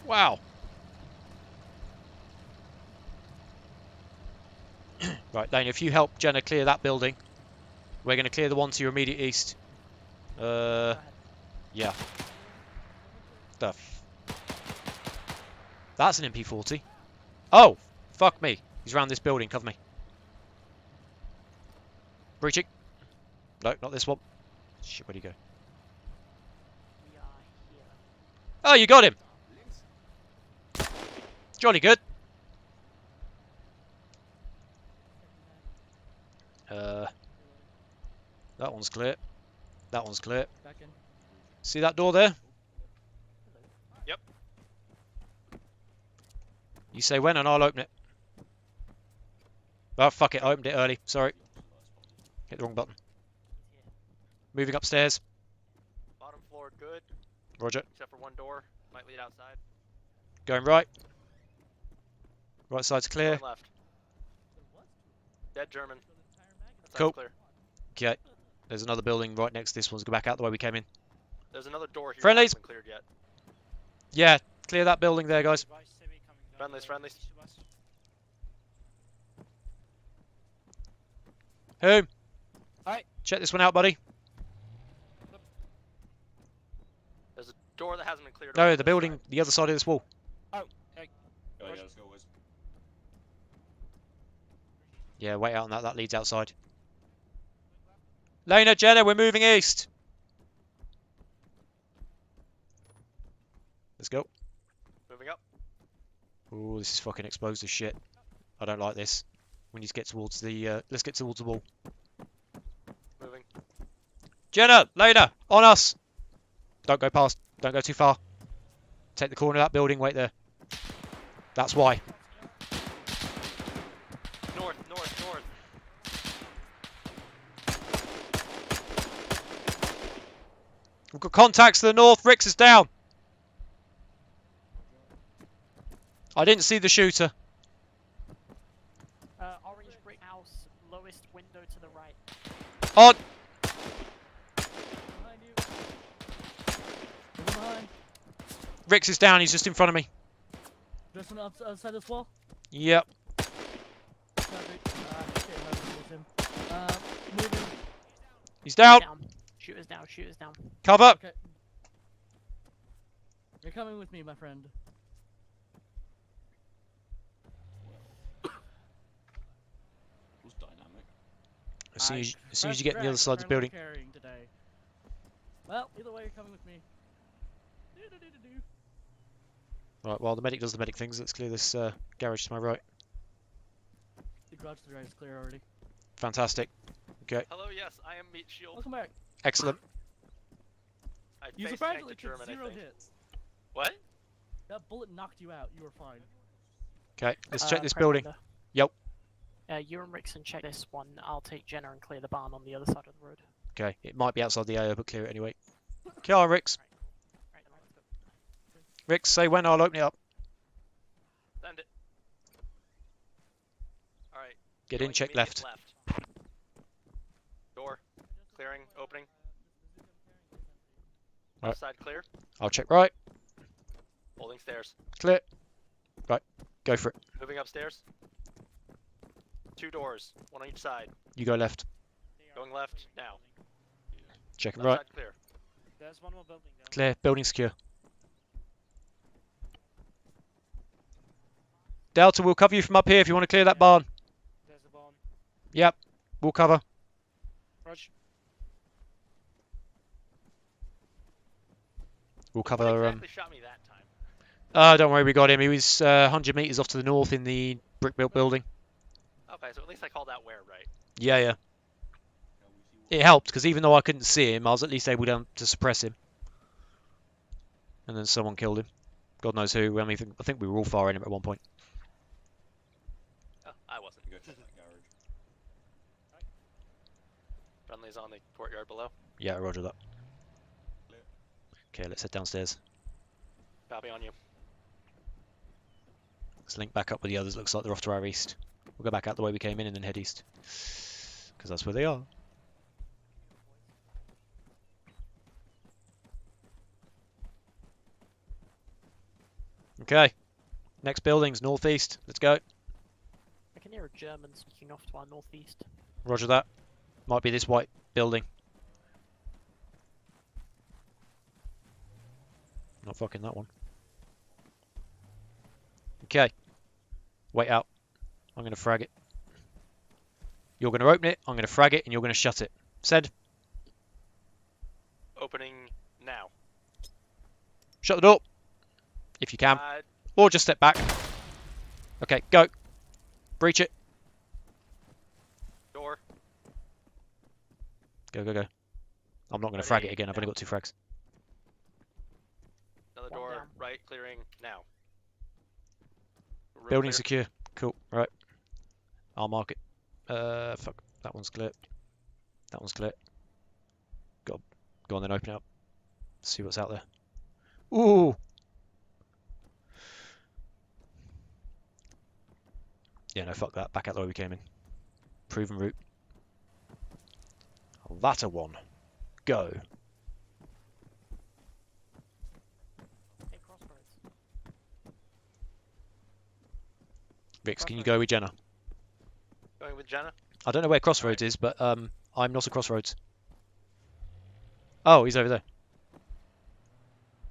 Wow. Right, Lane, if you help Jenna clear that building, we're going to clear the one to your immediate east. Go ahead. Yeah. That's an MP40. Oh, fuck me. He's around this building. Cover me. Breaching. No, not this one. Shit, where'd he go? We are here. Oh, you got him. Jolly good. That one's clear. That one's clear. Back in. See that door there? Yep. You say when and I'll open it. Oh, fuck it. I opened it early. Sorry. Hit the wrong button. Moving upstairs. Bottom floor, good. Roger. Except for one door. Might lead outside. Going right. Right side's clear. Going left. Dead German. That side's Cool. Clear. Okay. There's another building right next to this one. Let's go back out the way we came in. There's another door here. Friendlies. That hasn't been cleared yet. Yeah, clear that building there, guys. Friendlies, friendlies. Who? Alright. Check this one out, buddy. There's a door that hasn't been cleared. No, over the on this building, side. the other side of this wall. let's go, boys. Yeah, wait out on that. That leads outside. Lena, Jenna, we're moving east. Let's go. Moving up. Oh, this is fucking exposed as shit. I don't like this. We need to get towards the, let's get towards the wall. Moving. Jenna, Lena, on us. Don't go past. Don't go too far. Take the corner of that building. Wait there. That's why. North, north, north. We've got contacts to the north. Rix is down. I didn't see the shooter. Orange brick house, lowest window to the right. On. Behind you. Over behind. Rix is down. He's just in front of me. Just on the outside this wall. Yep. Shit, that was him. Moving. He's down. Shooters down, shooters down. Cover. Okay. You're coming with me, my friend. Was dynamic. As soon as you get on the other side of the building. Carrying today. Well, either way, you're coming with me. Do-do-do-do-do. Right, while the medic does the medic things, let's clear this garage to my right. The garage to the right is clear already. Fantastic. Okay. Hello, yes, I am meat shield. Welcome back. Excellent. I You face surprisingly tanked a took German, I 0 think. hits. What? That bullet knocked you out. You were fine. Okay, let's check this Prep building. window. Yep. You and Rickson check this one. I'll take Jenna and clear the barn on the other side of the road. Okay, it might be outside the AO, but clear it anyway. Okay, on, Rix. Right, let's go. Rix, say when, I'll open it up. Get Going in, check immediate left. Door. Clearing. Opening. Right. Left side clear. I'll check right. Holding stairs. Clear. Right, go for it. Moving upstairs. 2 doors. 1 on each side. You go left. Going left now. Checking Left right. side clear. There's one more building down. Clear. Building secure. Delta, we'll cover you from up here if you want to clear that barn. There's the barn. Yep, we'll cover. Rush. We'll What cover. exactly shot me that time? Don't worry, we got him. He was 100 meters off to the north in the brick-built building. Okay, so at least I called out where, right? Yeah, yeah. It helped because even though I couldn't see him, I was at least able to suppress him. And then someone killed him. God knows who. I mean, I think we were all firing him at one point. Oh, I wasn't. Go check that garage. Friendly's on the courtyard below. Yeah, roger that. Clear. Okay, let's head downstairs. Copy on you. Let's link back up with the others. Looks like they're off to our east. We'll go back out the way we came in and then head east. Because that's where they are. Okay. Next building's northeast. Let's go. I can hear a German speaking off to our northeast. Roger that. Might be this white building. Not fucking that one. Okay. Wait out. I'm going to frag it. You're going to open it, I'm going to frag it, and you're going to shut it. Said. Opening now. Shut the door. If you can. Or just step back. Okay, go. Breach it. Door. Go, go, go. I'm not going to Ready? frag it again. I've only got 2 frags. Another One door. down. Right. Clearing now. Room Building clear. secure. Cool. Right. I'll mark it. Fuck. That one's clear. That one's clear. Go on then, open it up. See what's out there. Ooh! Yeah, no, fuck that. Back out the way we came in. Proven route. That a one. Go. Hey, crossroads. Rix, can you go with Jenna? Going with Jenna. I don't know where Crossroads is, but I'm not a Crossroads. Oh, he's over there.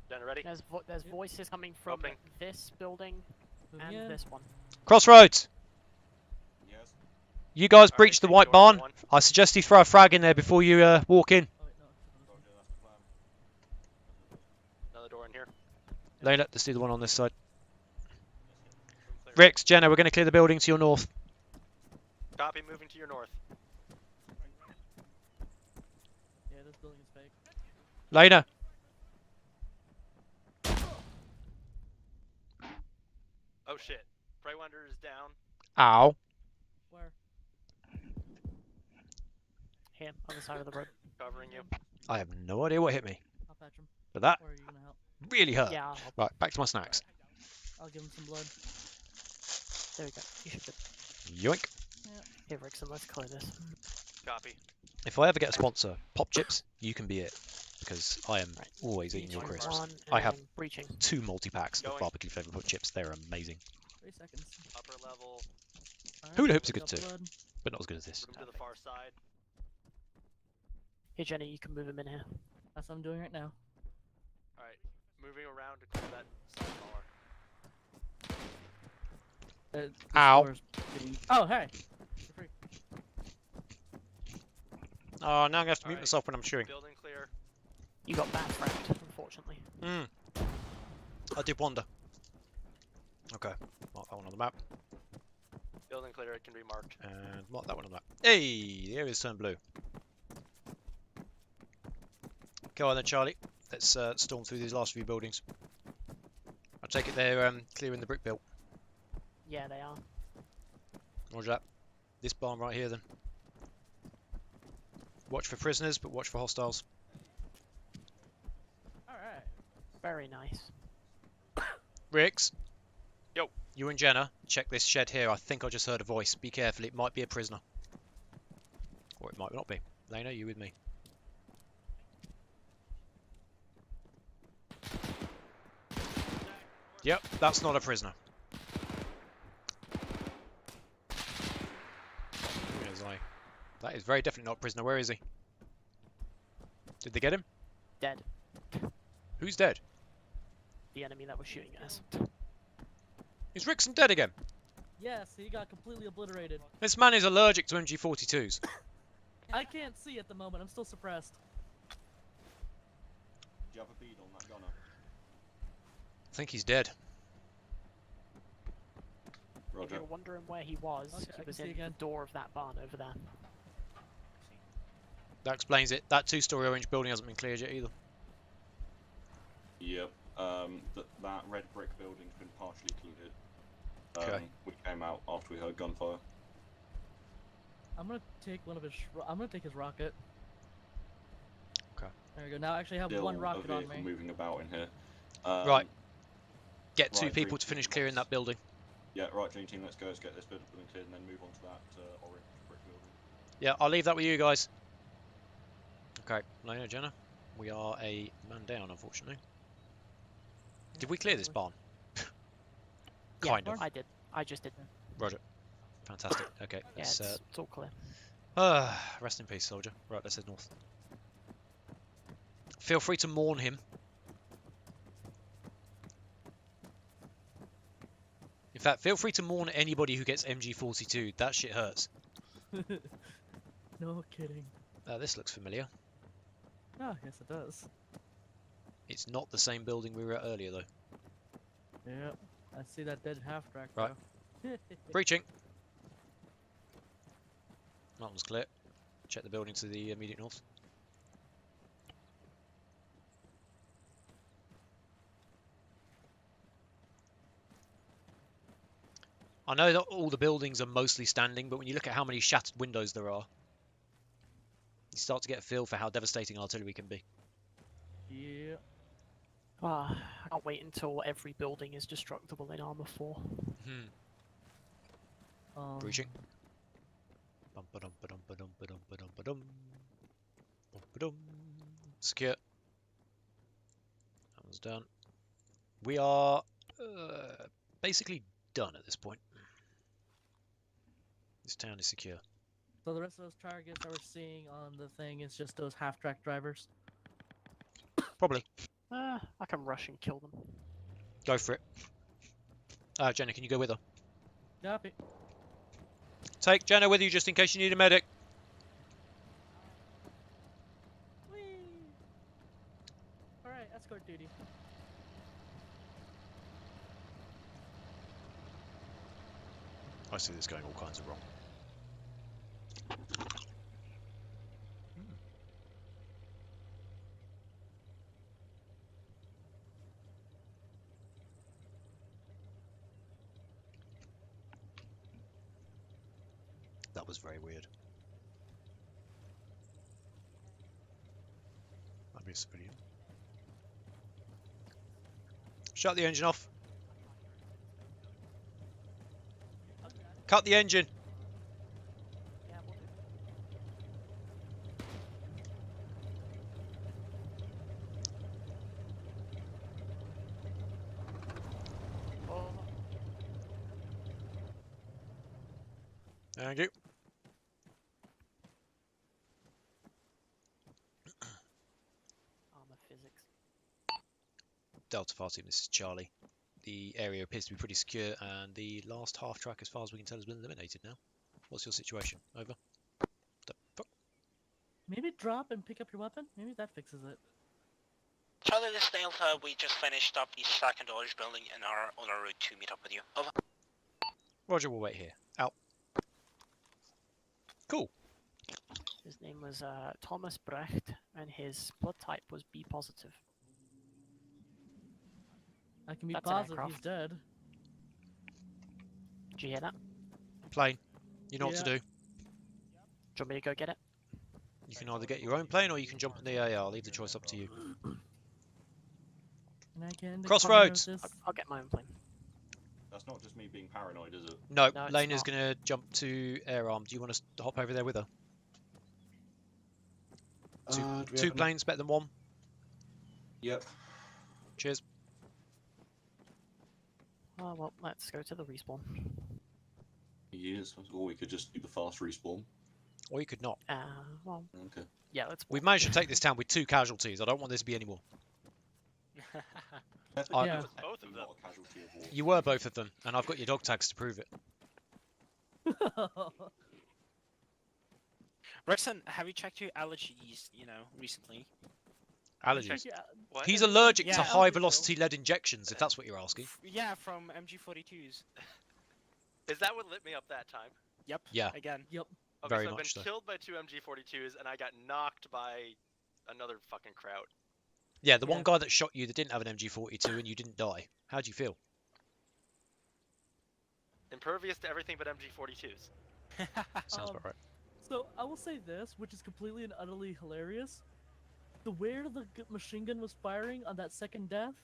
Jenna ready? There's voices coming from Opening. this building and Yeah. this one. Crossroads! Yes. You guys Alright, breached the take white door barn. one. I suggest you throw a frag in there before you walk in. Oh, wait, no. Roger, that's the plan. Another door in here. Layla, let's do the one on this side. Room clear. Rix, Jenna, we're going to clear the building to your north. Copy. Moving to your north. Yeah, this building is fake. Lena. Oh shit. Prey Wanderer is down. Ow. Where? Here, on the side of the road. Covering you. I have no idea what hit me, I'll patch him. but that Or are you gonna help? really hurt. Yeah, Right, back to my snacks. I'll give him some blood. there we go. You should be. Yoink. Here, Rickson, let's clear this. Copy. If I ever get a sponsor, Pop Chips, you can be it. Because I am Right. always eating your Breaching crisps. one I have and breaching. 2 multi-packs of Going. barbecue flavored Pop Chips. They're amazing, 3 seconds. Upper level. Alright, Hula hoops are got good too. blood. but not as good as this. Room to the far side. Here, Jenny, you can move him in here. That's what I'm doing right now. Alright. Moving around to clear that side bar. This Ow. door's getting- Oh, hey! You're free. Oh, now I'm going to have to mute Alright. myself when I'm chewing. Building clear. You got bat fragged, unfortunately. I did wonder. Okay, mark that one on the map. Building clear. It can be marked. And mark that one on the map. Hey, the area's turned blue. Go on then, Charlie. Let's storm through these last few buildings. I take it they're clearing the brick built. Yeah, they are. Roger that. This barn right here then. Watch for prisoners, but watch for hostiles. Alright. Very nice. Rix. Yo. You and Jenna, check this shed here. I think I just heard a voice. Be careful, it might be a prisoner. Or it might not be. Lena, you with me? Yep, that's not a prisoner. Where's I? That is very definitely not a prisoner. Where is he? Did they get him? Dead. Who's dead? The enemy that was shooting at us. Is Rickson dead again? Yes, he got completely obliterated. This man is allergic to MG42s. I can't see at the moment. I'm still suppressed. Do you have a bead on that gunner? I think he's dead. If Roger. you're wondering where he was, Okay, I he can was see in again. the door of that barn over there. That explains it. That two-story orange building hasn't been cleared yet either. Yep. That red brick building's been partially cleared. Okay. We came out after we heard gunfire. I'm gonna take one of his. I'm gonna take his rocket. Okay. There we go. Now I actually have Still one a rocket on vehicle me. moving about in here. Right. Get two right, people three to finish people. clearing that building. Yeah, right, Dream Team, let's go. Let's get this building cleared and then move on to that orange brick building. Yeah, I'll leave that with you guys. Okay, Lena, Jenna, we are a man down, unfortunately. Did we clear this barn? Kind Yeah, of. I did. I just didn't. Roger. Fantastic. Okay, Yeah, let's it's all clear. rest in peace, soldier. Right, let's head north. Feel free to mourn him. In fact, feel free to mourn anybody who gets MG42. That shit hurts. No kidding. This looks familiar. Oh, yes it does. It's not the same building we were at earlier, though. Yep. I see that dead half-track. Right. though. Breaching. That one's clear. Check the building to the immediate north. I know that all the buildings are mostly standing, but when you look at how many shattered windows there are, you start to get a feel for how devastating artillery can be. Yeah. I can't wait until every building is destructible in Arma 4. Breaching. Bum-ba-dum-ba-dum-ba-dum-ba-dum-ba-dum-ba-dum. Bum-ba-dum. Secure. That one's done. We are basically done at this point. This town is secure. So the rest of those targets that we're seeing on the thing is just those half-track drivers. Probably. I can rush and kill them. Go for it. Jenna, can you go with her? Copy. Take Jenna with you just in case you need a medic. Whee! Alright, escort duty. I see this going all kinds of wrong. That was very weird. Might be a civilian. Shut the engine off. Cut the engine. Yeah, we'll do. Oh, Thank you. Arma physics. Delta Fire Team, this is Charlie. The area appears to be pretty secure, and the last half track, as far as we can tell, has been eliminated now. What's your situation? Over. The fuck? Maybe drop and pick up your weapon? Maybe that fixes it. Charlie, this is Delta. We just finished up the second orange building and are on our route to meet up with you. Over. Roger, we'll wait here. Out. Cool. His name was Thomas Brecht, and his blood type was B positive. I can be That's an positive he's aircraft. dead. Did you hear that? Plane. You know what to Yeah. do. Do you want me to go get it? You can either get your own plane or you can jump in the AR. I'll leave the choice up to you. And I can Crossroads! this. I'll get my own plane. That's not just me being paranoid, is it? No, No, it's Lena's not. going to jump to air arm. Do you want us to hop over there with her? Do we Two have any- planes better than one. Yep. Cheers. Oh, well, let's go to the respawn. Yes, or we could just do the fast respawn. Or you could not. Well, Okay. yeah, let's. We've walk. managed to take this town with 2 casualties. I don't want this to be any more. Technically, Yeah. it was Both of not them. a casualty of war. You were both of them, and I've got your dog tags to prove it. Rexon, have you checked your allergies, recently? Allergies. Yeah, What? He's allergic to Yeah. high velocity lead injections, if that's what you're asking. Yeah, from MG42s. Is that what lit me up that time? Yep. Yeah. Again. Yep. Okay, Very so I've much been so. killed by 2 MG42s, and I got knocked by another fucking kraut. Yeah, the Yeah. one guy that shot you that didn't have an MG42 and you didn't die. How do you feel? Impervious to everything but MG42s. Sounds about right. So I will say this, which is completely and utterly hilarious. The where the machine gun was firing on that second death,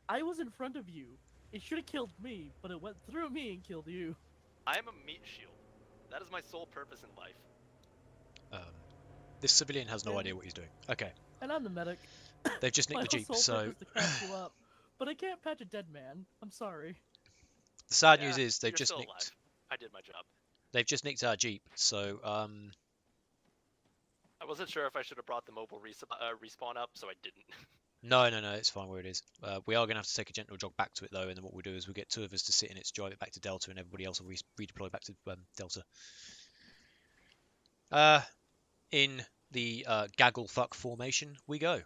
I was in front of you. It should have killed me, but it went through me and killed you. I am a meat shield. That is my sole purpose in life. This civilian has no Yeah. idea what he's doing. Okay, And I'm the medic. they've just nicked My the Jeep, sole so purpose to catch you up. But I can't patch a dead man. I'm sorry. the sad Yeah, news is they've you're just still nicked. alive. I did my job. They've just nicked our Jeep, so I wasn't sure if I should have brought the mobile respawn up, so I didn't. no, it's fine where it is. We are going to have to take a gentle jog back to it though, and then what we'll do is we'll get 2 of us to sit in it to drive it back to Delta, and everybody else will redeploy back to Delta. In the gaggle fuck formation we go.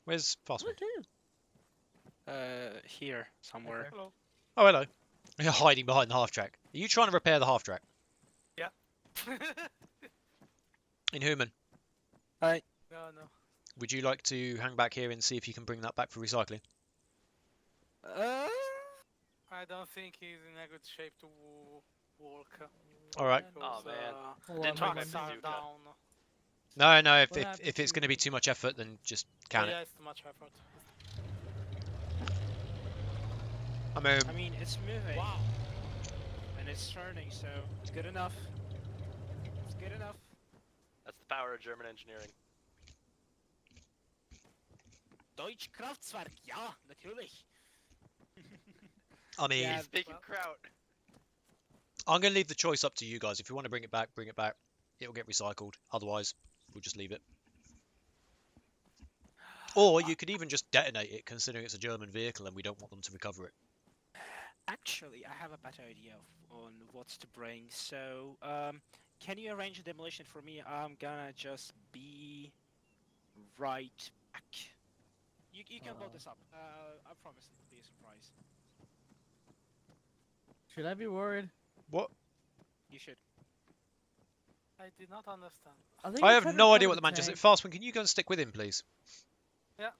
Where's Fastwind? Woohoo. Here, somewhere. Hello. Oh, hello. You're hiding behind the half track. Are you trying to repair the half track? Yeah. Inhuman, No. would you like to hang back here and see if you can bring that back for recycling? I don't think he's in a good shape to work. All right. Oh, man. Hold Didn't on, talk hold my on. bazooka. Down. No, What if happened it's to going to be too much effort, then just can Yeah, it. it's too much effort. I mean, I mean, it's moving. Wow. And it's turning, so it's good enough. It's good enough. That's the power of German engineering. Deutsch Kraftwerk, ja, natürlich. I mean, Yeah. Speaking kraut. I'm going to leave the choice up to you guys. If you want to bring it back, bring it back. It'll get recycled. Otherwise, we'll just leave it. Or you could even just detonate it, considering it's a German vehicle and we don't want them to recover it. Actually, I have a better idea on what to bring. So, can you arrange a demolition for me? I'm gonna just be right back. You can blow this up. I promise it'll be a surprise. Should I be worried? What? You should. I did not understand. Are they I gonna have try to no recover idea what the man just tank? said. Fastwind, can you go and stick with him, please? Yeah.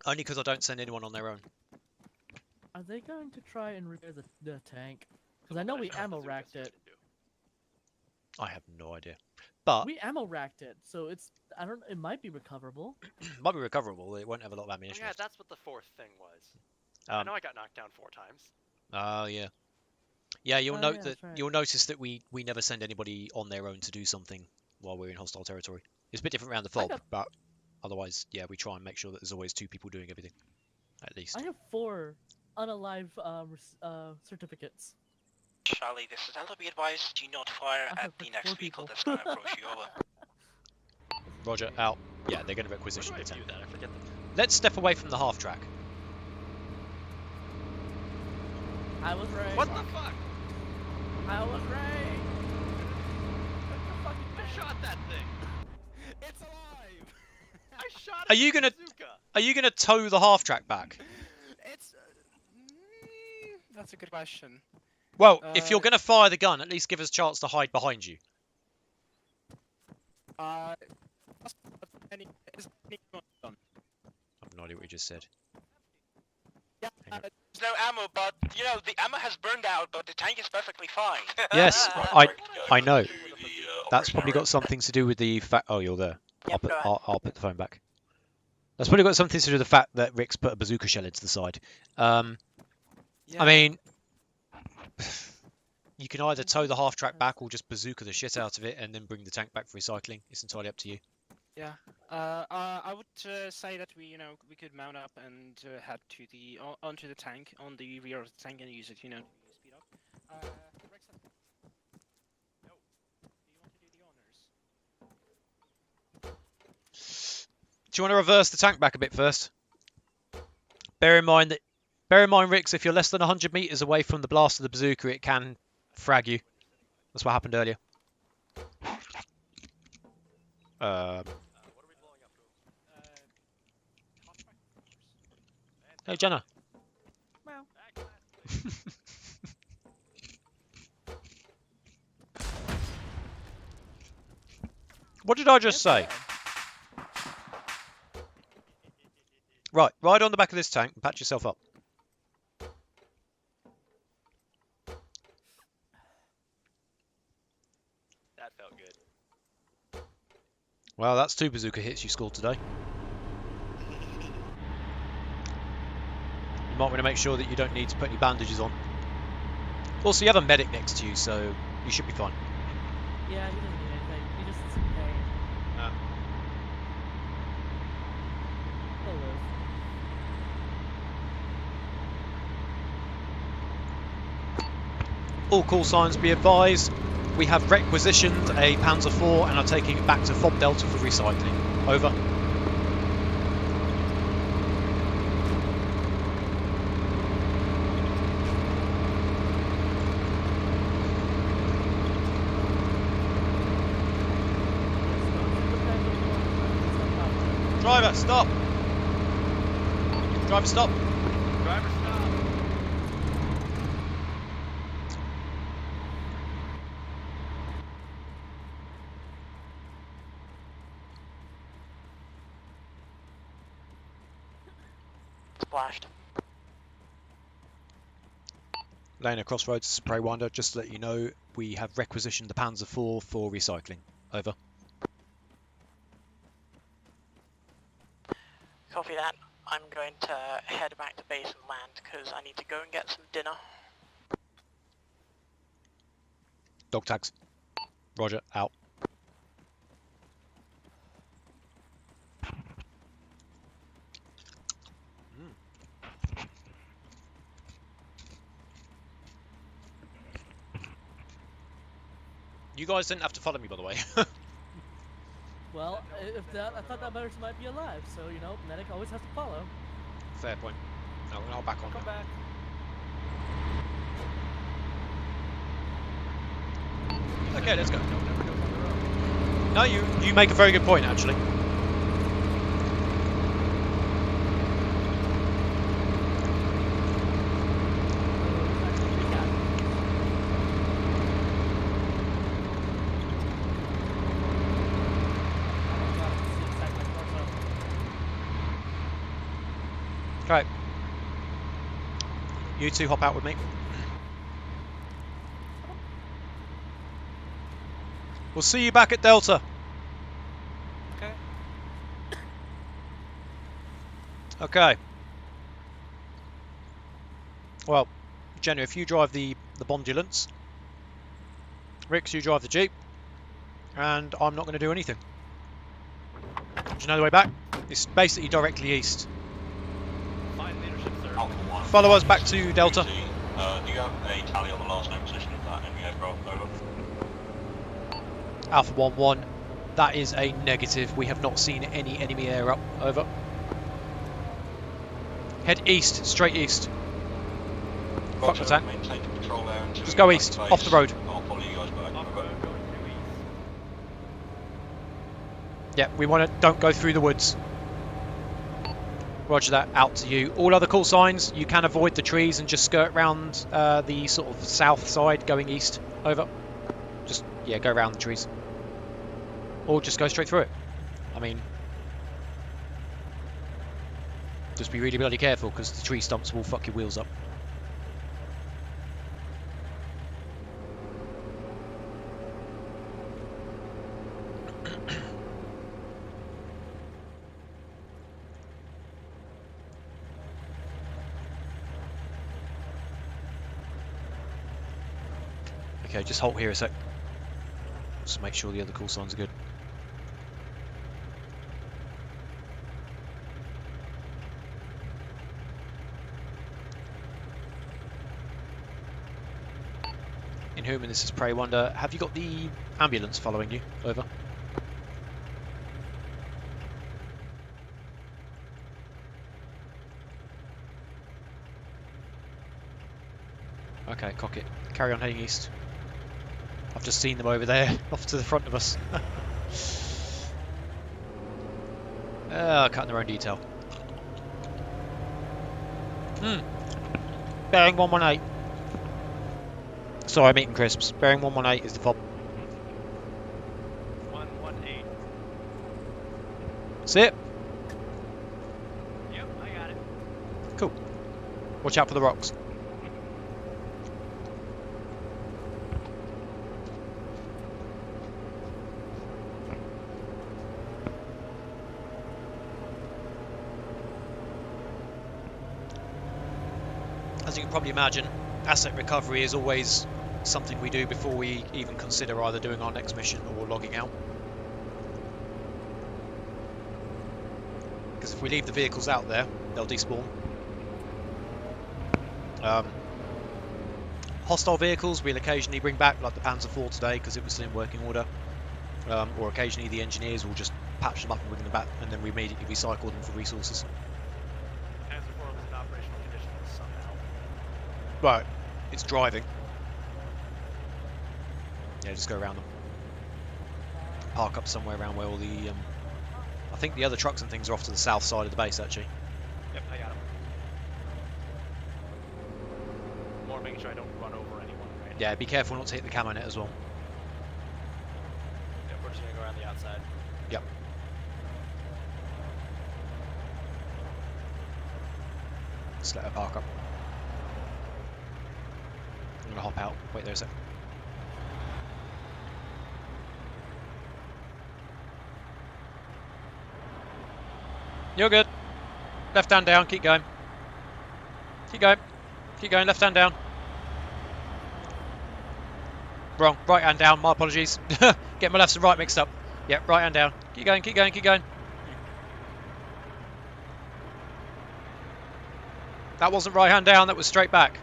Only because I don't send anyone on their own. Are they going to try and repair the tank? Because I know we ammo racked it. I have no idea. But We ammo racked it, so it's it might be recoverable. it might be recoverable. It won't have a lot of ammunition. Yeah, left. that's what the 4th thing was. I Um, know I got knocked down 4 times. Oh yeah. Yeah, you'll Oh, note yeah, that that's right. you'll notice that we never send anybody on their own to do something while we're in hostile territory. It's a bit different around the I FOB, got- but otherwise, yeah, we try and make sure that there's always 2 people doing everything, at least. I have 4 unalive certificates. Charlie, this is Delta. Be advised, do not fire I have at the like next 4 vehicle people. that's going to approach you. Over. Roger, out. Yeah, they're going to Where requisition do I the view tank. that? I forget the... Let's step away from the half track. I was right. What the fuck? I was right. I shot that thing! It's alive. I shot it Are you with a gonna- bazooka! Are you going to tow the half track back? It's. That's a good question. Well, if you're Uh, going to fire the gun, at least give us a chance to hide behind you. Any, is any done? I have no idea what you just said. Yeah, Hang on. There's no ammo, but, you know, the ammo has burned out, but the tank is perfectly fine. Yes, I know. That's probably got something to do with the fact. Oh, you're there. Yep, go ahead. I'll put the phone back. That's probably got something to do with the fact that Rick's put a bazooka shell into the side. Yeah. I mean, You can either tow the half-track back or just bazooka the shit out of it and then bring the tank back for recycling. It's entirely up to you. Yeah. I would say that we could mount up and head to the onto the tank on the rear of the tank and use it, to speed up. Rex, no. Do you want to do the honors? Do you want to reverse the tank back a bit first? Bear in mind, Rix, if you're less than 100 meters away from the blast of the bazooka, it can frag you. That's what happened earlier. What are we blowing up? Halfback, of course. Hey, Jenna. Well, What did I just say? Right, ride on the back of this tank and patch yourself up. That felt good. Well, that's 2 bazooka hits you scored today. You might want to make sure that you don't need to put any bandages on. Also, you have a medic next to you, so you should be fine. Yeah, he doesn't need anything. He just needs some pain. He'll live. All call signs be advised. We have requisitioned a Panzer IV and are taking it back to FOB Delta for recycling. Over. Driver, stop! Driver, stop! Driver, stop. Splashed. Lane across roads to Spray Winder. Just to let you know, we have requisitioned the Panzer IV for recycling. Over. Copy that. I'm going to head back to base and land because I need to go and get some dinner. Dog tags. Roger, out. You guys didn't have to follow me, by the way. Well, if that, I thought that better might be alive, so, medic always has to follow. Fair point. No, I'll back on. Come back. Okay, let's go. Never go down the road. No, you make a very good point, actually. Okay. You two hop out with me. We'll see you back at Delta. Okay. Okay. Well, Jenna, if you drive the Bondulance, Rix, you drive the Jeep, and I'm not going to do anything. Do you know the way back? It's basically directly east. Fine leadership, sir. Alpha 1. Follow us back to Delta. Do you have a tally on the last known position of that enemy aircraft? Over. Alpha 1-1, that is a negative. We have not seen any enemy air up. Over. Head east, straight east. Fuck the tank. Maintain control there until Just go we east, base. off the road. I'll follow you guys back. Off Over. road, going due east. Yeah, we want to, don't go through the woods. Roger that, out to you. All other call signs, you can avoid the trees and just skirt round the sort of south side going east. Over. Just, yeah, go around the trees. Or just go straight through it. I mean, just be really bloody careful because the tree stumps will fuck your wheels up. Okay, just halt here a sec. Just make sure the other call signs are good. Inhuman, this is Prey Wonder. Have you got the ambulance following you? Over. Okay, cock it. Carry on heading east. I've just seen them over there, off to the front of us. Cutting their own detail. Bearing 118. Sorry, I'm eating crisps. Bearing 118 is the FOB. 118. Sit. Yep, I got it. Cool. Watch out for the rocks. As you can probably imagine, asset recovery is always something we do before we even consider either doing our next mission or logging out. Because if we leave the vehicles out there, they'll despawn. Hostile vehicles we'll occasionally bring back, like the Panzer IV today, because it was still in working order. Or occasionally the engineers will just patch them up and bring them back, and then we immediately recycle them for resources. Panzer IV was in operational condition somehow. Right, it's driving. Yeah, just go around them. Park up somewhere around where all the... I think the other trucks and things are off to the south side of the base, actually. Yep, I got him. More making sure I don't run over anyone, right? Yeah, be careful not to hit the camo net as well. Yep, we're just gonna go around the outside. Yep. Just let her park up. I'm gonna hop out. Wait there a sec. You're good. Left hand down, keep going. Keep going. Keep going, left hand down. Wrong, right hand down, my apologies. Get my left and right mixed up. Yep, right hand down. Keep going, keep going, keep going. That wasn't right hand down, that was straight back.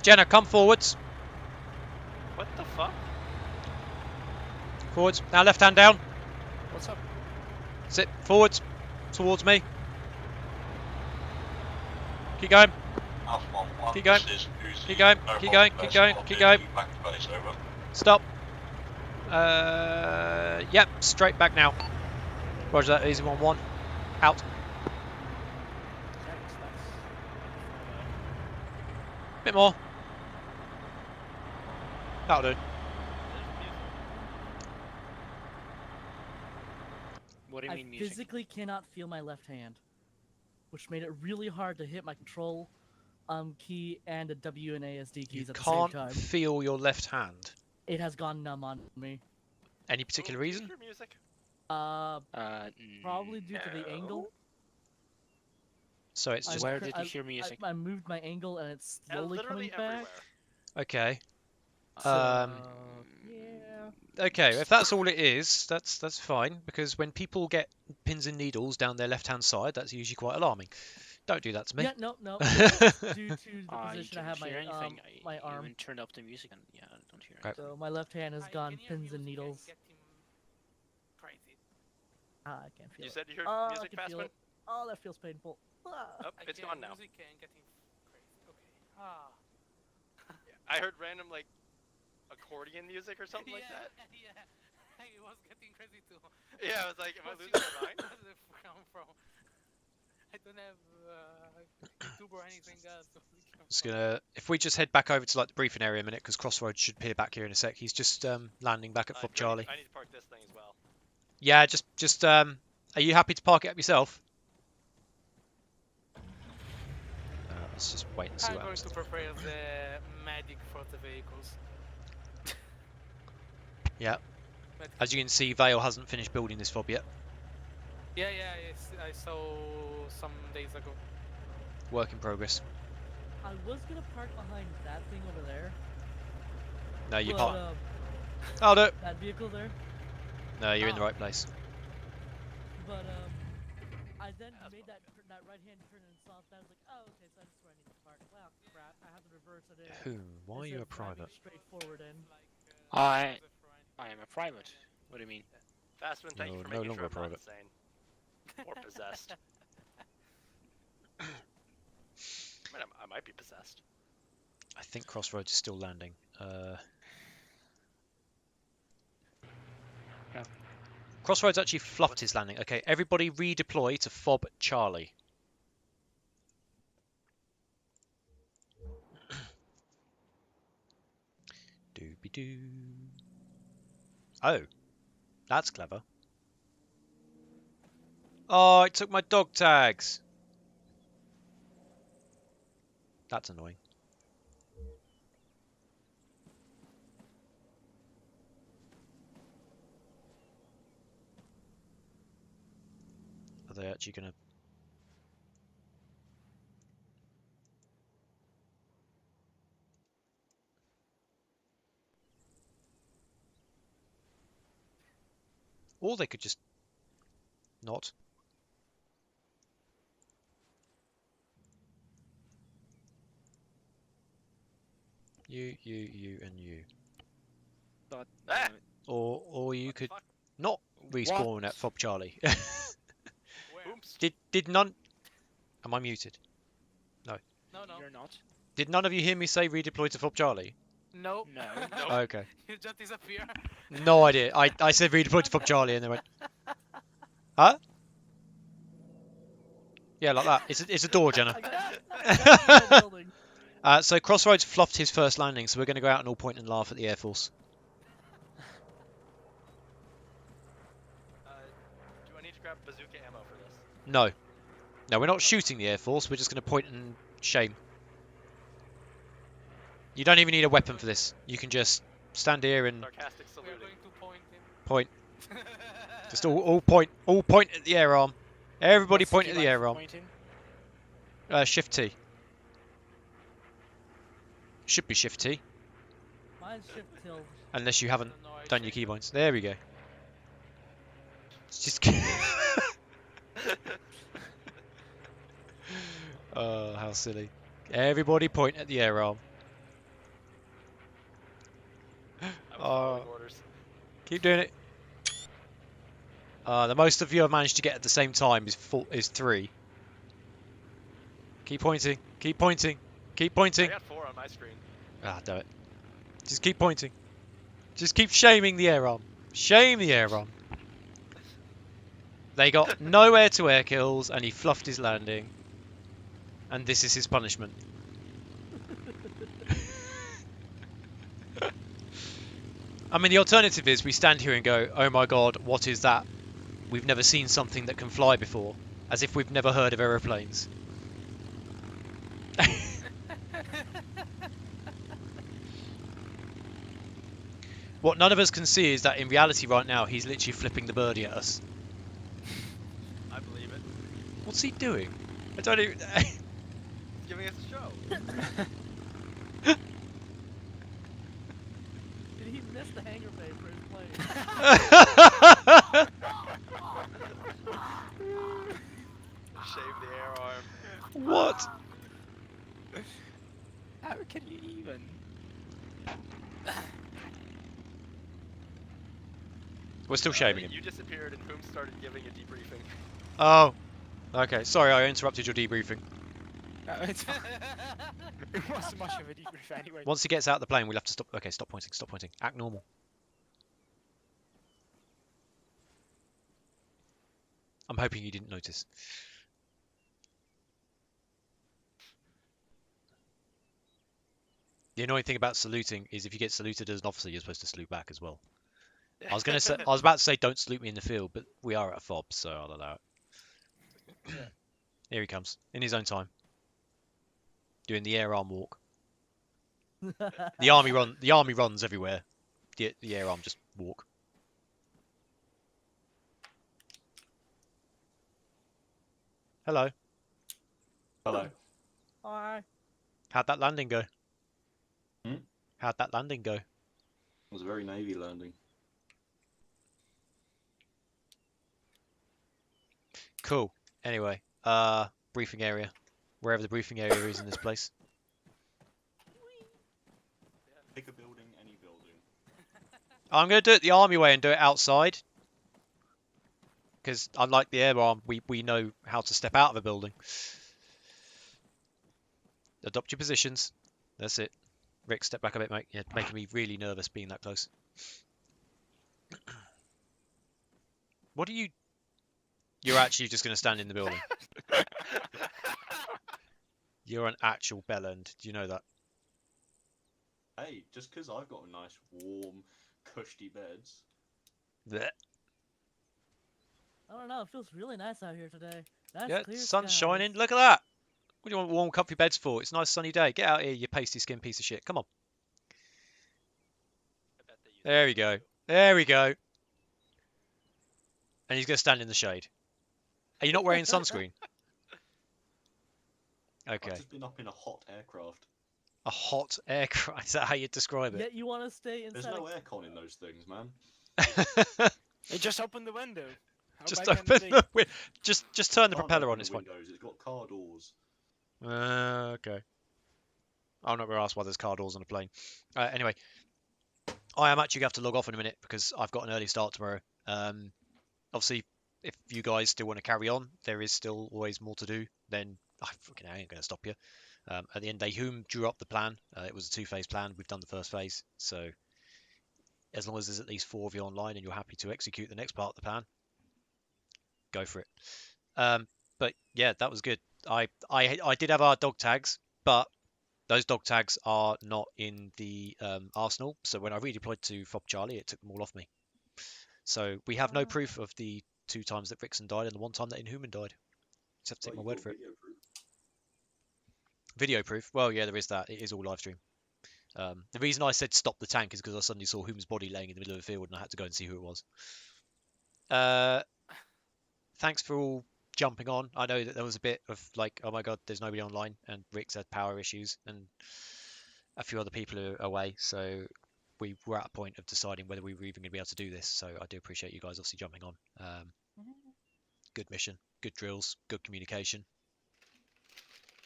Jenna, come forwards. What the fuck? Forwards. Now left hand down. What's up? Sit forwards. Towards me. Keep going. Keep going. Keep going. Keep going. Keep going. Keep going. Stop. Yep. Straight back now. Roger that. Easy 1-1. Out. Bit more. That'll do. What do you I mean music? physically cannot feel my left hand, which made it really hard to hit my control key and the W and ASD keys at the same Can't time. feel your left hand. It has gone numb on me. Any particular Ooh, reason? is there music? Probably due to the angle. So it's just Where did you hear music? I moved my angle and it's slowly coming Literally back. everywhere. okay. Yeah. Okay, if that's all it is, that's fine, because when people get pins and needles down their left-hand side, that's usually quite alarming. Don't do that to me. Yeah, no. It's due to the I position I don't have my hear anything. my I arm. even turned up the music and yeah, I don't hear Okay. So my left hand has gone pins and needles. Crazy. I can't feel You it. said you heard I music, can feel Passman? it. Oh, that feels painful. Oh, it's Again, gone now. Music and getting crazy. Okay. Ah. I heard random, like, accordion music or something like that. Yeah. It was getting crazy too. Yeah, I was like, am I What's losing my mind? Where does it come from? I don't have YouTube or anything else. Just gonna, if we just head back over to like the briefing area a minute, because Crossroads should appear back here in a sec. He's just landing back at FOB Charlie. I need to park this thing as well. Yeah, just are you happy to park it up yourself? Let's just wait and see I'm what going happens. to prepare the medic for the vehicles. Yeah. Medic. As you can see, Vale hasn't finished building this FOB yet. Yeah, yes, I saw some days ago. Work in progress. I was gonna park behind that thing over there. No, you but, can't. Hold it. that vehicle there. No, you're in the right place. But I then made that right-hand turn and saw that. I was like, oh, okay, so that's where I need to park. Well, crap, I have to reverse it in. Who? Why are you a instead of driving private? Straight forward in. I am a private. What do you mean? Fastman, thank you You're for no making sure longer I'm not private. insane. Or possessed. I mean, I might be possessed. I think Crossroads is still landing. Yeah. Crossroads actually fluffed his landing. Okay, everybody redeploy to FOB Charlie. Doobie-doo. Oh, that's clever. Oh, it took my dog tags. That's annoying. Are they actually gonna... Or they could just not. You, and you. God Ah! damn it. Or you What the could fuck? not respawn What? at FOB Charlie. Oops. Did none... Am I muted? No. You're not. Did none of you hear me say redeploy to FOB Charlie? No. No. Nope. Okay. You just disappear. No idea. I said redeploy to FOB Charlie and they went... Huh? Yeah, like that. It's a door, Jenna. I got in the building. So Crossroads fluffed his first landing, so we're going to go out and all point and laugh at the Air Force. Do I need to grab bazooka ammo for this? No. No, we're not shooting the Air Force, we're just going to point and shame. You don't even need a weapon for this. You can just stand here and Sarcastic We're saluting. going to point him. point. Just all point at the air arm. Everybody What's point key at the line air for arm. pointing? Shift T. Should be Shift T, Mine's shift till. unless you haven't No, I done your changed. keybinds. There we go. It's just... Oh, how silly. Everybody point at the air arm. I was following Oh, orders. keep doing it. The most of you have managed to get at the same time is 3. Keep pointing. Keep pointing. Keep I pointing. got 4 on my screen. Ah, damn it. Just keep pointing. Just keep shaming the air arm. Shame the air arm. They got no air-to-air kills, and he fluffed his landing. And this is his punishment. I mean, the alternative is we stand here and go, oh my god, what is that? We've never seen something that can fly before. As if we've never heard of aeroplanes. What none of us can see is that in reality right now, he's literally flipping the birdie at us. I believe it. What's he doing? I don't even... He's giving us a show. Did he miss the hangar bay for his plane? Shave the air arm. What? How can you even? We're still shaming him. You disappeared and Boom started giving a debriefing. Oh. Okay, sorry, I interrupted your debriefing. It wasn't much of a debrief anyway. Once he gets out of the plane, we'll have to stop. Okay, stop pointing, stop pointing. Act normal. I'm hoping you didn't notice. The annoying thing about saluting is if you get saluted as an officer, you're supposed to salute back as well. I was about to say don't salute me in the field, but we are at a FOB, so I'll allow it. Here he comes, in his own time. Doing the air arm walk. The army runs everywhere. The air arm just walk. Hello. Hello. Hi. How'd that landing go? Hmm? How'd that landing go? It was a very Navy landing. Cool. Anyway, briefing area. Wherever the briefing area is in this place. Pick a building, any building. I'm going to do it the army way and do it outside. Because unlike the air arm, we know how to step out of a building. Adopt your positions. That's it. Rick, step back a bit, mate. You're making me really nervous being that close. What are you... You're actually just going to stand in the building. You're an actual bellend. Do you know that? Hey, just because I've got a nice, warm, cushy beds. Blech. I don't know. It feels really nice out here today. Nice Yeah, clear sun's skies. shining. Look at that. What do you want warm, comfy beds for? It's a nice sunny day. Get out here, you pasty skin piece of shit. Come on. I bet they use There we go. There we go. And he's going to stand in the shade. Are you not wearing sunscreen? Okay. I've just been up in a hot aircraft. A hot aircraft. Is that how you describe it? Yet you want to stay There's inside. no aircon in those things, man. Hey, just open the window. How Just bad can it open be? the window. Just turn the Can't propeller open on. the It's fine. windows, it's got car doors. Okay. I'm not going to ask why there's car doors on a plane. Anyway, I am actually going to have to log off in a minute because I've got an early start tomorrow. Obviously, if you guys still want to carry on, there is still always more to do. Then I ain't going to stop you. At the end of the day, Hume drew up the plan. It was a two-phase plan. We've done the first phase. So as long as there's at least 4 of you online and you're happy to execute the next part of the plan, go for it. But yeah, that was good. I did have our dog tags, but those dog tags are not in the arsenal. So when I redeployed to FOB Charlie, it took them all off me. So we have no proof of the 2 times that Rickson died and the 1 time that Inhuman died. Just have to take my word for it. Video proof? Well, yeah, there is that. It is all live stream. The reason I said stop the tank is because I suddenly saw Hume's body laying in the middle of the field and I had to go and see who it was. Thanks for all jumping on. I know that there was a bit of like, oh my god, there's nobody online, and Rick's had power issues, and a few other people are away, so we were at a point of deciding whether we were even going to be able to do this. So I do appreciate you guys obviously jumping on. Good mission, good drills, good communication,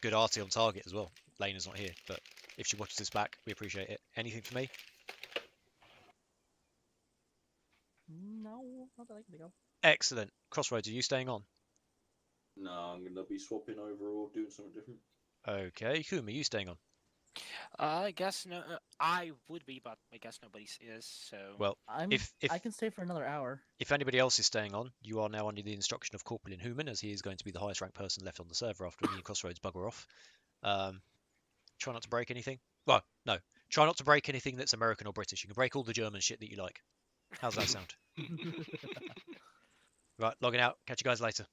good RT on target as well. Lena's not here, but if she watches this back, we appreciate it. Anything for me? No, not that I can go. Excellent. Crossroads, are you staying on? No, I'm going to be swapping over or doing something different. Okay. Hume, are you staying on? I guess no. I would be, but I guess nobody is. So. Well, if I can stay for another hour. if anybody else is staying on, you are now under the instruction of Corporal Inhuman, as he is going to be the highest ranked person left on the server after me and Crossroads bugger off. Try not to break anything. Well, no. Try not to break anything that's American or British. You can break all the German shit that you like. How's that sound? Right, logging out. Catch you guys later.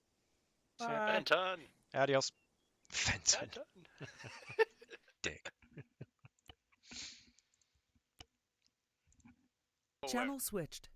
Bye. Fenton. Adios. Fenton. Dick. Channel switched.